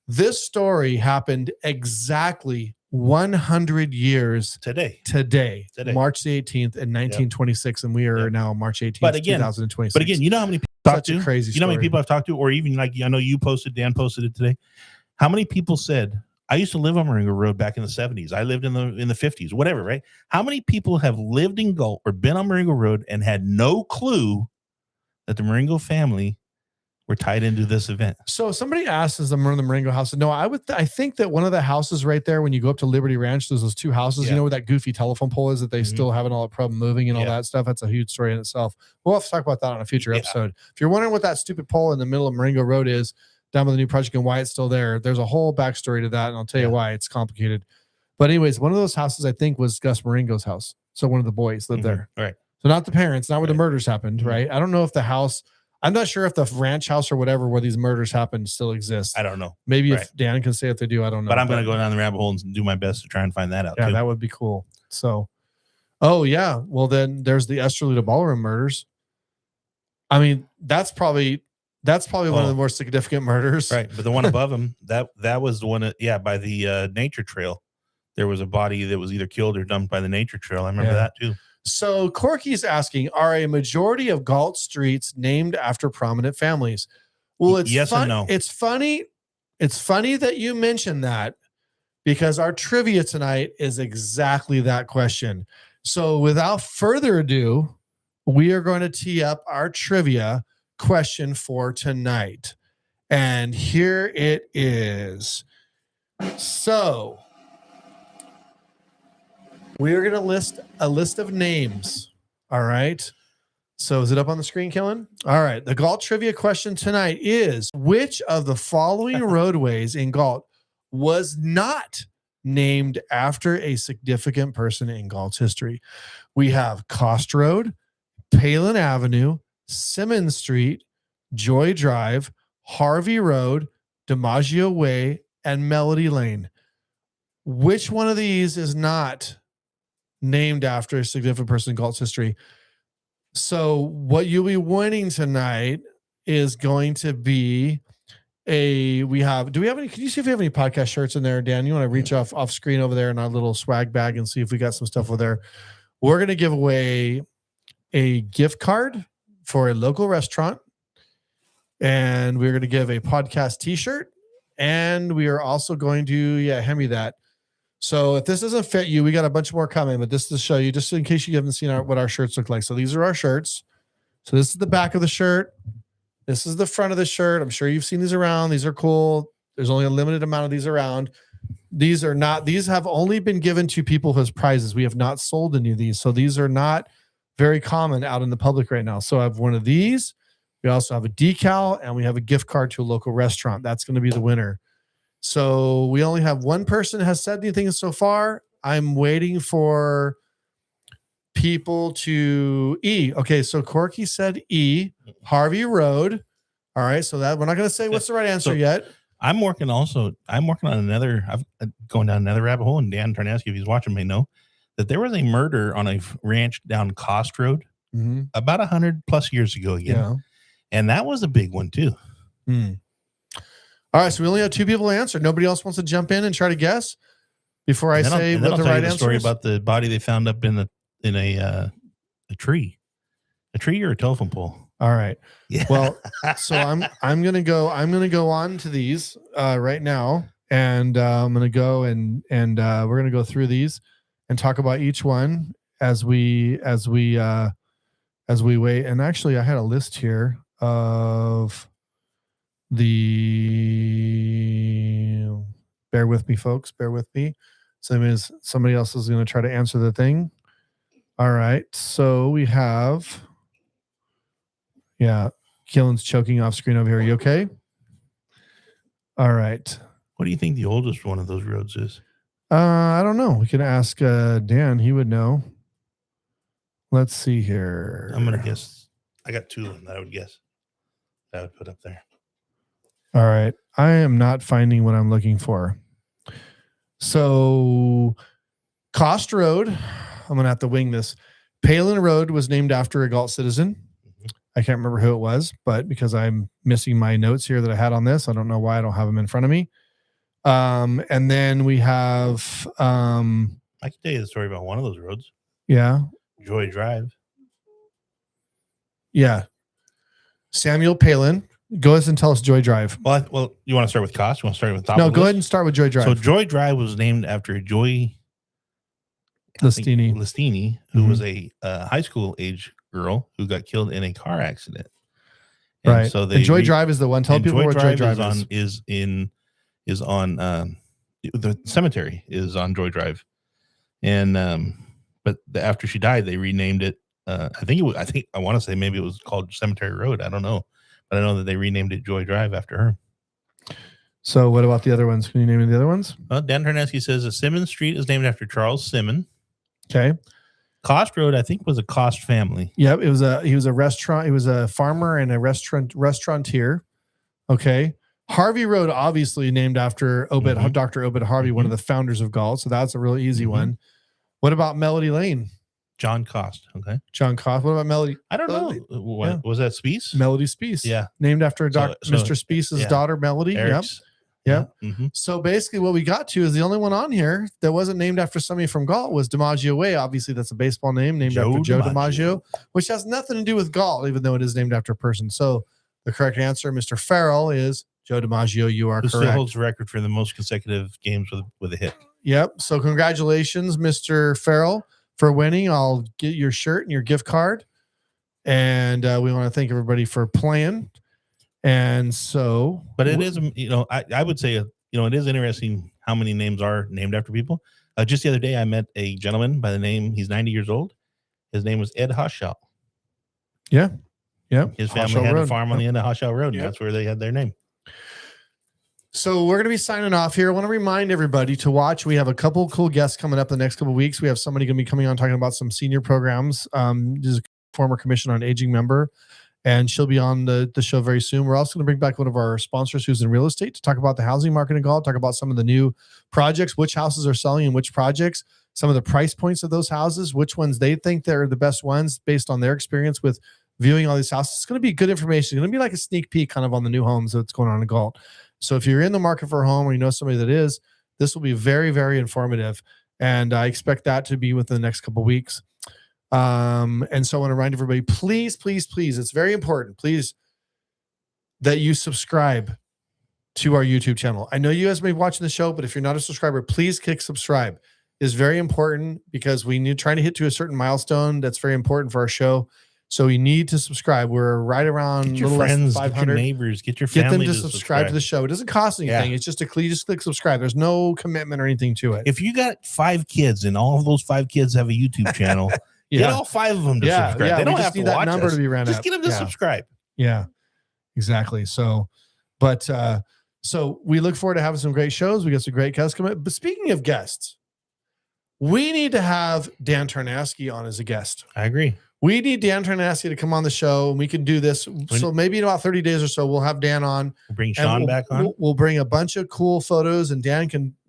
S1: this story happened exactly 100 years
S2: today,
S1: March the 18th in 1926, and we are now March 18th, 2026.
S2: But again, you know how many people I've talked to?
S1: Crazy story.
S2: You know how many people I've talked to, or even like I know you posted, Dan posted it today. How many people said, I used to live on Marengo Road back in the 70s. I lived in the 50s, whatever, right? How many people have lived in Galt or been on Marengo Road and had no clue that the Marengo family were tied into this event? So
S1: somebody asked, is the Marengo house? No, I think that one of the houses right there, when you go up to Liberty Ranch, there's those 2 houses, where that goofy telephone pole is that they still haven't all the problem moving and all that stuff. That's a huge story in itself. We'll have to talk about that on a future episode. If you're wondering what that stupid pole in the middle of Marengo Road is, down by the new project and why it's still there. There's a whole backstory to that, and I'll tell you why it's complicated. But anyways, one of those houses I think was Gus Marengo's house. So one of the boys lived there.
S2: Right.
S1: So not the parents, not where the murders happened, right? I don't know if the house, I'm not sure if the ranch house or whatever where these murders happened still exists.
S2: I don't know.
S1: Maybe if Dan can say if they do, I don't know.
S2: But I'm going to go down the rabbit hole and do my best to try and find that out.
S1: Yeah, that would be cool. So, oh yeah. Well, then there's the Esterlita Ballroom murders. I mean, that's probably one of the more significant murders.
S2: Right. But the one above him, that was the one by the nature trail. There was a body that was either killed or dumped by the nature trail. I remember that too.
S1: So Corky's asking, are a majority of Galt streets named after prominent families? Well, it's
S2: yes and no.
S1: It's funny. It's funny that you mentioned that because our trivia tonight is exactly that question. So without further ado, we are going to tee up our trivia question for tonight. And here it is. So we are going to list a list of names. All right. So is it up on the screen, Killen? All right. The Galt trivia question tonight is, which of the following roadways in Galt was not named after a significant person in Galt's history? We have Cost Road, Palin Avenue, Simmons Street, Joy Drive, Harvey Road, DiMaggio Way, and Melody Lane. Which one of these is not named after a significant person in Galt's history? So what you'll be winning tonight is going to be do we have any, can you see if we have any podcast shirts in there, Dan? You want to reach off screen over there in our little swag bag and see if we got some stuff over there. We're going to give away a gift card for a local restaurant, and we're going to give a podcast t-shirt, and we are also going to, hand me that. So if this doesn't fit you, we got a bunch more coming, but this is to show you just in case you haven't seen what our shirts look like. So these are our shirts. So this is the back of the shirt. This is the front of the shirt. I'm sure you've seen these around. These are cool. There's only a limited amount of these around. These have only been given to people as prizes. We have not sold any of these. So these are not very common out in the public right now. So I have one of these. We also have a decal, and we have a gift card to a local restaurant. That's going to be the winner. So we only have one person has said anything so far. I'm waiting for people to E. Okay, so Corky said E, Harvey Road. All right, so that we're not going to say what's the right answer yet.
S2: I'm working on another. I'm going down another rabbit hole, and Dan Tarnaski, if he's watching, may know that there was a murder on a ranch down Cost Road about 100+ years ago again, and that was a big one too. All right, so we only have two people to answer. Nobody else wants to jump in and try to guess before I say what the right answer is. Story about the body they found up in a tree or a telephone pole.
S1: All right. Yeah. Well, so I'm gonna go on to these right now, and I'm gonna go and we're gonna go through these and talk about each one as we wait. And actually, I had a list here of bear with me, folks. Bear with me. So somebody else is going to try to answer the thing. All right. So we have, Killen's choking off screen over here. Are you okay? All right.
S2: What do you think the oldest one of those roads is?
S1: I don't know. We can ask Dan. He would know. Let's see here.
S2: I'm going to guess. I got two of them that I would guess. That I would put up there.
S1: All right. I am not finding what I'm looking for. So Cost Road, I'm going to have to wing this. Palin Road was named after a Galt citizen. I can't remember who it was, but because I'm missing my notes here that I had on this, I don't know why I don't have them in front of me. And then we have... I
S2: can tell you the story about one of those roads.
S1: Yeah.
S2: Joy Drive.
S1: Yeah. Samuel Palin. Go ahead and tell us Joy Drive.
S2: Well, you want to start with Cost? You want to start with top?
S1: No, go ahead and start with Joy Drive.
S2: So Joy Drive was named after Joy Listini, who was a high school age girl who got killed in a car accident.
S1: And right. So Joy Drive is the one. Tell people where Joy Drive
S2: is on the cemetery is on Joy Drive, and but after she died, they renamed it. I want to say maybe it was called Cemetery Road. I don't know. But I know that they renamed it Joy Drive after her.
S1: So what about the other ones? Can you name me the other ones?
S2: Dan Terneski says that Simmons Street is named after Charles Simmons.
S1: Okay.
S2: Cost Road, I think, was a Cost family.
S1: Yep. He was a restaurant. He was a farmer and a restaurateur. Okay. Harvey Road, obviously named after Dr. Obed Harvey, one of the founders of Galt. So that's a really easy one. What about Melody Lane?
S2: John Cost. Okay.
S1: John Cost. What about Melody?
S2: I don't know. What was that? Speece?
S1: Melody Speece.
S2: Yeah.
S1: Named after Mr. Speece's daughter, Melody.
S2: Eric's.
S1: Yep. So basically what we got to is the only one on here that wasn't named after somebody from Galt was DiMaggio Way. Obviously, that's a baseball name named after Joe DiMaggio, which has nothing to do with Galt, even though it is named after a person. So the correct answer, Mr. Farrell, is Joe DiMaggio. You are correct.
S2: Still holds the record for the most consecutive games with a hit.
S1: Yep. So congratulations, Mr. Farrell, for winning. I'll get your shirt and your gift card. And we want to thank everybody for playing. And so,
S2: but it is, I would say, it is interesting how many names are named after people. Just the other day, I met a gentleman by the name, he's 90 years old. His name was Ed Hoshaw.
S1: Yeah. Yeah.
S2: His family had a farm on the end of Hoshaw Road, and that's where they had their name.
S1: So we're going to be signing off here. I want to remind everybody to watch. We have a couple of cool guests coming up the next couple of weeks. We have somebody going to be coming on talking about some senior programs. This is a former Commission on Aging member, and she'll be on the show very soon. We're also going to bring back one of our sponsors who's in real estate to talk about the housing market in Galt, talk about some of the new projects, which houses are selling and which projects, some of the price points of those houses, which ones they think they're the best ones based on their experience with viewing all these houses. It's going to be good information. It's going to be like a sneak peek kind of on the new homes that's going on in Galt. So if you're in the market for a home or you know somebody that is, this will be very, very informative. And I expect that to be within the next couple of weeks. And so I want to remind everybody, please, please, please, it's very important, please, that you subscribe to our YouTube channel. I know you guys may be watching the show, but if you're not a subscriber, please click subscribe. It's very important because we need trying to hit to a certain milestone that's very important for our show. So we need to subscribe. We're right around
S2: get your
S1: little
S2: friends,
S1: less than 500.
S2: get your neighbors, get your family
S1: them to subscribe to the show. It doesn't cost anything. It's just you just click subscribe. There's no commitment or anything to it.
S2: If you got 5 kids and all of those 5 kids have a YouTube channel, get all 5 of them to subscribe. They don't have to watch
S1: number
S2: us.
S1: To be ran
S2: just
S1: up.
S2: get them to subscribe.
S1: Yeah, exactly. So, so we look forward to having some great shows. We got some great guests coming. But speaking of guests, we need to have Dan Terneski on as a guest.
S2: I agree.
S1: We need Dan Terneski to come on the show, and we can do this. So maybe in about 30 days or so, we'll have Dan on.
S2: We'll bring Sean back on.
S1: We'll bring a bunch of cool photos, and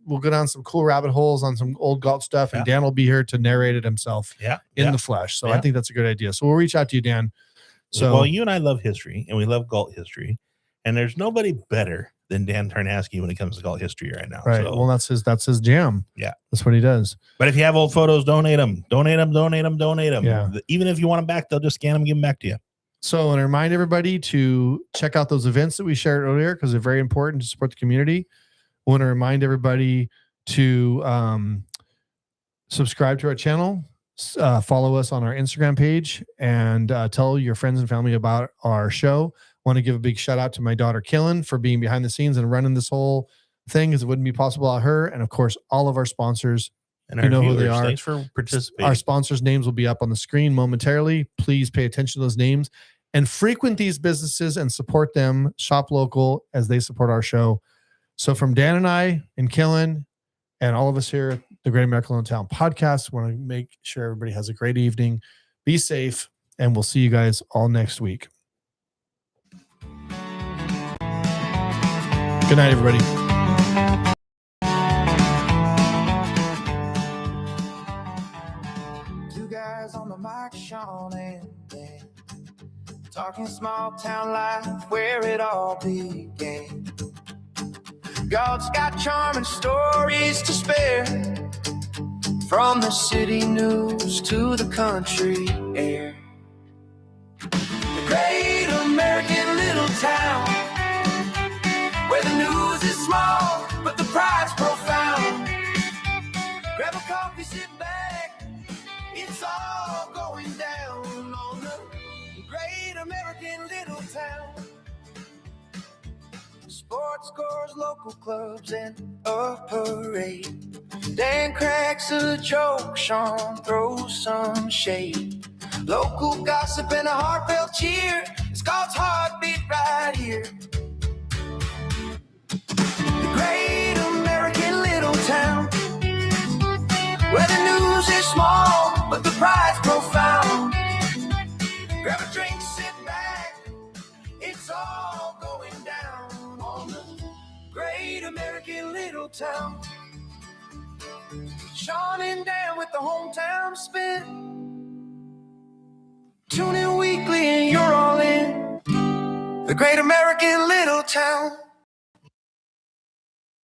S1: we'll go down some cool rabbit holes on some old Galt stuff, and Dan will be here to narrate it himself in the flesh. So I think that's a good idea. So we'll reach out to you, Dan. So,
S2: well, you and I love history, and we love Galt history, and there's nobody better than Dan Terneski when it comes to Galt history right now.
S1: Right. So, well, that's his jam.
S2: Yeah.
S1: That's what he does.
S2: But if you have old photos, donate them.
S1: Yeah.
S2: Even if you want them back, they'll just scan them and give them back to you.
S1: So I want to remind everybody to check out those events that we shared earlier because they're very important to support the community. I want to remind everybody to subscribe to our channel, follow us on our Instagram page, and tell your friends and family about our show. Want to give a big shout out to my daughter Killen for being behind the scenes and running this whole thing because it wouldn't be possible without her. And of course, all of our sponsors,
S2: and you know who they are. Thanks for participating.
S1: Our sponsors' names will be up on the screen momentarily. Please pay attention to those names and frequent these businesses and support them. Shop local as they support our show. So from Dan and I and Killen and all of us here at the Great American Lone Town podcast, want to make sure everybody has a great evening. Be safe, and we'll see you guys all next week. Good night, everybody.
S3: Two guys on the mic, Sean and Dan, talking small town life where it all began. Galt's got charming stories to spare, from the city news to the country air. The great American little town, where the news is small, but the pride's profound. Grab a coffee, sit back, it's all going down on the great American little town. Sports scores, local clubs, and a parade. Dan cracks a joke, Sean throws some shade. Local gossip and a heartfelt cheer. It's Galt's heartbeat right here. small, but the pride's profound. Grab a drink, sit back. It's all going down on the great American little town. Sean and Dan with the hometown spin. Tune in weekly and you're all in. The great American little town.